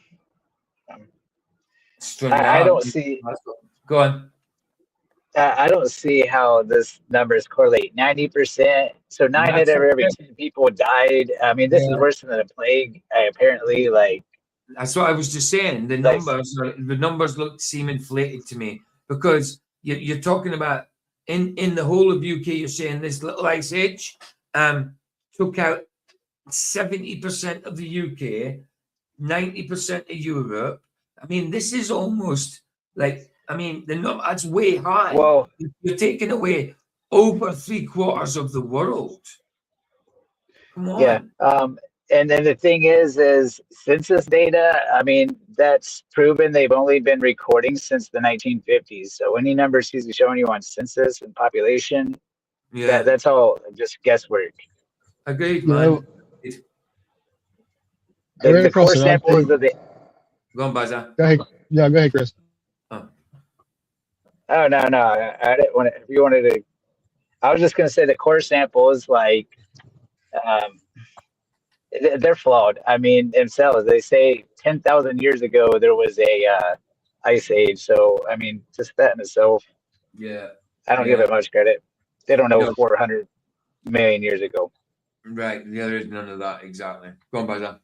Speaker 5: I don't see.
Speaker 4: Go on.
Speaker 5: I don't see how this numbers correlate. 90%. So 9 out of every 10 people died. I mean, this is worse than the plague. Apparently, like.
Speaker 4: That's what I was just saying. The numbers seem inflated to me because you're talking about in the whole of UK. You're saying this little ice age took out 70% of the UK, 90% of Europe. I mean, this is almost like. I mean, that's way high.
Speaker 5: Well,
Speaker 4: you're taking away over 3/4 of the world. Come on.
Speaker 5: Yeah. And then the thing is census data. I mean, that's proven they've only been recording since the 1950s. So any numbers he's showing you on census and population, that's all just guesswork.
Speaker 4: Agreed, man.
Speaker 5: The core samples of the.
Speaker 4: Go on, Baza.
Speaker 12: Go ahead. Yeah, go ahead, Chris.
Speaker 5: Oh no! I didn't want to. If you wanted to, I was just going to say the core samples, like, they're flawed. I mean, themselves. They say 10,000 years ago there was a ice age. So I mean, just that in itself.
Speaker 4: Yeah.
Speaker 5: I don't give it much credit. They don't know 400 million years ago.
Speaker 4: Right. Yeah, there is none of that exactly. Go on, Baza.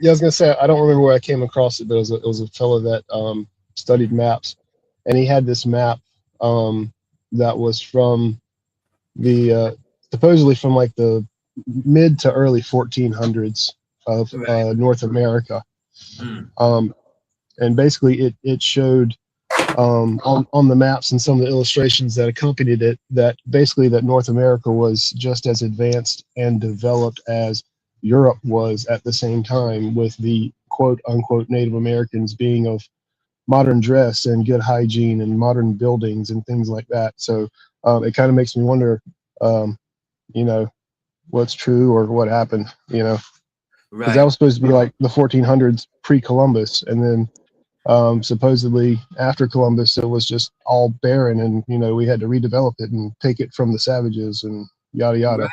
Speaker 12: Yeah, I was going to say I don't remember where I came across it, but it was a fellow that studied maps. And he had this map that was from the supposedly from like the mid to early 1400s of North America. And basically it showed on the maps and some of the illustrations that accompanied it, that basically that North America was just as advanced and developed as Europe was at the same time, with the quote unquote Native Americans being of modern dress and good hygiene and modern buildings and things like that. So it kind of makes me wonder, you know, what's true or what happened, you know, because that was supposed to be like the 1400s pre-Columbus, and then supposedly after Columbus it was just all barren, and you know we had to redevelop it and take it from the savages and yada yada.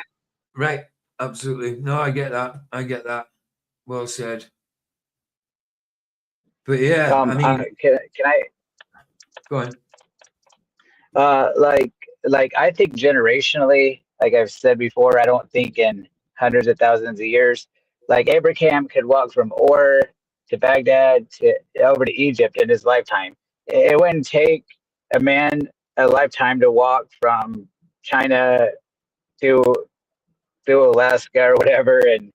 Speaker 4: Right. Absolutely. No, I get that. I get that. Well said. But yeah, I mean,
Speaker 5: can I
Speaker 4: go on.
Speaker 5: Like I think generationally, like I've said before, I don't think in hundreds of thousands of years. Like Abraham could walk from Ur to Baghdad to over to Egypt in his lifetime. It wouldn't take a man a lifetime to walk from China to Alaska or whatever, and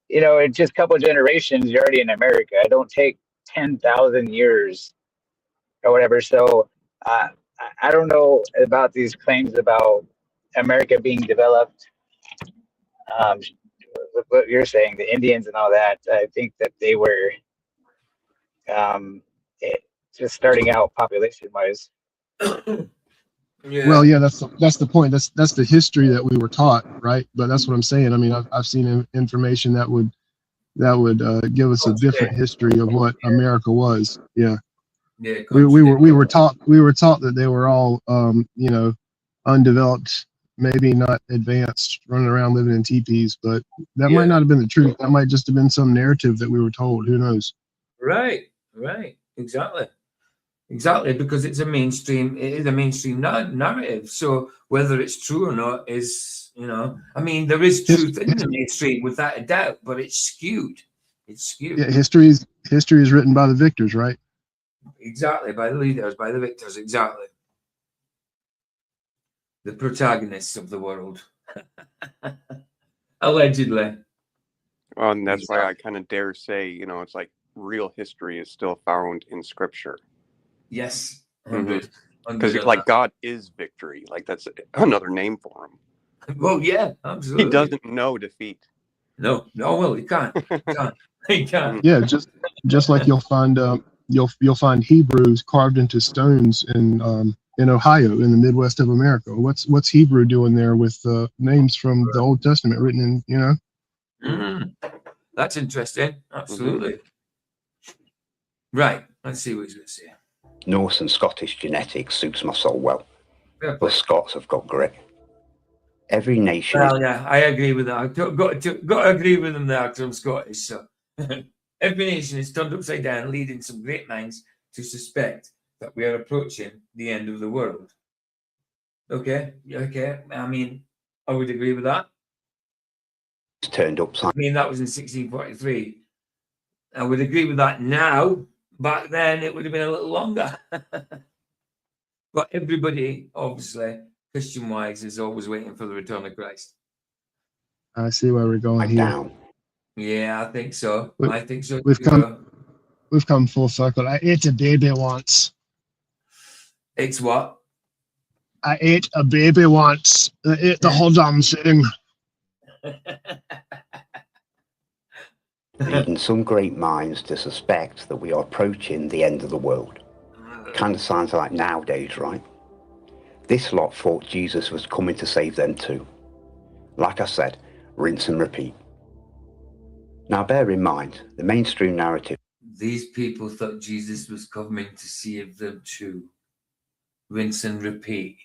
Speaker 5: you know, in just a couple of generations, you're already in America. It don't take 10,000 years or whatever. So I don't know about these claims about America being developed. What you're saying, the Indians and all that, I think that they were just starting out population wise.
Speaker 4: Yeah.
Speaker 12: Well, yeah, that's the point. That's the history that we were taught, right? But that's what I'm saying. I mean, I've seen information that would give us a different history of what America was. Yeah.
Speaker 4: Yeah.
Speaker 12: We were taught that they were all you know, undeveloped, maybe not advanced, running around living in teepees, but that might not have been the truth. That might just have been some narrative that we were told. Who knows?
Speaker 4: Right. Exactly. Because it's a mainstream. It is a mainstream narrative. So whether it's true or not is, you know, I mean, there is truth in the mainstream without a doubt, but it's skewed.
Speaker 12: Yeah, history is written by the victors, right?
Speaker 4: Exactly, by the leaders, by the victors, exactly. The protagonists of the world. Allegedly.
Speaker 13: Well, and that's why I kind of dare say, you know, it's like real history is still found in Scripture.
Speaker 4: Yes.
Speaker 13: Because like God is victory. Like that's another name for him.
Speaker 4: Well, yeah, absolutely.
Speaker 13: He doesn't know defeat.
Speaker 4: No, well, he can't. He can't.
Speaker 12: Yeah, just like you'll find Hebrews carved into stones in Ohio, in the Midwest of America. What's Hebrew doing there with names from the Old Testament written in, you know?
Speaker 4: That's interesting. Absolutely. Right. Let's see what he's going to say.
Speaker 7: Norse and Scottish genetics suits my soul well. The Scots have got grit. Every nation.
Speaker 4: Well, yeah, I agree with that. I've got to agree with him there because I'm Scottish. So every nation is turned upside down, leading some great minds to suspect that we are approaching the end of the world. Okay. I mean, I would agree with that.
Speaker 7: It's turned upside.
Speaker 4: I mean, that was in 1643. I would agree with that now. Back then, it would have been a little longer. But everybody, obviously, Christian-wise, is always waiting for the return of Christ.
Speaker 12: I see where we're going here.
Speaker 7: Down.
Speaker 4: Yeah, I think so.
Speaker 12: We've come full circle. I ate a baby once.
Speaker 4: It's what?
Speaker 12: I ate a baby once. I ate the whole damn thing.
Speaker 7: Leading some great minds to suspect that we are approaching the end of the world. Kind of sounds like nowadays, right? This lot thought Jesus was coming to save them too. Like I said, rinse and repeat. Now bear in mind, the mainstream narrative.
Speaker 4: These people thought Jesus was coming to save them too. Rinse and repeat.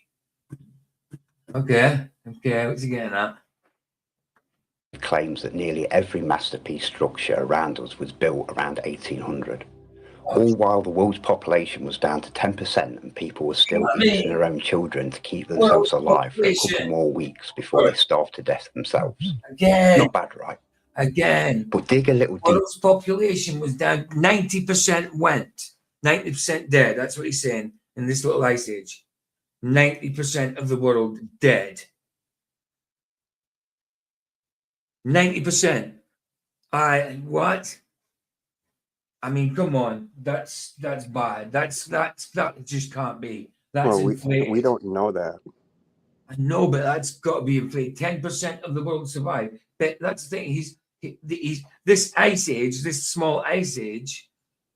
Speaker 4: Okay, what's he getting at?
Speaker 7: Claims that nearly every masterpiece structure around us was built around 1800. All while the world's population was down to 10% and people were still eating their own children to keep themselves alive for a couple more weeks before they starved to death themselves.
Speaker 4: Again.
Speaker 7: Not bad, right?
Speaker 4: Again.
Speaker 7: But dig a little deeper.
Speaker 4: World's population was down, 90% went. 90% dead. That's what he's saying in this little ice age. 90% of the world dead. 90%. What? I mean, come on, that's bad. That just can't be. That's
Speaker 13: Well, we
Speaker 4: inflated.
Speaker 13: don't know that.
Speaker 4: I know, but that's got to be inflated. 10% of the world survived. But that's the thing. He's this ice age, this small ice age,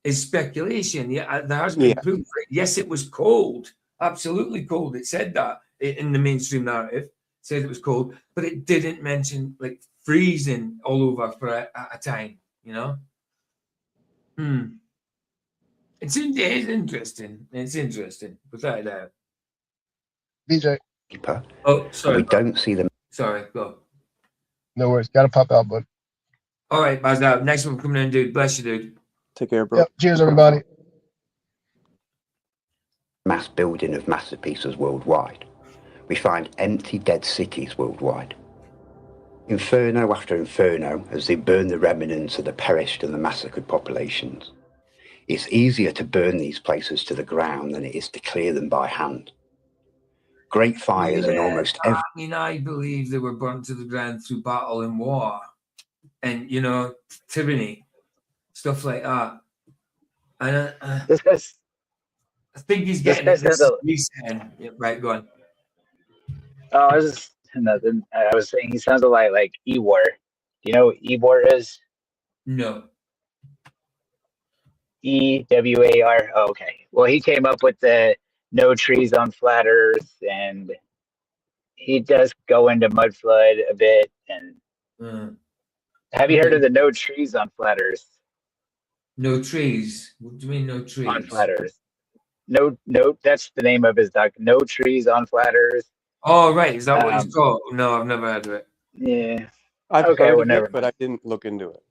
Speaker 4: is speculation. Yeah, there hasn't been proof for it. Yes, it was cold, absolutely cold. It said that in the mainstream narrative. It said it was cold, but it didn't mention like freezing all over for a time. You know. It's interesting. It's interesting, without a doubt.
Speaker 12: BJ.
Speaker 4: Oh, sorry.
Speaker 7: And we don't see them.
Speaker 4: Sorry, go.
Speaker 12: No worries. Got to pop out, bud.
Speaker 4: All right, Bazda. Next one coming in, dude. Bless you, dude.
Speaker 13: Take care, bro.
Speaker 12: Yep. Cheers, everybody.
Speaker 7: Mass building of masterpieces worldwide. We find empty, dead cities worldwide. Inferno after inferno as they burn the remnants of the perished and the massacred populations. It's easier to burn these places to the ground than it is to clear them by hand. Great fires and almost every...
Speaker 4: I mean, I believe they were burnt to the ground through battle and war. And, you know, tyranny. Stuff like that. And I think he's getting it. Yeah, right, go on.
Speaker 5: Oh, I was just nothing. I was saying he sounds a lot like Ewar. Do you know what Ewar is?
Speaker 4: No.
Speaker 5: EWAR. Oh, okay. Well, he came up with the no trees on flat Earth, and he does go into mud flood a bit. And have you heard of the no trees on flat Earth?
Speaker 4: No trees. What do you mean no trees?
Speaker 5: On flat Earth. No, that's the name of his doc. No trees on flat Earth.
Speaker 4: Oh, right. Is that what he's called? No, I've never heard of it.
Speaker 5: Yeah.
Speaker 13: I've heard of it, but I didn't look into it.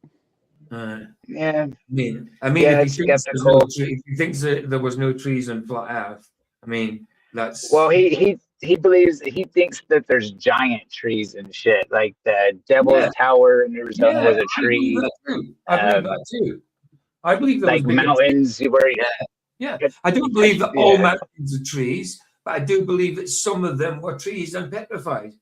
Speaker 5: Yeah.
Speaker 4: I mean,
Speaker 5: yeah,
Speaker 4: if he thinks that there was no trees on flat Earth, I mean, that's...
Speaker 5: Well, he thinks that there's giant trees and shit, like the Devil's Tower in Arizona was a tree.
Speaker 4: I believe that too. I believe there
Speaker 5: like
Speaker 4: was
Speaker 5: mountains where
Speaker 4: I don't believe that all mountains are trees, but I do believe that some of them were trees and petrified.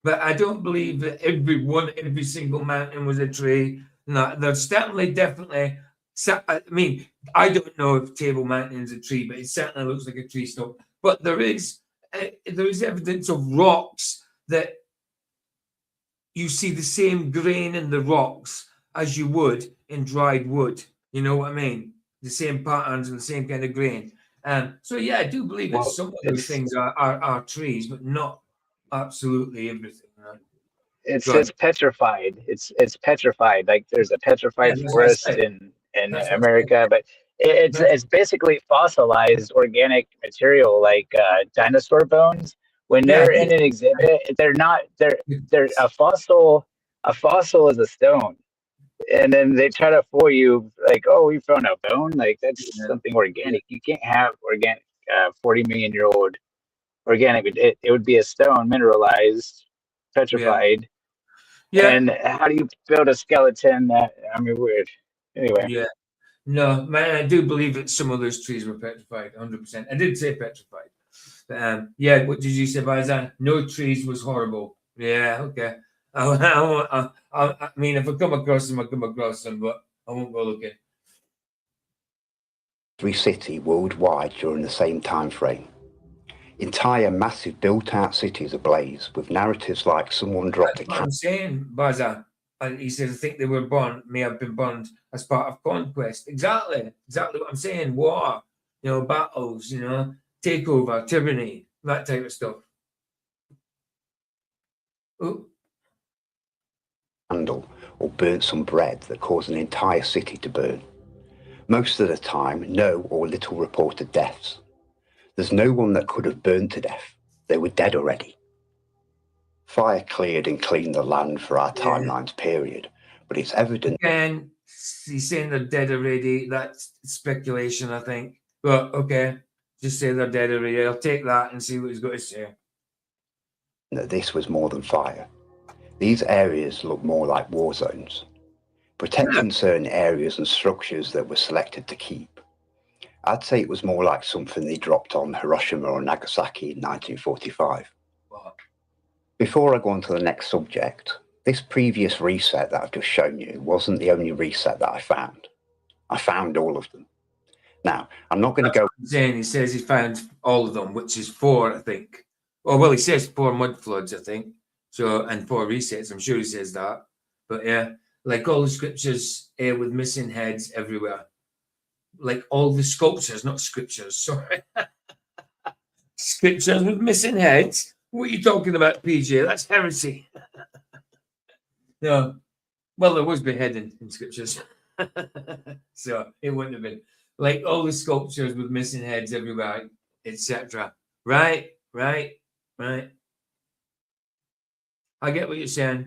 Speaker 4: But I don't believe that every single mountain was a tree. No, there's definitely. I mean, I don't know if Table Mountain is a tree, but it certainly looks like a tree stump. But there is evidence of rocks that you see the same grain in the rocks as you would in dried wood. You know what I mean? The same patterns and the same kind of grain. So yeah, I do believe that some of those things are trees, but not absolutely everything. Right?
Speaker 5: It's petrified. It's petrified. Like there's a petrified forest in America, but it's basically fossilized organic material, like dinosaur bones. When they're in an exhibit, they're a fossil. A fossil is a stone, and then they try to fool you like, oh, we found a bone. Like that's something organic. You can't have organic 40 million year old organic. It would be a stone, mineralized, petrified. Yeah. And how do you build a skeleton? I mean, weird. Anyway.
Speaker 4: Yeah. No, man, I do believe that some of those trees were petrified, 100%. I did say petrified. Yeah, what did you say, Bazan? No trees was horrible. Yeah, okay. I mean, if I come across them, I come across them, but I won't go looking.
Speaker 7: Every city worldwide during the same time frame. Entire massive built-out cities ablaze with narratives like someone dropped a
Speaker 4: camp. I'm saying, Baza, and he says, I think they were may have been burned as part of conquest. Exactly what I'm saying. War, battles, takeover, tyranny, that type of stuff. Ooh.
Speaker 7: Candle or burnt some bread that caused an entire city to burn. Most of the time, no or little reported deaths. There's no one that could have burned to death. They were dead already. Fire cleared and cleaned the land for our timeline's period, but it's evident.
Speaker 4: Again, he's saying they're dead already. That's speculation, I think. But okay, just say they're dead already. I'll take that and see what he's got to say.
Speaker 7: That this was more than fire. These areas look more like war zones, protecting certain areas and structures that were selected to keep. I'd say it was more like something they dropped on Hiroshima or Nagasaki in 1945. Wow. Before I go on to the next subject, This previous reset that I've just shown you wasn't the only reset that I found. I found all of them. Now, I'm not going to go...
Speaker 4: Saying he says he found all of them, which is 4, I think. Oh, well, he says 4 mud floods, I think. So, and 4 resets. I'm sure he says that. But yeah, like all the scriptures with missing heads everywhere. Like all the sculptures, not scriptures, sorry. Scriptures with missing heads. What are you talking about, PJ? That's heresy. No. Well, there was beheading in scriptures. So it wouldn't have been. Like all the sculptures with missing heads everywhere, etc. Right. I get what you're saying.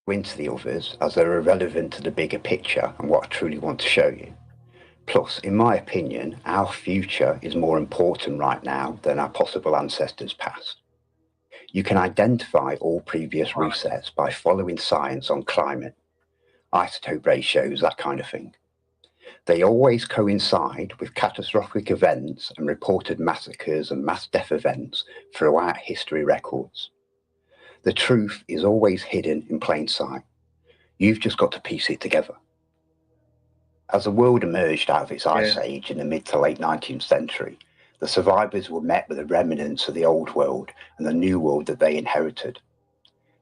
Speaker 7: Into the others, as they're irrelevant to the bigger picture and what I truly want to show you. Plus, in my opinion, our future is more important right now than our possible ancestors' past. You can identify all previous resets by following science on climate, isotope ratios, that kind of thing. They always coincide with catastrophic events and reported massacres and mass death events throughout history records. The truth is always hidden in plain sight. You've just got to piece it together. As the world emerged out of its ice age in the mid to late 19th century, the survivors were met with the remnants of the old world and the new world that they inherited.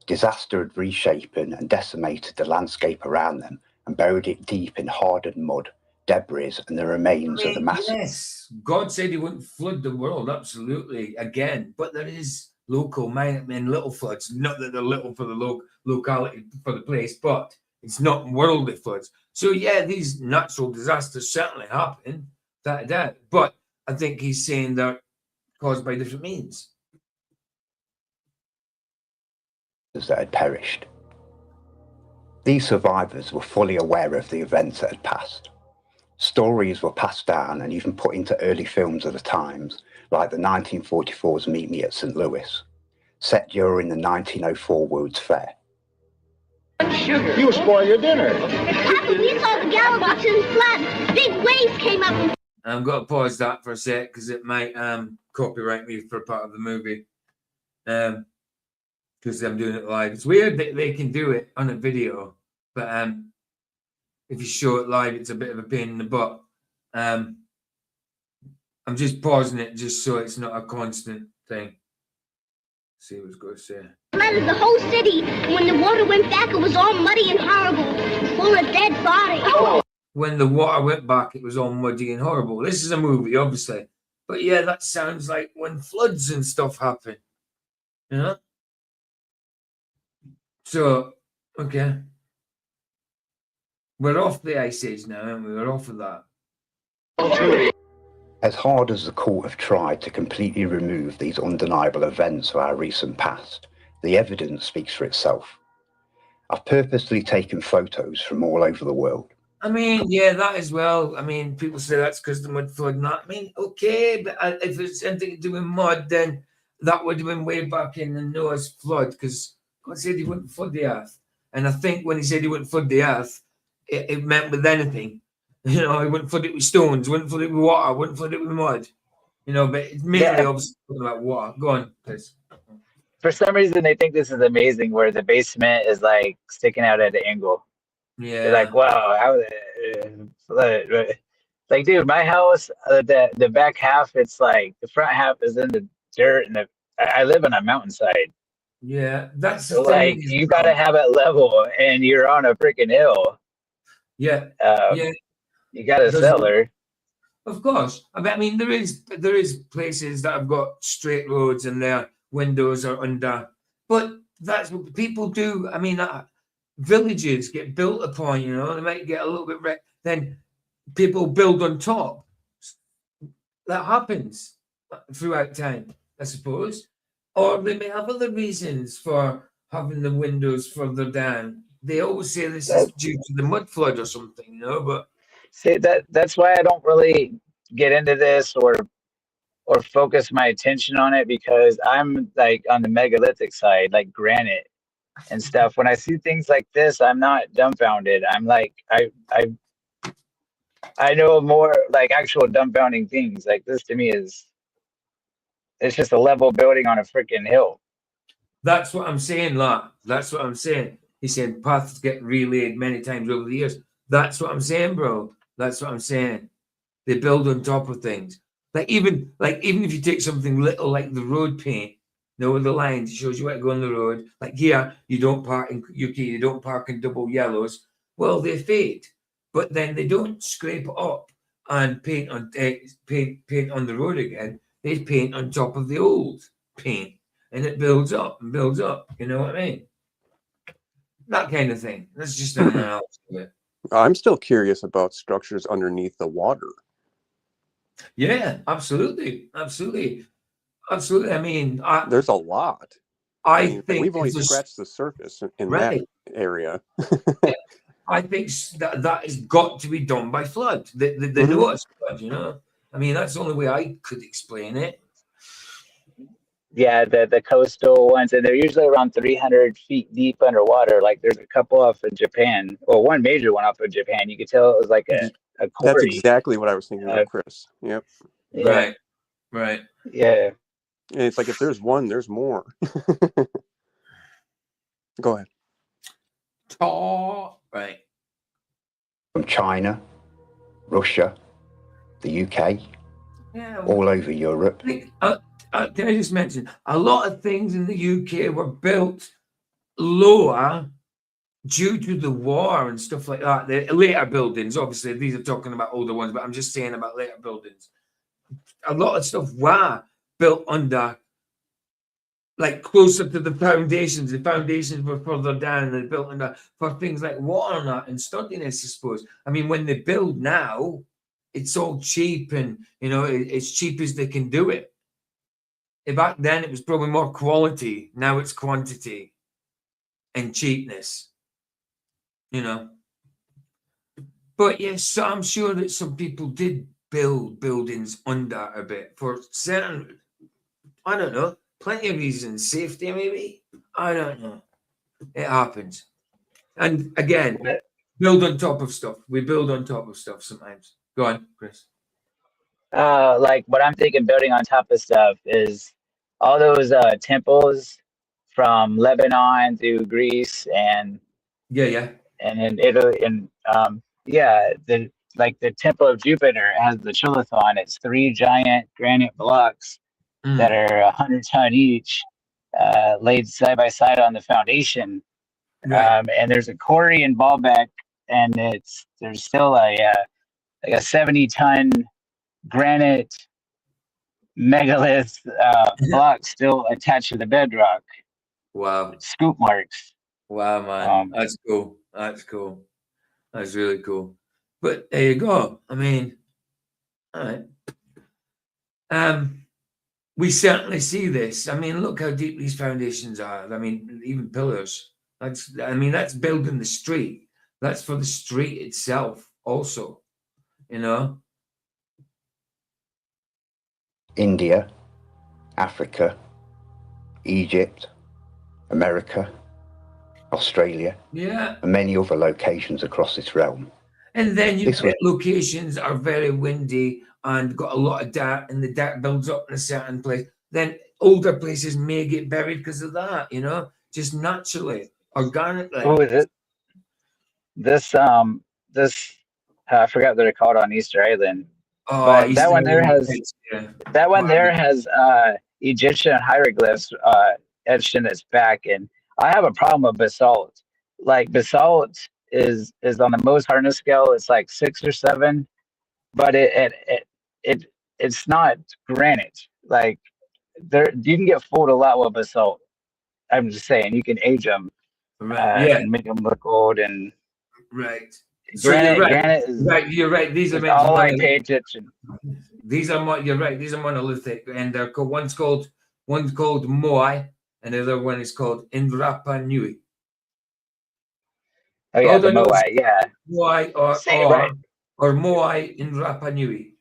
Speaker 7: Disaster had reshapen and decimated the landscape around them and buried it deep in hardened mud, debris, and the remains of the massive...
Speaker 4: Yes, God said he wouldn't flood the world, absolutely, again. But there is local and little floods. Not that they're little for the locality, for the place, but it's not worldly floods. So yeah, these natural disasters certainly happen, that. But I think he's saying they're caused by different means.
Speaker 7: That had perished. These survivors were fully aware of the events that had passed. Stories were passed down and even put into early films of the times, like the 1944's Meet Me at St. Louis, set during the 1904 World's Fair.
Speaker 14: Sugar. You spoil your dinner.
Speaker 15: Papa, we saw the Galapagos flood. Big waves came up.
Speaker 4: I'm going to pause that for a sec because it might copyright me for part of the movie. Because I'm doing it live. It's weird that they can do it on a video, but if you show it live, it's a bit of a pain in the butt. I'm just pausing it just so it's not a constant thing. See what it's going to say.
Speaker 15: Flooded the whole city, and when the water went back, it was all muddy and horrible, full of dead bodies. Oh.
Speaker 4: When the water went back, it was all muddy and horrible. This is a movie, obviously. But yeah, that sounds like when floods and stuff happen. You know? So, okay. We're off the Ice Age now, aren't we? We're off of that.
Speaker 7: As hard as the court have tried to completely remove these undeniable events of our recent past, the evidence speaks for itself. I've purposely taken photos from all over the world.
Speaker 4: I mean, yeah, that as well. I mean, people say that's because the mud flood. Not, I mean, okay, but if it's anything to do with mud, then that would have been way back in the Noah's flood, because God said he wouldn't flood the earth. And I think when he said he wouldn't flood the earth, it meant with anything. You know, he wouldn't flood it with stones, wouldn't flood it with water, wouldn't flood it with mud. You know, but it's mainly obviously talking about water. Go on, please.
Speaker 5: For some reason, they think this is amazing, where the basement is like sticking out at an angle.
Speaker 4: Yeah.
Speaker 5: They're like, wow, how? Like, dude, my house, the back half, it's like the front half is in the dirt, and I live on a mountainside.
Speaker 4: Yeah, that's
Speaker 5: so like you gotta have it level, and you're on a freaking hill.
Speaker 4: Yeah,
Speaker 5: you got a cellar.
Speaker 4: Of course, I mean there is places that have got straight roads and their windows are under, but that's what people do. I mean, villages get built upon. You know, they might get a little bit then people build on top. That happens throughout time, I suppose. Or they may have other reasons for having the windows further down. They always say this is due to the mud flood or something, you know, but
Speaker 5: see that's why I don't really get into this or focus my attention on it, because I'm like on the megalithic side, like granite and stuff. When I see things like this, I'm not dumbfounded. I'm like I know more like actual dumbfounding things. Like this to me it's just a level building on a freaking hill.
Speaker 4: That's what I'm saying, lad. That's what I'm saying. He's saying paths get relayed many times over the years. That's what I'm saying, bro. That's what I'm saying. They build on top of things. Even if you take something little like the road paint, with the lines, it shows you where to go on the road. Like here, you don't park in UK, you don't park in double yellows. Well, they fade, but then they don't scrape it up and paint on the road again. They paint on top of the old paint, and it builds up and builds up. You know what I mean? That kind of thing. That's just an analysis of it.
Speaker 13: I'm still curious about structures underneath the water.
Speaker 4: Yeah, absolutely. I mean,
Speaker 13: there's a lot.
Speaker 4: I think
Speaker 13: we've only scratched the surface in
Speaker 4: right.
Speaker 13: that area.
Speaker 4: I think that has got to be done by flood. They know it's flood, I mean, that's the only way I could explain it.
Speaker 5: Yeah, the coastal ones, and they're usually around 300 feet deep underwater. Like there's a couple off of Japan, well, one major one off of Japan. You could tell it was like a quarry.
Speaker 13: That's exactly what I was thinking of, Chris. Yep.
Speaker 5: Yeah.
Speaker 4: Right.
Speaker 5: Yeah.
Speaker 13: And it's like if there's one, there's more. Go ahead.
Speaker 4: Right.
Speaker 7: From China, Russia, the UK, all over Europe.
Speaker 4: Can I just mention, a lot of things in the UK were built lower due to the war and stuff like that. The later buildings, obviously, these are talking about older ones, but I'm just saying about later buildings. A lot of stuff were built under, like closer to the foundations. The foundations were further down, and they built under for things like water and sturdiness, I suppose. I mean, when they build now, it's all cheap, and it's cheap as they can do it. Back then, it was probably more quality. Now it's quantity and cheapness. But yes, so I'm sure that some people did build buildings under a bit for certain, I don't know, plenty of reasons. Safety, maybe? I don't know. It happens. And again, build on top of stuff. We build on top of stuff sometimes. Go on, Chris.
Speaker 5: Like what I'm thinking building on top of stuff is all those temples from Lebanon to Greece and and in Italy and the Temple of Jupiter has the Chulathon. It's 3 giant granite blocks that are 100 ton each, laid side by side on the foundation. And there's a quarry in Baalbek, and there's still a 70 ton granite megalith block still attached to the bedrock.
Speaker 4: Wow.
Speaker 5: Scoop marks.
Speaker 4: Wow, man. That's cool. That's really cool. But there you go. I mean, all right. We certainly see this. I mean, look how deep these foundations are. I mean, even pillars. That's building the street. That's for the street itself also,
Speaker 7: India, Africa, Egypt, America, Australia, and many other locations across this realm.
Speaker 4: And then you get locations that are very windy and got a lot of dirt, and the dirt builds up in a certain place. Then older places may get buried because of that, just naturally, organically.
Speaker 5: Oh, is it? This I forgot what they're called on Easter Island.
Speaker 4: Oh,
Speaker 5: but
Speaker 4: Easter
Speaker 5: that one there has Egyptian hieroglyphs etched in its back, and I have a problem with basalt. Like basalt is on the most hardness scale. It's like 6 or 7, but it's not granite. Like you can get fooled a lot with basalt. I'm just saying, you can age them and make them look old. And granite is
Speaker 4: right. You're right. These are
Speaker 5: all I pay attention.
Speaker 4: You're right. These are monolithic, and they're called, one's called Moai, and the other one is called Rapa Nui.
Speaker 5: Oh yeah, the Moai, yeah.
Speaker 4: Moai or Moai in Rapa Nui.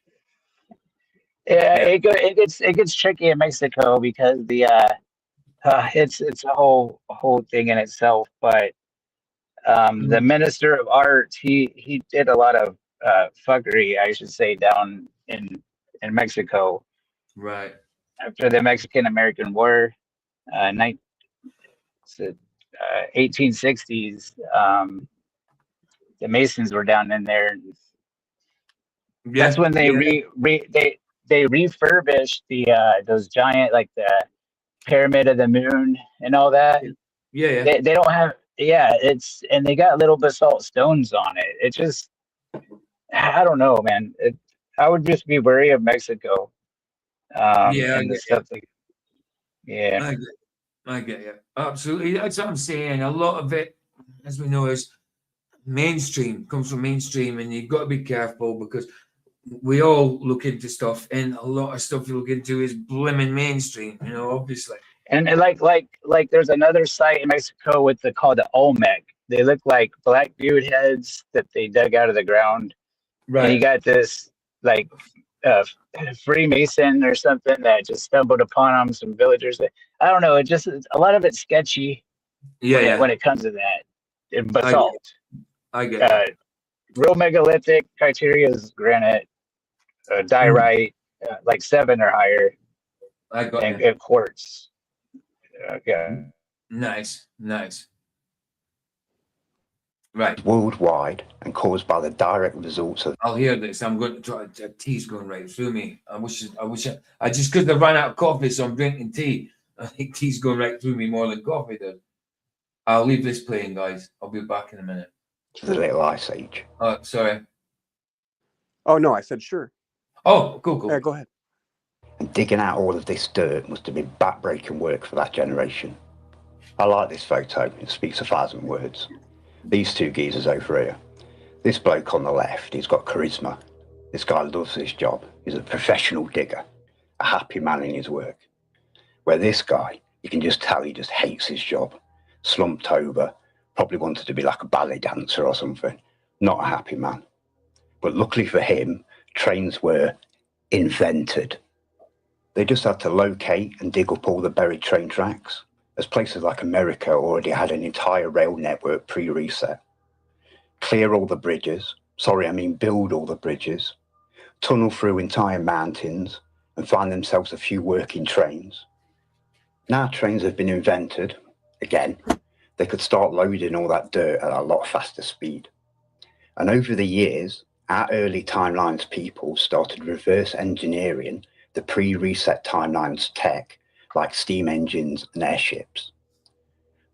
Speaker 5: Yeah, it gets tricky in Mexico because it's a whole thing in itself. But the Minister of Art, he did a lot of fuckery, I should say, down in Mexico.
Speaker 4: Right.
Speaker 5: After the Mexican-American War, 1860s. The Masons were down in there. That's when they they refurbished the those giant, like the Pyramid of the Moon and all that.
Speaker 4: Yeah.
Speaker 5: They don't have, it's, and they got little basalt stones on it. It just, I don't know, man. I would just be wary of Mexico. And the stuff like,
Speaker 4: I get you. Absolutely. That's what I'm saying. A lot of it, as we know, is mainstream, comes from mainstream, and you've got to be careful because we all look into stuff, and a lot of stuff you look into is blimmin' mainstream, obviously.
Speaker 5: And like there's another site in Mexico called the Olmec. They look like black dude heads that they dug out of the ground.
Speaker 4: Right.
Speaker 5: And you got this like Freemason or something that just stumbled upon them, some villagers. I don't know. It just, a lot of it's sketchy. When it comes to that. Basalt.
Speaker 4: I get it.
Speaker 5: Real megalithic criteria is granite, diorite, like 7 or higher.
Speaker 4: I got
Speaker 5: and,
Speaker 4: it.
Speaker 5: and quartz. Okay.
Speaker 4: Nice. Right.
Speaker 7: Worldwide and caused by the direct results of.
Speaker 4: I'll hear this. I'm going to try. Tea's going right through me. I wish I just because I ran out of coffee, so I'm drinking tea. I think tea's going right through me more than coffee does. I'll leave this playing, guys. I'll be back in a minute.
Speaker 7: The Little Ice Age.
Speaker 4: Oh, sorry.
Speaker 13: Oh no, I said sure.
Speaker 4: Oh, cool.
Speaker 13: Yeah, go ahead.
Speaker 7: And digging out all of this dirt must have been backbreaking work for that generation. I like this photo. It speaks 1,000 words. These two geezers over here. This bloke on the left, he's got charisma. This guy loves his job. He's a professional digger, a happy man in his work. Where this guy, you can just tell he just hates his job. Slumped over, probably wanted to be like a ballet dancer or something. Not a happy man. But luckily for him, trains were invented. They just had to locate and dig up all the buried train tracks, as places like America already had an entire rail network pre-reset. Clear all the bridges, build all the bridges, tunnel through entire mountains, and find themselves a few working trains. Now trains have been invented, again, they could start loading all that dirt at a lot faster speed. And over the years, our early timelines people started reverse engineering the pre-reset timelines tech, like steam engines and airships.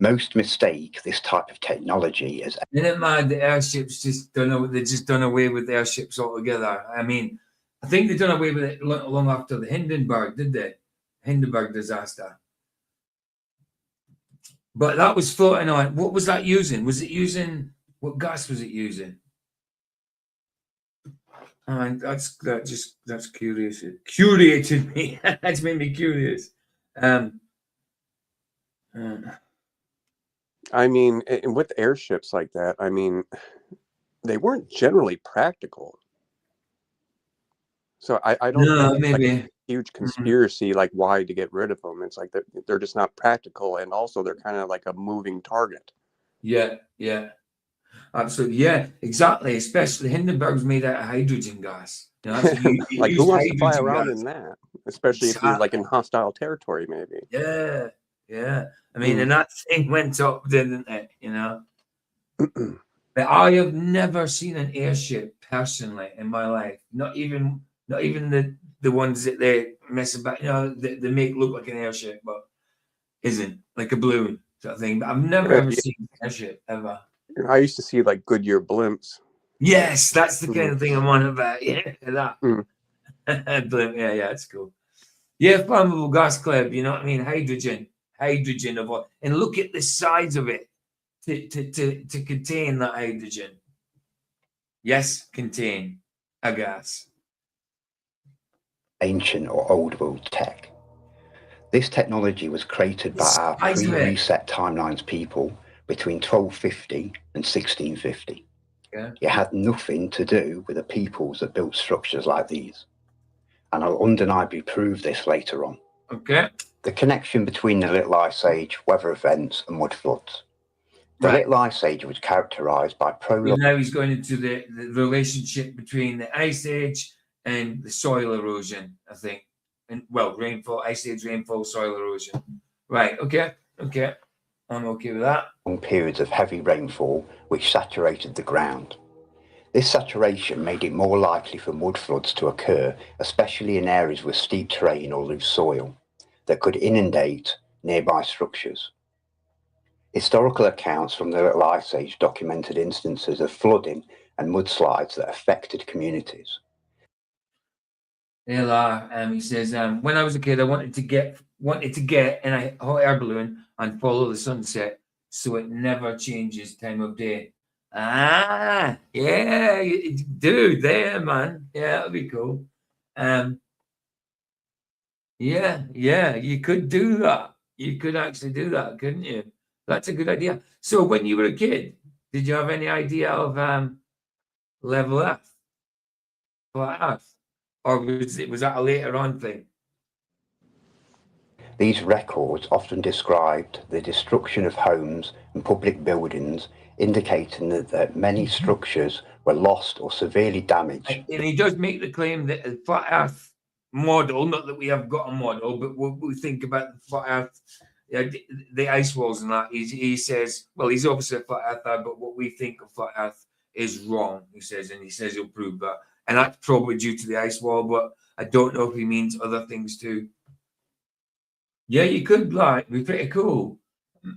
Speaker 7: Most mistake this type of technology as.
Speaker 4: Isn't it mad the airships they just done away with airships altogether? I mean, I think they done away with it long after the Hindenburg, did they? Hindenburg disaster. But that was floating on. What was that using? What gas was it using? That's curious. It curiated me. That's made me curious.
Speaker 13: I mean, and with airships like that, I mean, they weren't generally practical. So I don't think it's like a huge conspiracy, like why to get rid of them. It's like they're just not practical, and also they're kind of like a moving target.
Speaker 4: Yeah, absolutely. Yeah, exactly. Especially Hindenburg's made out of hydrogen gas.
Speaker 13: Like who wants to fly around in that? Especially if you're like in hostile territory, maybe.
Speaker 4: Yeah. I mean, and that thing went up, didn't it? But I have never seen an airship personally in my life. Not even the ones that they mess about. They make look like an airship, but isn't, like a balloon sort of thing. But I've never ever seen an airship ever.
Speaker 13: I used to see like Goodyear blimps.
Speaker 4: Yes, that's the kind of thing I'm on about. Yeah, that. Blimp. Yeah, it's cool. Yeah, flammable gas club. You know what I mean? Hydrogen of all, and look at the size of it to contain that hydrogen. Yes, contain a gas.
Speaker 7: Ancient or old world tech. This technology was created by our pre-reset timelines people between 1250 and 1650.
Speaker 4: Yeah.
Speaker 7: It had nothing to do with the peoples that built structures like these. And I'll undeniably prove this later on.
Speaker 4: Okay.
Speaker 7: The connection between the Little Ice Age, weather events, and mud floods. The Little Ice Age was characterized by
Speaker 4: now he's going into the relationship between the Ice Age and the soil erosion, I think. And rainfall, Ice Age rainfall, soil erosion. Right, okay. I'm okay with that.
Speaker 7: Long periods of heavy rainfall which saturated the ground. This saturation made it more likely for mud floods to occur, especially in areas with steep terrain or loose soil, that could inundate nearby structures. Historical accounts from the Little Ice Age documented instances of flooding and mudslides that affected communities.
Speaker 4: He says, when I was a kid, I wanted to get in a hot air balloon and follow the sunset so it never changes time of day. Ah, yeah, dude, there, man. Yeah, that'd be cool. Yeah, you could do that. You could actually do that, couldn't you? That's a good idea. So when you were a kid, did you have any idea of level F, flat Earth, or was that a later on thing?
Speaker 7: These records often described the destruction of homes and public buildings, indicating that many structures were lost or severely damaged.
Speaker 4: And he does make the claim that the flat Earth model, not that we have got a model, but what we think about the flat Earth, the ice walls and that, he says, well, he's obviously a flat Earther, but what we think of flat Earth is wrong, he says, and he says he'll prove that. And that's probably due to the ice wall, but I don't know if he means other things too. Yeah, you could like be pretty cool.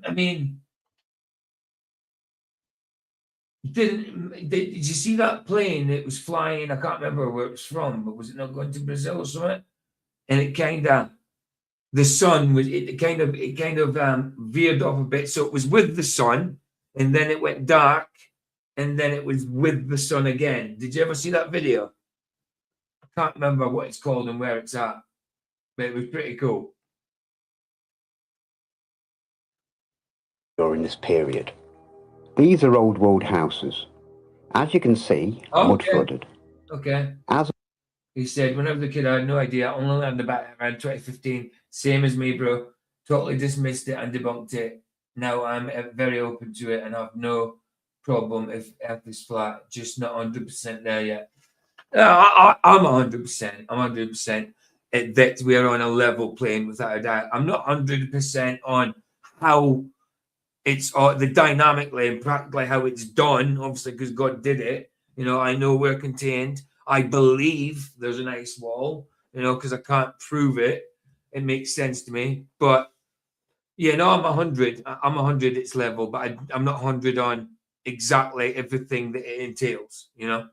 Speaker 4: I mean, did you see that plane that was flying? I can't remember where it was from, but was it not going to Brazil or something? And it kind of, the sun was, it kind of veered off a bit. So it was with the sun, and then it went dark, and then it was with the sun again. Did you ever see that video? I can't remember what it's called and where it's at, but it was pretty cool.
Speaker 7: During this period. These are old world houses. As you can see, mud flooded.
Speaker 4: Okay.
Speaker 7: As
Speaker 4: he said, when I was a kid, I had no idea. I only learned about it around 2015. Same as me, bro. Totally dismissed it and debunked it. Now I'm very open to it and have no problem if Earth is flat. Just not 100% there yet. I'm 100%. I'm 100% that we are on a level plane without a doubt. I'm not 100% on how it's the dynamically and practically how it's done, obviously, because God did it. You know, I know we're contained. I believe there's an ice wall, you know, because I can't prove it. It makes sense to me. But, yeah, no, I'm 100. I'm 100, it's level, but I'm not 100 on exactly everything that it entails, you know?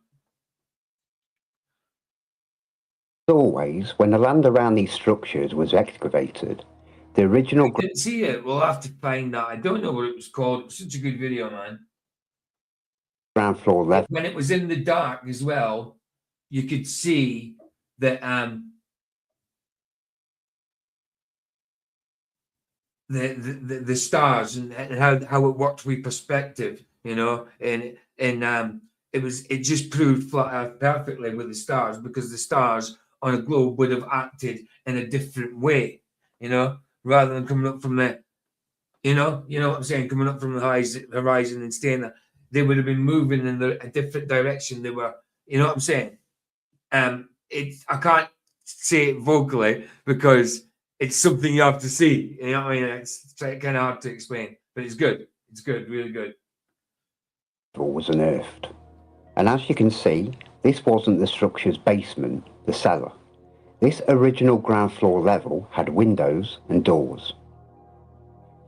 Speaker 7: always, when the land around these structures was excavated, the original...
Speaker 4: I didn't see it. We'll have to find that. I don't know what it was called. It was such a good video, man.
Speaker 7: Ground floor level.
Speaker 4: When it was in the dark as well, you could see that the stars and how it worked with perspective, you know, and it just proved flat Earth perfectly with the stars, because the stars on a globe would have acted in a different way, you know, rather than coming up from the, you know what I'm saying, coming up from the horizon and staying there. They would have been moving in a different direction. They were, you know what I'm saying? I can't say it vocally because it's something you have to see. You know what I mean? It's kind of hard to explain, but it's good. It's good, really good.
Speaker 7: Was unearthed. And as you can see, this wasn't the structure's basement, the cellar. This original ground floor level had windows and doors.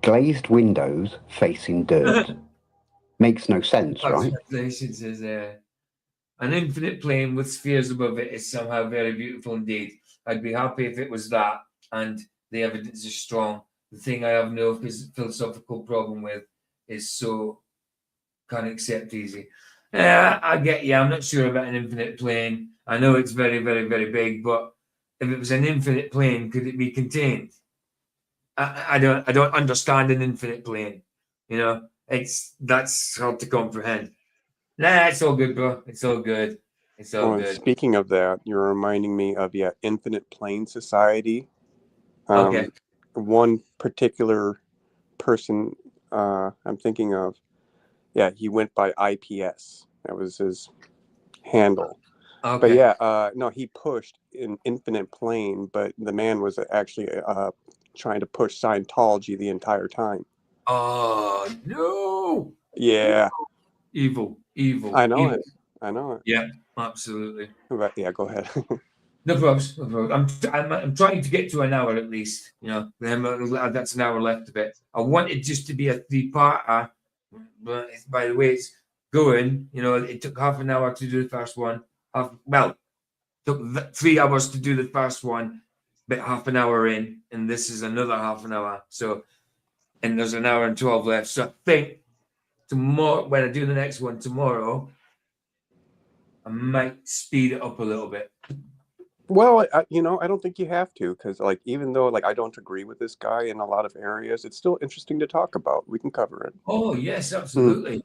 Speaker 7: Glazed windows facing dirt. Makes no sense, right?
Speaker 4: Translation says, an infinite plane with spheres above it is somehow very beautiful indeed. I'd be happy if it was that, and the evidence is strong. The thing I have no philosophical problem with is so can't accept easy. I get you. I'm not sure about an infinite plane. I know it's very, very, very big, but if it was an infinite plane, could it be contained? I don't understand an infinite plane. You know, that's hard to comprehend. Nah, it's all good, bro. It's all good. It's all good.
Speaker 13: Speaking of that, you're reminding me of Infinite Plane Society.
Speaker 4: Okay.
Speaker 13: One particular person I'm thinking of, he went by IPS. That was his handle.
Speaker 4: Okay.
Speaker 13: But no, he pushed an infinite plane, but the man was actually trying to push Scientology the entire time.
Speaker 4: Oh no!
Speaker 13: Yeah,
Speaker 4: Evil.
Speaker 13: I know
Speaker 4: Evil.
Speaker 13: it. I know it.
Speaker 4: Yeah, absolutely.
Speaker 13: But yeah, go ahead.
Speaker 4: No problems. No problems. I'm trying to get to an hour at least. You know, then that's an hour left of it. I want it just to be a 3-parter, but by the way it's going, you know, it took half an hour to do the first one. Took 3 hours to do the first one, but half an hour in, and this is another half an hour. So, and there's an hour and 12 left. So I think tomorrow, when I do the next one tomorrow, I might speed it up a little bit.
Speaker 13: Well, you know, I don't think you have to, because like even though like I don't agree with this guy in a lot of areas, it's still interesting to talk about. We can cover it.
Speaker 4: Oh yes, absolutely,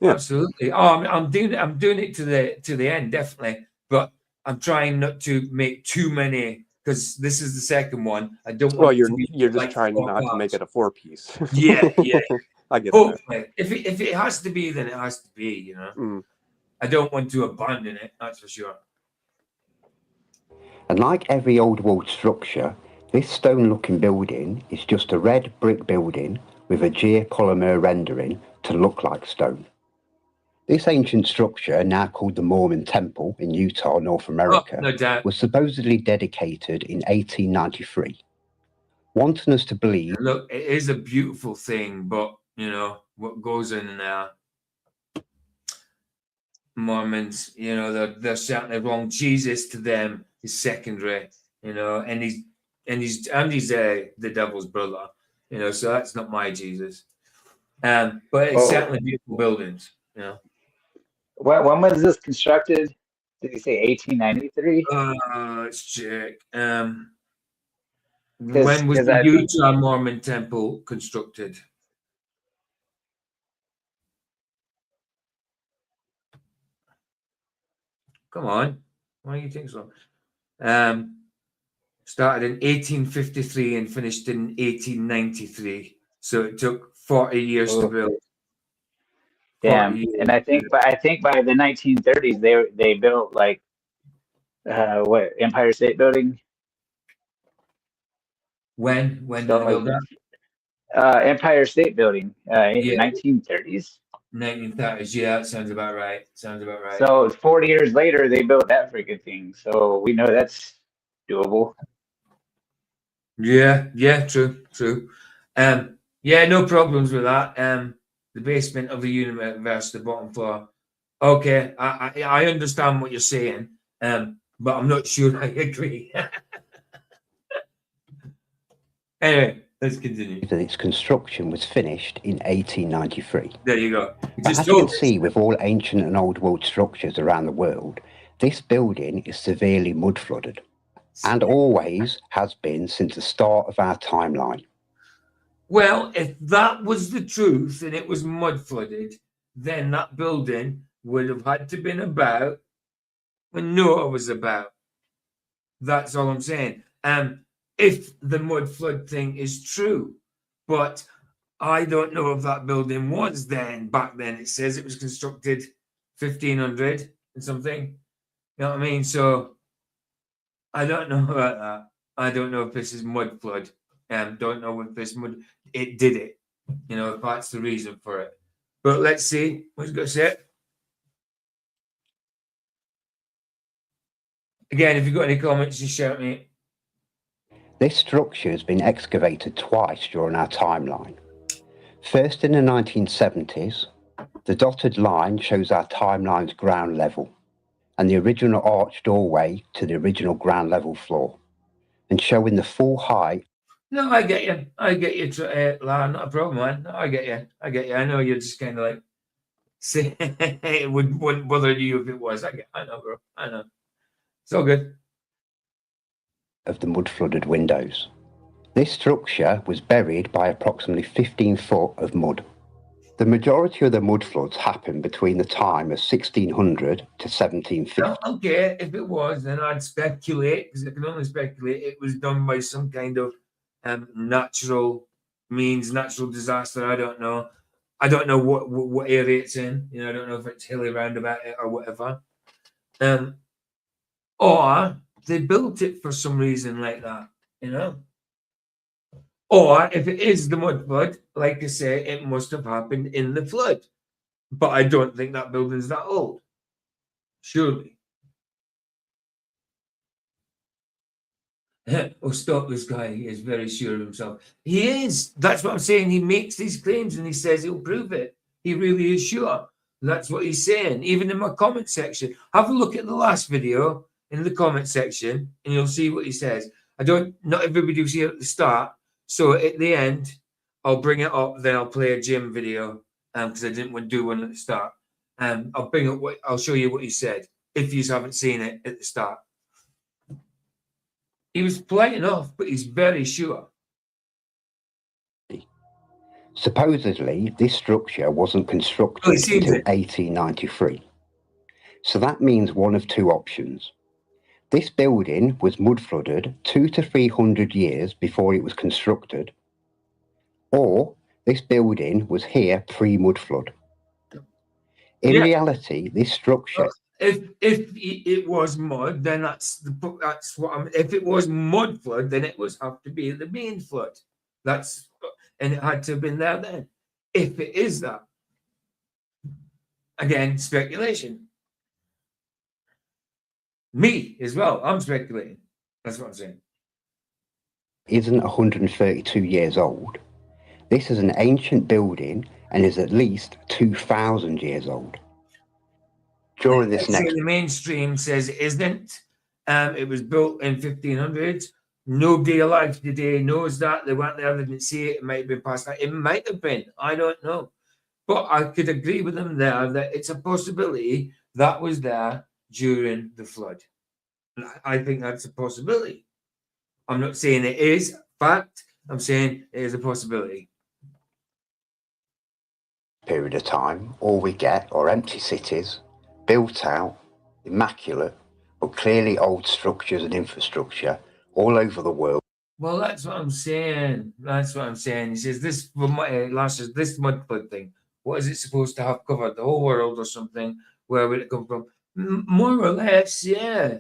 Speaker 13: Yeah.
Speaker 4: absolutely. Oh, I'm doing it to the end, definitely. But I'm trying not to make too many, because this is the second one. I don't
Speaker 13: Well,
Speaker 4: want it to be
Speaker 13: you're just
Speaker 4: like
Speaker 13: trying
Speaker 4: 4
Speaker 13: not to make
Speaker 4: parts.
Speaker 13: it a 4-piece.
Speaker 4: Yeah.
Speaker 13: I get that.
Speaker 4: Hopefully, if it has to be, then it has to be. You know, I don't want to abandon it. That's for sure.
Speaker 7: And like every old world structure, this stone-looking building is just a red brick building with a geopolymer rendering to look like stone. This ancient structure, now called the Mormon Temple in Utah, North America,
Speaker 4: no doubt.
Speaker 7: was supposedly dedicated in 1893, wanting us to believe...
Speaker 4: Look, it is a beautiful thing, but, you know, what goes in there, Mormons, you know, they're certainly wrong. Jesus to them is secondary, you know, and he's the devil's brother, you know, so that's not my Jesus. But it's certainly beautiful buildings, you know.
Speaker 5: When was this constructed? Did you say 1893?
Speaker 4: Let's check. When was the Utah Mormon Temple constructed? Come on, why do you think so? Started in 1853 and finished in 1893. So it took 40 years to build.
Speaker 5: Damn. And I think by the 1930s they built like what, Empire State Building?
Speaker 4: When did they build that?
Speaker 5: Empire State Building in the 1930s.
Speaker 4: 1930s, yeah, that sounds about right.
Speaker 5: So 40 years later, they built that freaking thing. So we know that's doable.
Speaker 4: Yeah, true. Yeah, no problems with that. The basement of the universe, the bottom floor. Okay, I understand what you're saying, but I'm not sure I agree. Anyway, let's continue.
Speaker 7: That its construction was finished in 1893.
Speaker 4: There you go.
Speaker 7: But as you can see with all ancient and old world structures around the world, this building is severely mud flooded, and always has been since the start of our timeline.
Speaker 4: Well, if that was the truth and it was mud flooded, then that building would have had to been about when Noah was about. That's all I'm saying. If the mud flood thing is true, but I don't know if that building was then. Back then, it says it was constructed 1500 and something. You know what I mean? So I don't know about that. I don't know if this is mud flood. Don't know if this mud. It did it. You know, if that's the reason for it. But let's see. What's going to say? Again, if you've got any comments, just shout me.
Speaker 7: This structure has been excavated twice during our timeline. First in the 1970s, the dotted line shows our timeline's ground level and the original arched doorway to the original ground level floor, and showing the full height.
Speaker 4: No, I get you. Lara, not a problem, man. No, I get you. I know you're just kind of like, say, it wouldn't bother you if it was. I know, bro. I know. It's all good.
Speaker 7: Of the mud-flooded windows. This structure was buried by approximately 15 foot of mud. The majority of the mud floods happened between the time of 1600 to 1750.
Speaker 4: Okay, if it was, then I'd speculate, because I can only speculate, it was done by some kind of natural means, natural disaster. I don't know. I don't know what area it's in. You know, I don't know if it's hilly round about it or whatever. Or they built it for some reason like that, you know. Or if it is the mud flood, like I say, it must have happened in the flood. But I don't think that building's that old. Surely. Oh, stop this guy. He is very sure of himself. He is. That's what I'm saying. He makes these claims and he says he'll prove it. He really is sure. That's what he's saying. Even in my comment section. Have a look at the last video in the comment section and you'll see what he says. Not everybody was here at the start. So at the end, I'll bring it up. Then I'll play a Jim video because I didn't want to do one at the start. I'll show you what he said if you haven't seen it at the start. He was polite enough, but he's very sure.
Speaker 7: Supposedly, this structure wasn't constructed until 1893. So that means one of two options. This building was mud flooded 200 to 300 years before it was constructed, or this building was here pre-mud flood. In reality, this structure...
Speaker 4: If it was mud, then that's what I'm. If it was mud flood, then it was have to be the main flood. And it had to have been there then. If it is that, again, speculation. Me as well. I'm speculating. That's what I'm saying.
Speaker 7: Isn't 132 years old. This is an ancient building and is at least 2,000 years old. During this
Speaker 4: the mainstream says it isn't. It was built in 1500s. Nobody alive today knows that. They weren't there, they didn't see it. It might have been past that. It might have been. I don't know. But I could agree with them there that it's a possibility that was there during the flood. I think that's a possibility. I'm not saying it is fact. I'm saying it is a possibility.
Speaker 7: Period of time, all we get are empty cities, built out, immaculate, but clearly old structures and infrastructure all over the world.
Speaker 4: Well, that's what I'm saying. That's what I'm saying. He says this mud flood thing. What is it supposed to have covered? The whole world or something? Where would it come from? More or less, yeah.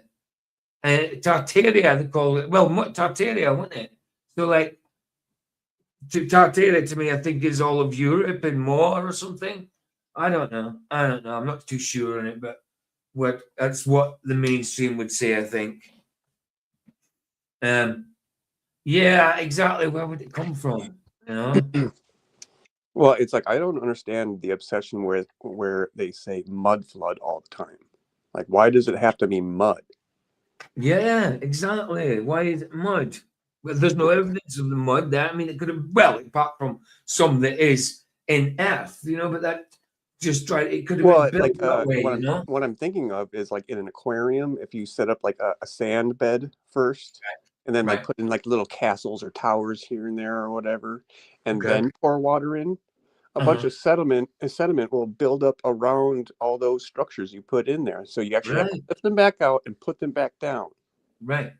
Speaker 4: Tartaria, they call it. Well, Tartaria, wasn't it? So, like, Tartaria to me, I think is all of Europe and more or something. I don't know. I'm not too sure on it, but that's what the mainstream would say, I think. Yeah, exactly. Where would it come from? You know?
Speaker 13: Well, it's like I don't understand the obsession where they say mud flood all the time. Like, why does it have to be mud?
Speaker 4: Yeah, exactly. Why is it mud? Well, there's no evidence of the mud there. I mean, it could have, well, apart from some that is in earth, you know, but that just tried, it could have been built that way, you know?
Speaker 13: What I'm thinking of is like in an aquarium, if you set up like a sand bed first, and then like put in like little castles or towers here and there or whatever, and then pour water in, a bunch of sediment will build up around all those structures you put in there. So you actually have to lift them back out and put them back down.
Speaker 4: Right.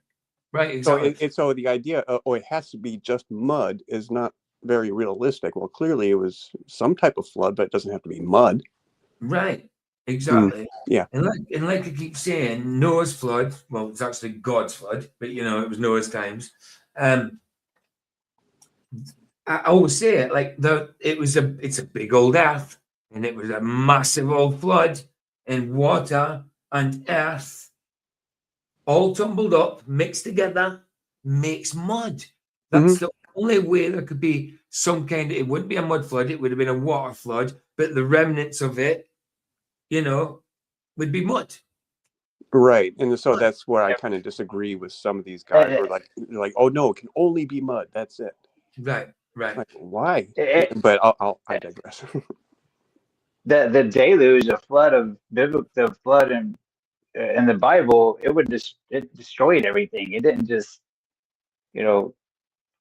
Speaker 4: Exactly.
Speaker 13: So the idea of, it has to be just mud is not very realistic. Well, clearly it was some type of flood, but it doesn't have to be mud.
Speaker 4: Right. Exactly.
Speaker 13: Yeah.
Speaker 4: And like I keep saying, Noah's flood, well, it's actually God's flood, but you know, it was Noah's times. I always say it like it's a big old earth, and it was a massive old flood, and water and earth all tumbled up, mixed together, makes mud. That's the only way there could be some kind of, it wouldn't be a mud flood, it would have been a water flood, but the remnants of it, you know, would be mud.
Speaker 13: Right. And so that's where I kind of disagree with some of these guys who are like, oh no, it can only be mud. That's it.
Speaker 4: Right.
Speaker 13: Like, why? But I digress.
Speaker 5: The deluge, the flood in the Bible, it destroyed everything. It didn't just, you know,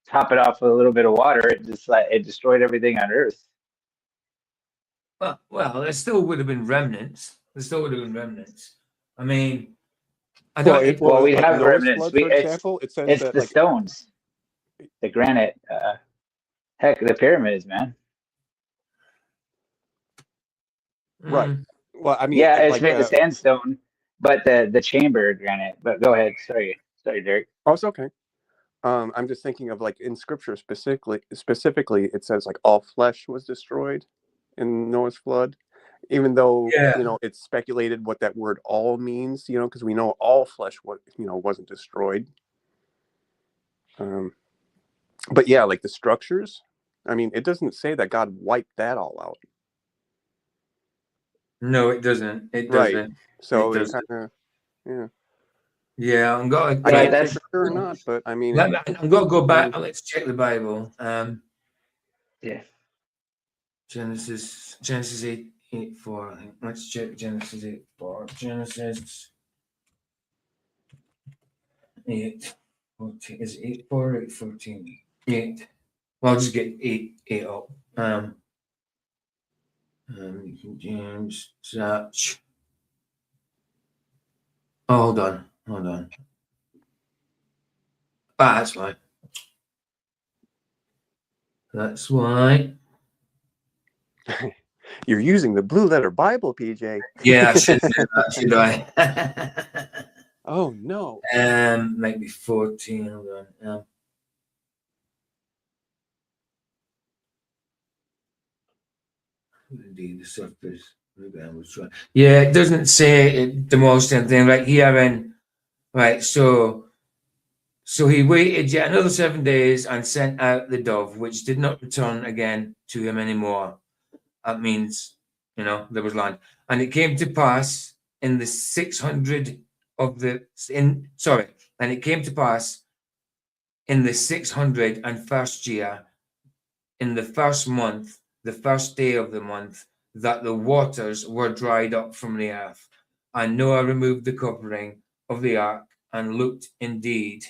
Speaker 5: top it off with a little bit of water. It just it destroyed everything on earth.
Speaker 4: Well, there still would have been remnants. I mean,
Speaker 5: we have remnants.
Speaker 13: For example, it says
Speaker 5: it's
Speaker 13: that,
Speaker 5: the
Speaker 13: like,
Speaker 5: stones, the granite. Heck, the pyramids, man.
Speaker 13: Right. Well, I mean,
Speaker 5: yeah, it's made of sandstone, but the chamber granite. But go ahead. Sorry, Derek.
Speaker 13: Oh, it's okay. I'm just thinking of like in scripture specifically, it says like all flesh was destroyed in Noah's flood, even though it's speculated what that word all means, because we know all flesh wasn't destroyed. But yeah, like the structures, I mean, it doesn't say that God wiped that all out.
Speaker 4: No, it doesn't. It
Speaker 13: Right.
Speaker 4: doesn't.
Speaker 13: So
Speaker 4: it
Speaker 13: it
Speaker 4: doesn't.
Speaker 13: kind of, yeah.
Speaker 4: Yeah, I'm going.
Speaker 13: I can't say for sure or not, but I mean,
Speaker 4: I'm going to go back. Let's check the Bible.
Speaker 5: Yeah.
Speaker 4: Genesis 8:4. I think. Let's check Genesis 8:4. Genesis 8:14. Is it 8:4 or 8:14? 8. Well, I'll just get 8 up. James search. Oh, hold on. That's why. That's why.
Speaker 13: You're using the Blue Letter Bible, PJ.
Speaker 4: Yeah, I should do that, should I?
Speaker 13: Oh no.
Speaker 4: Maybe 14. Hold on. Indeed, the surface. Yeah, it doesn't say it demolished anything right here. And right, so he waited yet another 7 days and sent out the dove, which did not return again to him anymore. That means, there was land. And it came to pass in the 600 of the and it came to pass in the 601st year, in the first month, the first day of the month, that the waters were dried up from the earth. And Noah removed the covering of the ark and looked, and indeed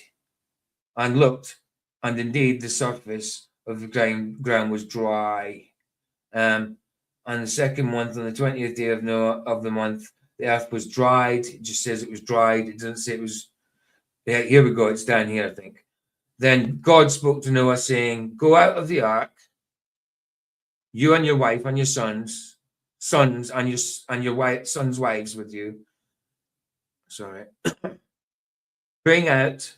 Speaker 4: the surface of the ground was dry. And the second month, on the 20th day of the month, the earth was dried. It just says it was dried. It doesn't say it was. Yeah, here we go. It's down here, I think. Then God spoke to Noah, saying, "Go out of the ark, you and your wife and your sons and your sons' wives with you. Sorry. Bring out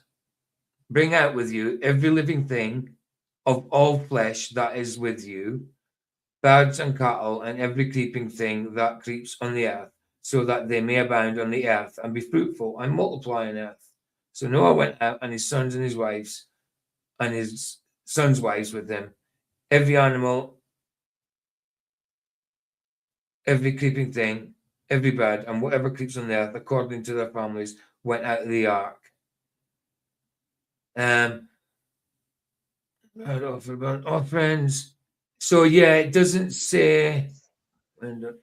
Speaker 4: with you every living thing of all flesh that is with you, birds and cattle, and every creeping thing that creeps on the earth, so that they may abound on the earth and be fruitful and multiply on earth." So Noah went out, and his sons and his wives, and his sons' wives with them, every animal, every creeping thing, every bird, and whatever creeps on the earth, according to their families, went out of the ark. Offerings. So yeah, it doesn't say. Good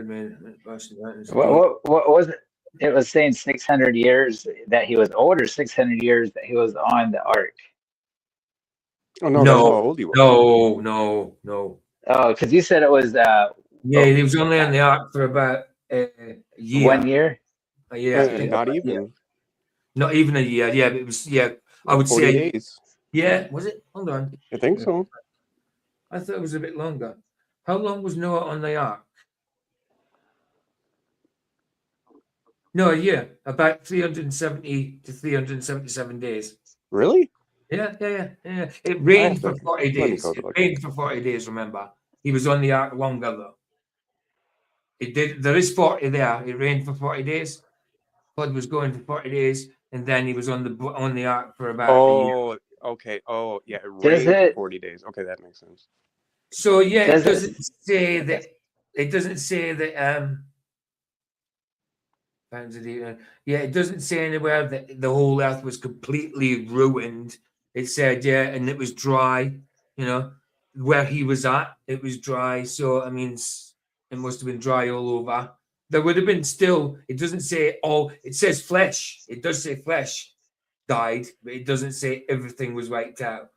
Speaker 4: man.
Speaker 5: What was it? It was saying 600 years that he was old, or 600 years that he was on the ark.
Speaker 13: Oh no, that's how old he was.
Speaker 4: No.
Speaker 5: Oh, because you said it was.
Speaker 4: Yeah, he was only on the ark for about a year.
Speaker 5: 1 year.
Speaker 4: Yeah, I think
Speaker 13: not even.
Speaker 4: Yeah. Not even a year. Yeah, but it was. Yeah, I would
Speaker 13: 40
Speaker 4: say.
Speaker 13: days.
Speaker 4: Yeah, was it? Hold on.
Speaker 13: I think so.
Speaker 4: I thought it was a bit longer. How long was Noah on the ark? No, a year. About 370 to 377 days.
Speaker 13: Really?
Speaker 4: Yeah. It rained for 40 days. It rained for 40 days, remember. He was on the ark longer, though. It did. There is 40 there. It rained for 40 days. Flood was going for 40 days, and then he was on the ark for about a year.
Speaker 13: Okay. Oh, yeah. It rained for 40 days. Okay, that makes sense.
Speaker 4: So yeah, it doesn't say that. It doesn't say that. Yeah, it doesn't say anywhere that the whole earth was completely ruined. It said, yeah, and it was dry. Where he was at, it was dry. So I mean, it must have been dry all over. There would have been still. It doesn't say all. It says flesh. It does say flesh died, but it doesn't say everything was wiped out.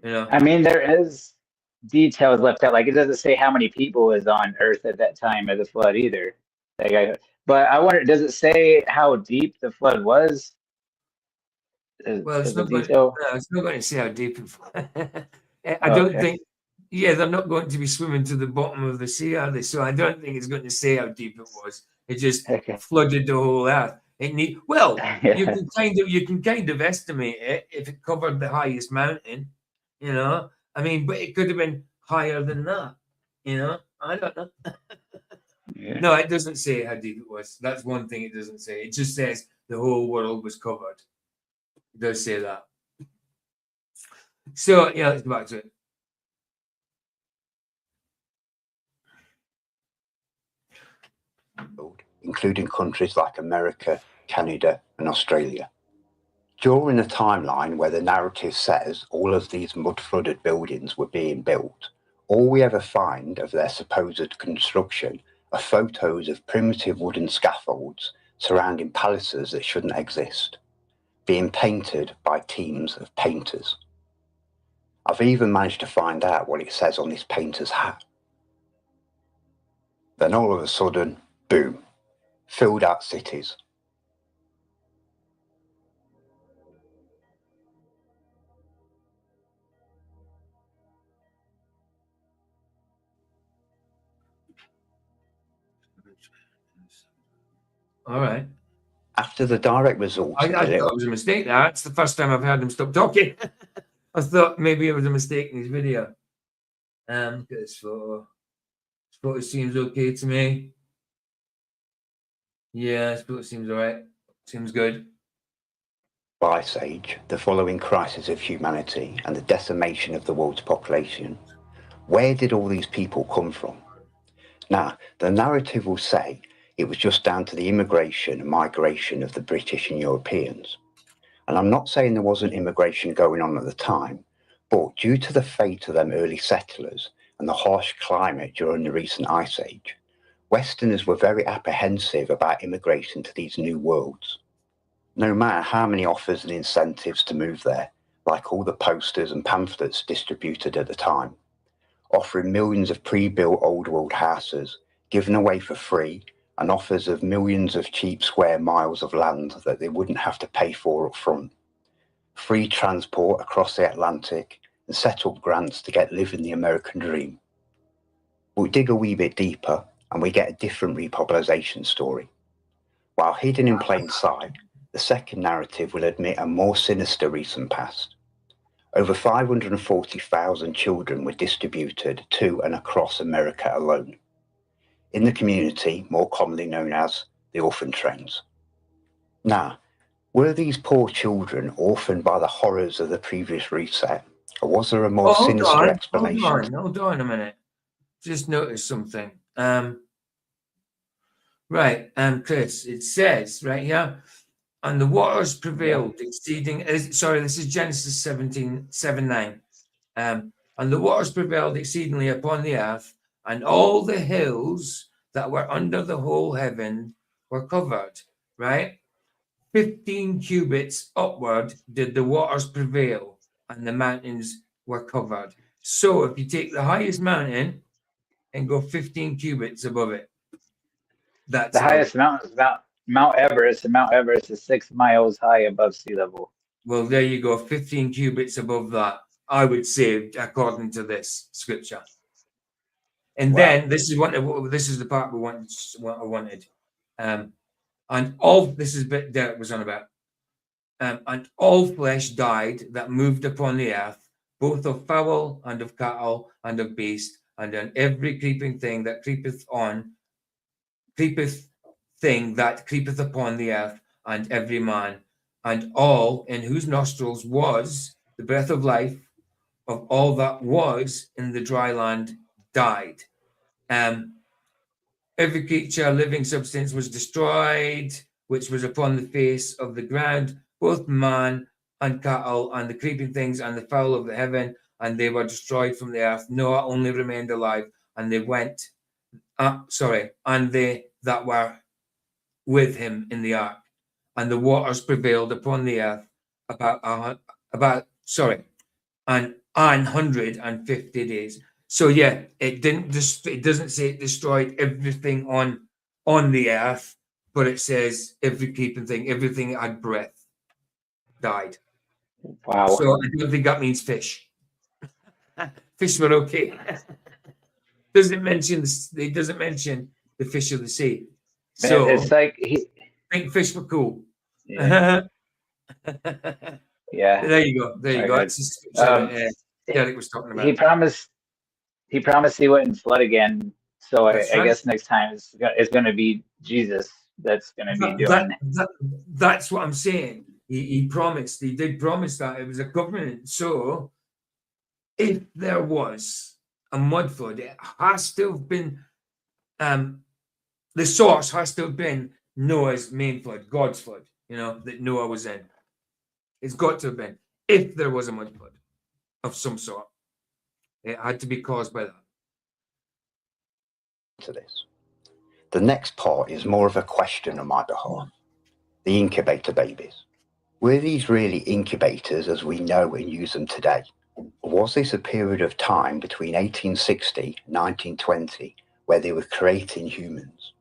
Speaker 5: I mean, there is details left out. Like, it doesn't say how many people was on Earth at that time of the flood either. But I wonder, does it say how deep the flood was?
Speaker 4: Well, it's not going to say how deep. I don't think. Yeah, they're not going to be swimming to the bottom of the sea, are they? So I don't think it's going to say how deep it was. It just flooded the whole earth. It need well, you can kind of estimate it if it covered the highest mountain, you know. I mean, but it could have been higher than that, you know. I don't know.
Speaker 5: Yeah.
Speaker 4: No, it doesn't say how deep it was. That's one thing it doesn't say. It just says the whole world was covered. It does say that. So yeah, let's go back to it.
Speaker 7: Including countries like America, Canada, and Australia. During a timeline where the narrative says all of these mud-flooded buildings were being built, all we ever find of their supposed construction are photos of primitive wooden scaffolds surrounding palaces that shouldn't exist, being painted by teams of painters. I've even managed to find out what it says on this painter's hat. Then all of a sudden, boom, filled out cities.
Speaker 4: All right.
Speaker 7: After the direct results
Speaker 4: I thought it was a mistake. That's the first time I've heard him stop talking. I thought maybe it was a mistake in his video. Look at this photo. This photo seems okay to me. Yeah, this photo seems all right. Seems good.
Speaker 7: Ice Age, the following crisis of humanity and the decimation of the world's population, where did all these people come from? Now, the narrative will say it was just down to the immigration and migration of the British and Europeans. And I'm not saying there wasn't immigration going on at the time, but due to the fate of them early settlers and the harsh climate during the recent Ice Age, Westerners were very apprehensive about immigrating to these new worlds. No matter how many offers and incentives to move there, like all the posters and pamphlets distributed at the time, offering millions of pre-built old world houses given away for free and offers of millions of cheap square miles of land that they wouldn't have to pay for up front, free transport across the Atlantic and set up grants to get living the American dream. We'll dig a wee bit deeper and we get a different repopulation story. While hidden in plain sight, the second narrative will admit a more sinister recent past. Over 540,000 children were distributed to and across America alone, in the community more commonly known as the orphan trains. Now, were these poor children orphaned by the horrors of the previous reset, or was there a more sinister explanation?
Speaker 4: Hold on a minute. Just noticed something. Right, Chris, it says right here, and the waters prevailed, exceeding. Sorry, this is Genesis 17:7-9. And the waters prevailed exceedingly upon the earth, and all the hills that were under the whole heaven were covered. Right, 15 cubits upward did the waters prevail, and the mountains were covered. So, if you take the highest mountain and go 15 cubits above it, that's
Speaker 5: the highest mountain is Mount Everest, and Mount Everest is 6 miles high above sea level.
Speaker 4: Well, there you go, 15 cubits above that, I would say, according to this scripture. And then this is the part I wanted. And all this is a bit Derek was on about. And all flesh died that moved upon the earth, both of fowl and of cattle and of beast, and on every creeping thing that creepeth upon the earth, and every man, and all in whose nostrils was the breath of life, of all that was in the dry land died. Every creature, living substance was destroyed, which was upon the face of the ground, both man and cattle, and the creeping things, and the fowl of the heaven, and they were destroyed from the earth. Noah only remained alive, and they went, and they that were with him in the ark, and the waters prevailed upon the earth about 150 days. So yeah, it doesn't say it destroyed everything on the earth, but it says every creeping thing, everything that had breath died.
Speaker 5: Wow.
Speaker 4: So I don't think that means fish. Fish were okay. It doesn't mention the fish of the sea.
Speaker 5: Man, it's like
Speaker 4: think fish were cool.
Speaker 5: Yeah. Yeah.
Speaker 4: There you go. There you
Speaker 5: Very
Speaker 4: go.
Speaker 5: good.
Speaker 4: That's just Derek was talking
Speaker 5: He
Speaker 4: about.
Speaker 5: promised. He promised he wouldn't flood again. So
Speaker 4: That's
Speaker 5: I
Speaker 4: right.
Speaker 5: guess next time it's going to be Jesus that's going to be doing.
Speaker 4: That's what I'm saying. He promised. He did promise that it was a covenant. So if there was a mud flood, it has to have been. The source has to have been Noah's main flood, God's flood. You know that Noah was in. It's got to have been. If there was a mud flood of some sort, it had to be caused by that.
Speaker 7: To this. The next part is more of a question on my behalf. The incubator babies. Were these really incubators as we know and use them today? Or was this a period of time between 1860 and 1920 where they were creating humans,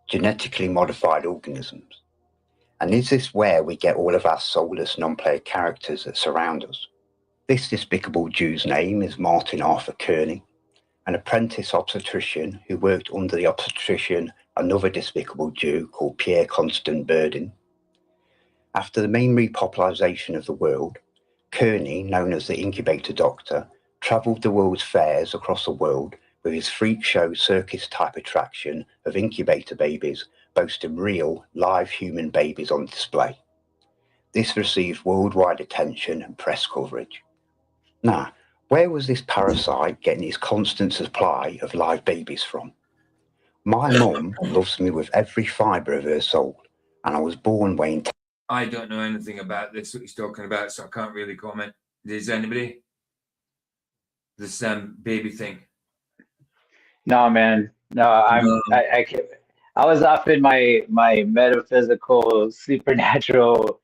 Speaker 7: genetically modified organisms? And is this where we get all of our soulless non-player characters that surround us? This despicable Jew's name is Martin Arthur Kearney, an apprentice obstetrician who worked under the obstetrician, another despicable Jew called Pierre Constant Burdin. After the main repopulation of the world, Kearney, known as the Incubator Doctor, travelled the world's fairs across the world with his freak show circus type attraction of incubator babies, boasting real, live human babies on display. This received worldwide attention and press coverage. Now, where was this parasite getting his constant supply of live babies from? My mum loves me with every fibre of her soul, and I was born weighing.
Speaker 4: I don't know anything about this, what he's talking about, so I can't really comment. Does anybody? This baby thing.
Speaker 5: No, man. No, I was off in my metaphysical, supernatural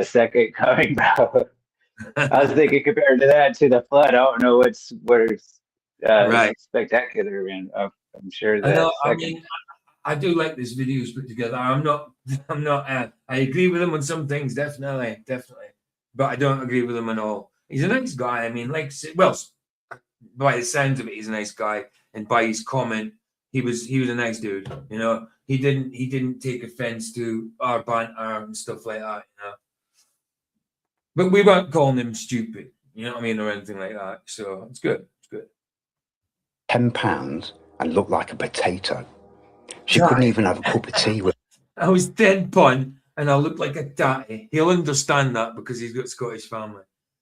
Speaker 5: second coming, bro. I was thinking compared to that to the flood, I don't know what's
Speaker 4: right
Speaker 5: spectacular, man. I'm sure
Speaker 4: I
Speaker 5: that
Speaker 4: know.
Speaker 5: second.
Speaker 4: I mean, I do like this videos put together. I'm not. I agree with him on some things, definitely, but I don't agree with him on all. He's a nice guy. I mean, like, well, by the sounds of it, he's a nice guy, and by his comment, he was a nice dude. You know, he didn't take offense to our banter and stuff like that. You know, but we weren't calling him stupid. You know what I mean, or anything like that. So it's good. It's good.
Speaker 7: £10 and looked like a potato. She couldn't even have a cup of tea with.
Speaker 4: I was 10 pun and I look like a tatty. He'll understand that because he's got Scottish family.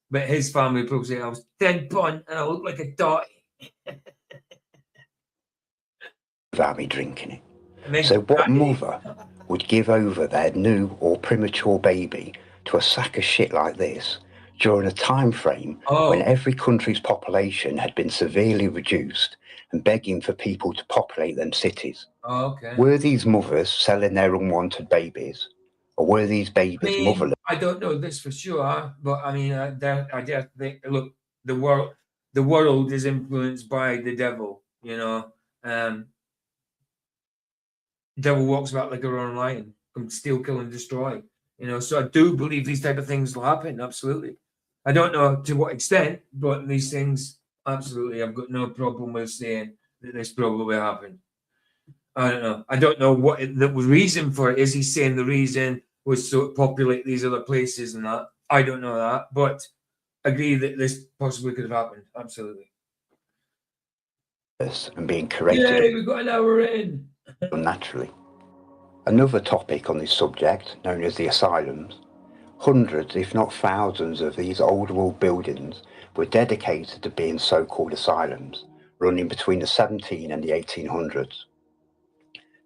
Speaker 4: But his family probably say I was 10 pun and I look like a tatty.
Speaker 7: Without me drinking it. So what mother would give over their new or premature baby to a sack of shit like this during a time frame when every country's population had been severely reduced and begging for people to populate them cities? Were these mothers selling their unwanted babies, or were these babies motherless?
Speaker 4: I don't know this for sure, but I mean, I just think, look, the world is influenced by the devil. You know, devil walks about like a roaring lion, come steal, kill, and destroy. You know, so I do believe these type of things will happen. Absolutely, I don't know to what extent, but these things, absolutely, I've got no problem with saying that this probably happened. I don't know. I don't know what the reason for it is. He's saying the reason was to populate these other places and that. I don't know that, but agree that this possibly could have happened. Absolutely.
Speaker 7: And being created.
Speaker 4: Yay, we've got an hour in.
Speaker 7: Unnaturally. Another topic on this subject, known as the asylums, hundreds, if not thousands, of these old world buildings were dedicated to being so-called asylums, running between the 17 and the 1800s.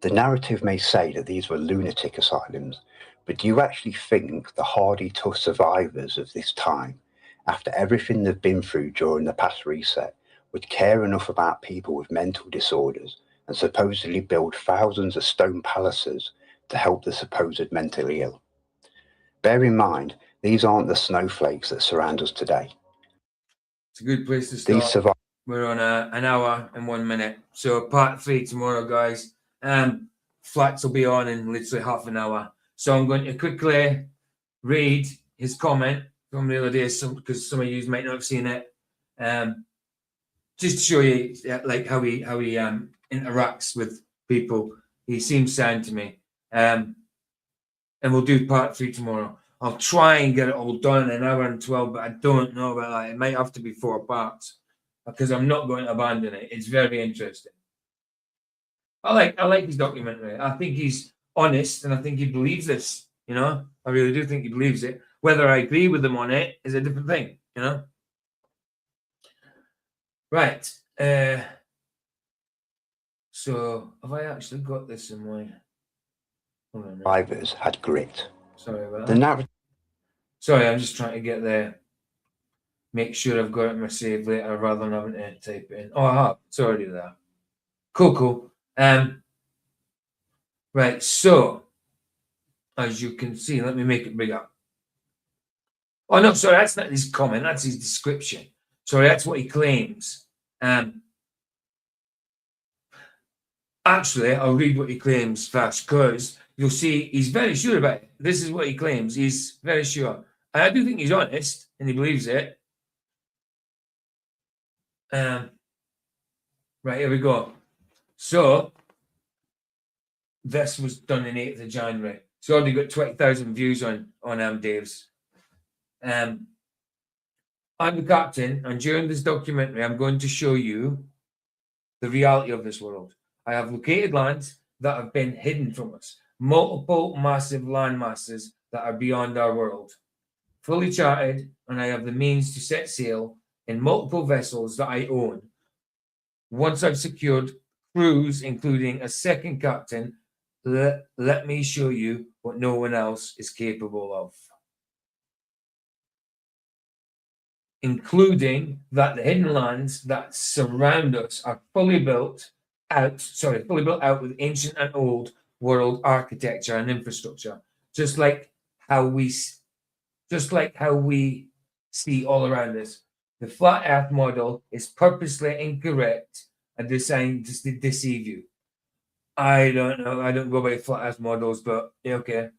Speaker 7: The narrative may say that these were lunatic asylums, but do you actually think the hardy, tough survivors of this time, after everything they've been through during the past reset, would care enough about people with mental disorders and supposedly build thousands of stone palaces to help the supposed mentally ill? Bear in mind, these aren't the snowflakes that surround us today.
Speaker 4: It's a good place to start. We're on an hour and 1 minute. So part 3 tomorrow, guys. Flats will be on in literally half an hour. So I'm going to quickly read his comment from the other day, because some of you might not have seen it. Just to show you like how he interacts with people. He seems sound to me. and we'll do part 3 tomorrow. I'll try and get it all done in an hour and 12, but I don't know about that. It might have to be 4 parts because I'm not going to abandon it. It's very interesting. I like his documentary. I think he's honest, and I think he believes this. You know, I really do think he believes it. Whether I agree with him on it is a different thing. You know. Right. So have I actually got this in my?
Speaker 7: Survivors had grit.
Speaker 4: Sorry about
Speaker 7: The
Speaker 4: that.
Speaker 7: narrative.
Speaker 4: Sorry, I'm just trying to get there. Make sure I've got it in my save later rather than having to type it in. Oh, I have. It's already there. Cool. Right. So, as you can see, let me make it bigger. Oh no, sorry, that's not his comment. That's his description. Sorry, that's what he claims. Actually, I'll read what he claims first because you'll see he's very sure about it. This is what he claims. He's very sure. And I do think he's honest and he believes it. Right, here we go. So, this was done in 8th of January. It's already got 20,000 views on Dave's. I'm the captain, and during this documentary, I'm going to show you the reality of this world. I have located lands that have been hidden from us, multiple massive land masses that are beyond our world, fully charted, and I have the means to set sail in multiple vessels that I own. Once I've secured crews, including a second captain, let me show you what no one else is capable of. Including that the hidden lands that surround us are fully built out with ancient and old world architecture and infrastructure, just like how we see all around us. The flat Earth model is purposely incorrect and designed to deceive you. I don't know. I don't go by flat Earth models, but okay.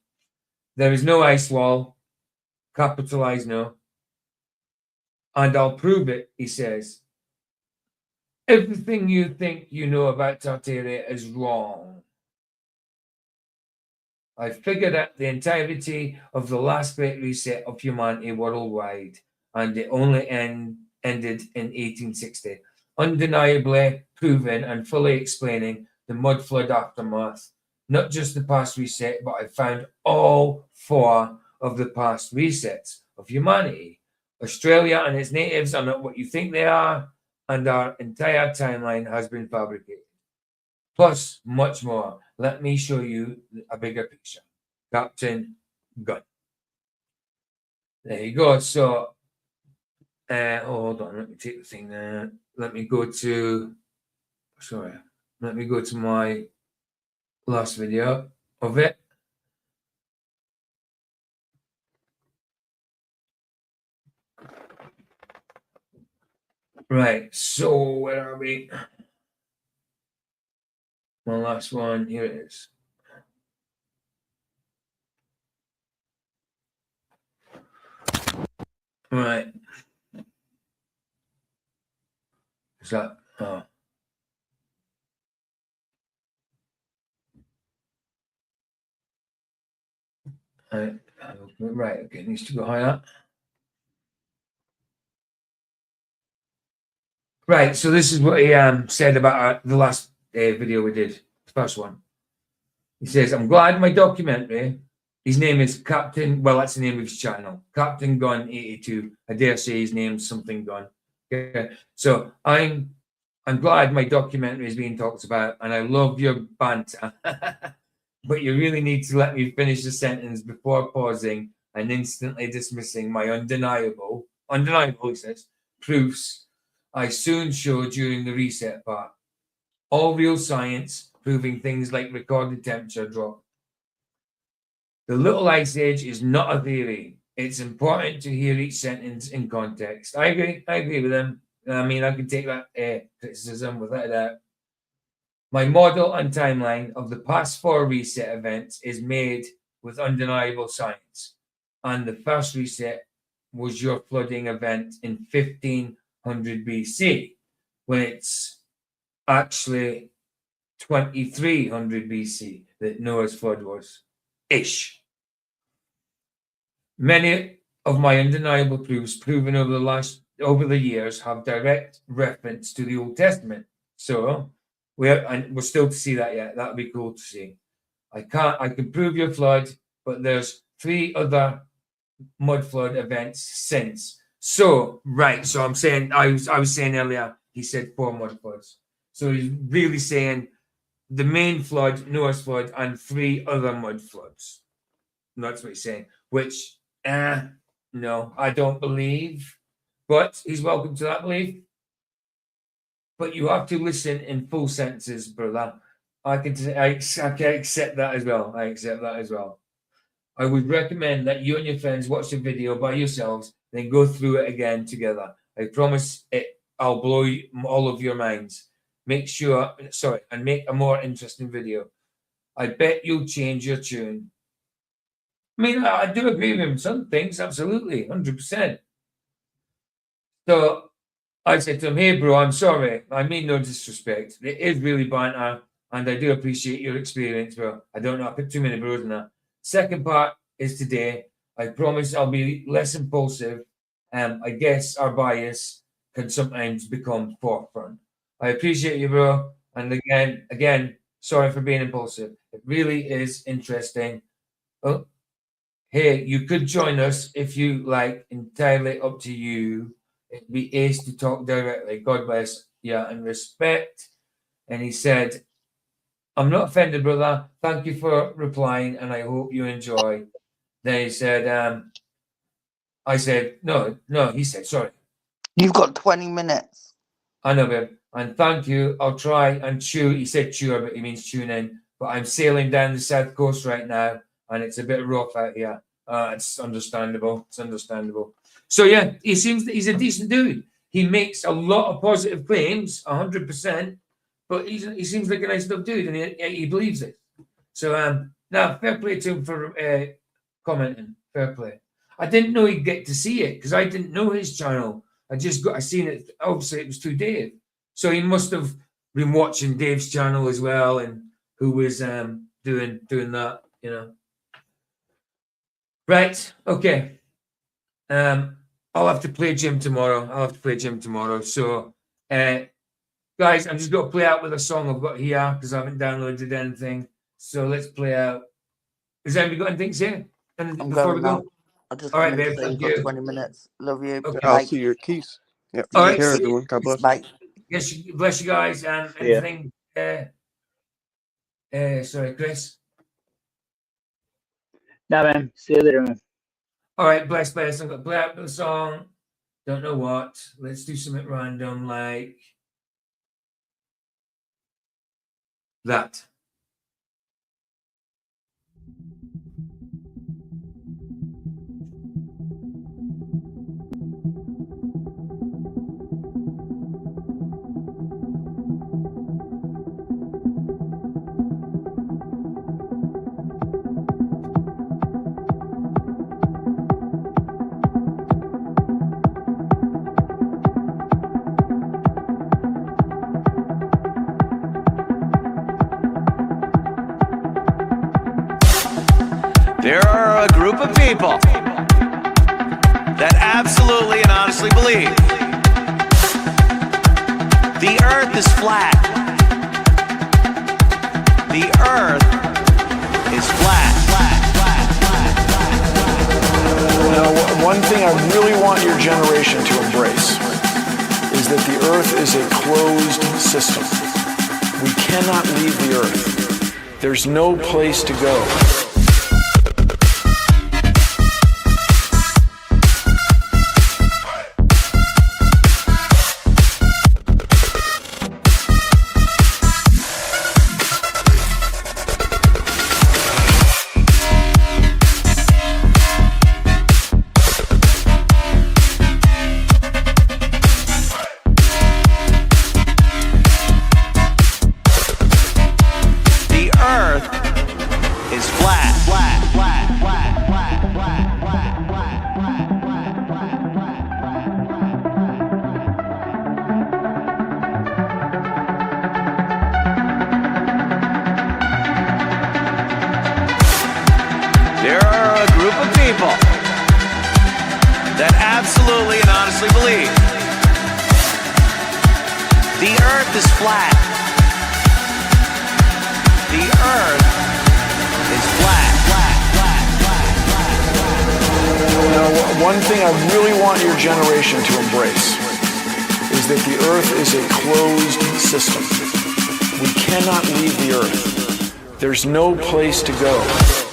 Speaker 4: There is no ice wall. Capitalized no. And I'll prove it, he says. Everything you think you know about Tartaria is wrong. I figured out the entirety of the last great reset of humanity worldwide, and it only ended in 1860, undeniably proving and fully explaining the mud flood aftermath. Not just the past reset, but I found all 4 of the past resets of humanity. Australia and its natives are not what you think they are, and our entire timeline has been fabricated. Plus, much more. Let me show you a bigger picture. Captain Gunn. There you go. So, hold on. Let me take the thing there. Let me go to my last video of it. Right, so where are we? My last one, here it is. Right. Is that, right, okay, it needs to go higher. Right, so this is what he said about the last video we did, the first one. He says, I'm glad my documentary, his name is Captain, well, that's the name of his channel, Captain Gun 82. I dare say his name's something Gun. Okay, so I'm glad my documentary is being talked about, and I love your banter. But you really need to let me finish the sentence before pausing and instantly dismissing my undeniable, he says, proofs I soon show during the reset part. All real science proving things like recorded temperature drop. The little ice age is not a theory. It's important to hear each sentence in context. I agree with him. I mean, I can take that criticism without a doubt. My model and timeline of the past 4 reset events is made with undeniable science. And the first reset was your flooding event in 1500 BC, when it's actually 2300 BC that Noah's flood was. Ish. Many of my undeniable proofs proven over the years have direct reference to the Old Testament. So we're still to see that yet. That would be cool to see. I can prove your flood, but there's 3 other mud flood events since. So so I'm saying I was saying earlier, he said 4 mud floods. So he's really saying the main flood, Noah's flood, and 3 other mud floods. And that's what he's saying. Which no, I don't believe. But he's welcome to that belief. But you have to listen in full sentences, brother. I can accept that as well. I accept that as well. I would recommend that you and your friends watch the video by yourselves, then go through it again together. I promise I'll blow all of your minds. Make a more interesting video. I bet you'll change your tune. I mean, I do agree with him on some things, absolutely, 100%. So I said to him, hey, bro, I'm sorry. I mean no disrespect. It is really banter, and I do appreciate your experience, bro. I don't know, I put too many bros in that. Second part is today. I promise I'll be less impulsive. I guess our bias can sometimes become forefront. I appreciate you, bro. And again, sorry for being impulsive. It really is interesting. Oh, hey, you could join us if you like, entirely up to you. It'd be ace to talk directly. God bless. Yeah, and respect. And he said, I'm not offended, brother. Thank you for replying, and I hope you enjoy. Then he said, I said, no, he said, sorry.
Speaker 9: You've got 20 minutes.
Speaker 4: I know, babe. And thank you. I'll try and chew. He said chew, but he means tune in. But I'm sailing down the south coast right now, and it's a bit rough out here. It's understandable. It's understandable. So, yeah, he seems that he's a decent dude. He makes a lot of positive claims, 100%, but he seems like a nice enough dude, and he believes it. So, now, fair play to him for commenting. Fair play. I didn't know he'd get to see it because I didn't know his channel. I seen it. Obviously, it was through Dave. So he must have been watching Dave's channel as well, and who was doing that, you know. Right. Okay. I'll have to play Jim tomorrow. So, guys, I'm just going to play out with a song I've got here because I haven't downloaded anything. So let's play out. Has anybody got anything to say? Before we go?
Speaker 9: I just
Speaker 4: all right,
Speaker 9: babe.
Speaker 4: Thank
Speaker 9: You've
Speaker 4: you.
Speaker 9: got 20 minutes. Love you.
Speaker 4: Okay.
Speaker 13: I'll see your keys. Yeah.
Speaker 4: All
Speaker 13: Take
Speaker 4: right.
Speaker 13: care, everyone. God bless.
Speaker 9: Bye.
Speaker 4: Yes, bless you guys. Anything? Sorry, Chris.
Speaker 5: Nah, man. See you later, man.
Speaker 4: All right, bless. I'm going to play out the song. Don't know what. Let's do something random like that.
Speaker 16: There are a group of people that absolutely and honestly believe the earth is flat. The earth is flat.
Speaker 17: Now, one thing I really want your generation to embrace is that the earth is a closed system. We cannot leave the earth. There's no place to go.
Speaker 16: Is flat. that absolutely and honestly believe the earth is flat. The earth is flat.
Speaker 17: Now, one thing I really want your generation to embrace is that the earth is a closed system. We cannot leave the earth. There's no place to go.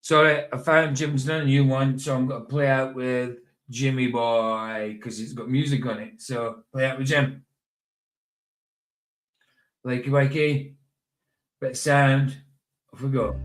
Speaker 4: Sorry, I found Jim's done a new one, so I'm going to play out with Jimmy Boy because it's got music on it. So play out with Jim. Likey wakey, bit of sound. Off we go.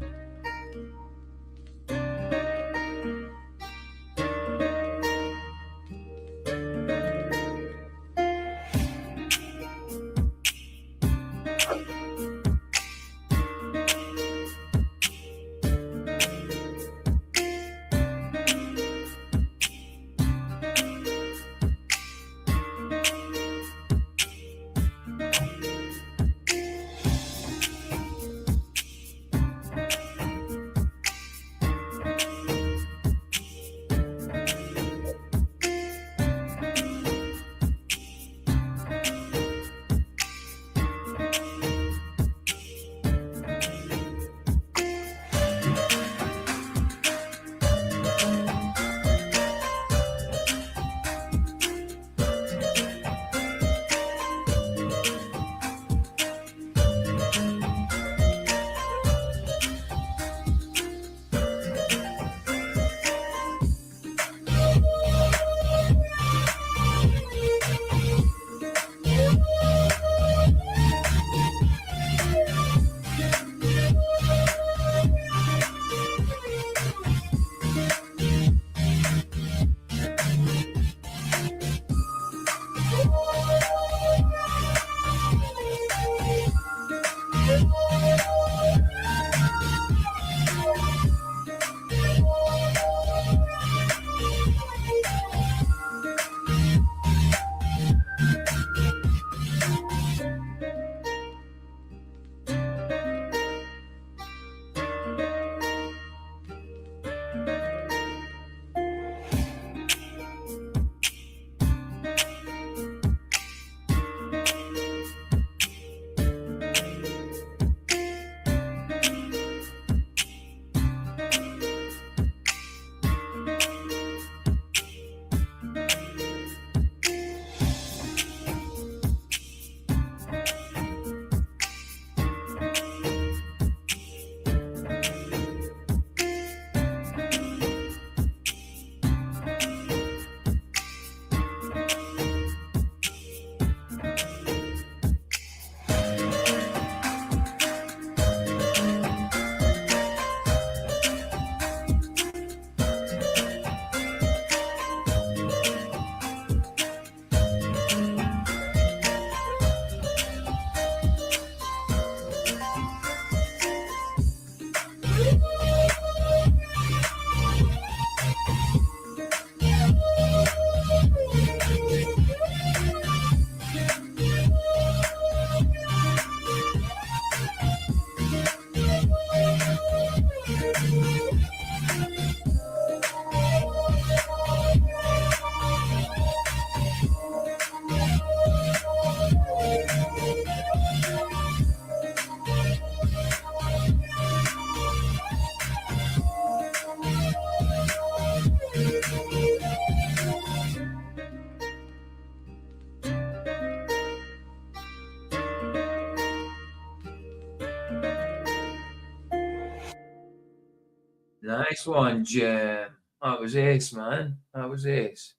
Speaker 4: Nice one, Jim. That was ace, man. That was ace.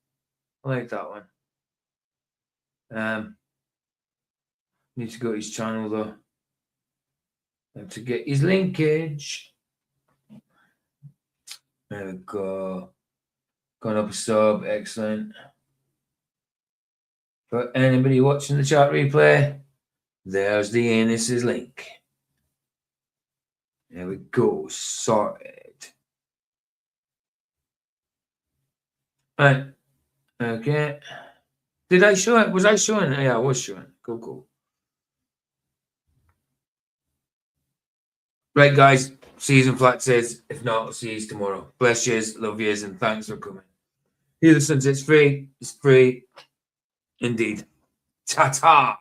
Speaker 4: I like that one. Need to go to his channel though. Have to get his linkage. There we go. Going up a sub, excellent. For anybody watching the chat replay, there's the Anus's link. There we go, sorted. Right, okay. Did I show it? Was I showing it? Yeah, I was showing it. Cool. Right, guys, season flat says, if not, I'll see you tomorrow. Bless yous, love yous, and thanks for coming. Hear the Sunset's free. It's free. Indeed. Ta-ta.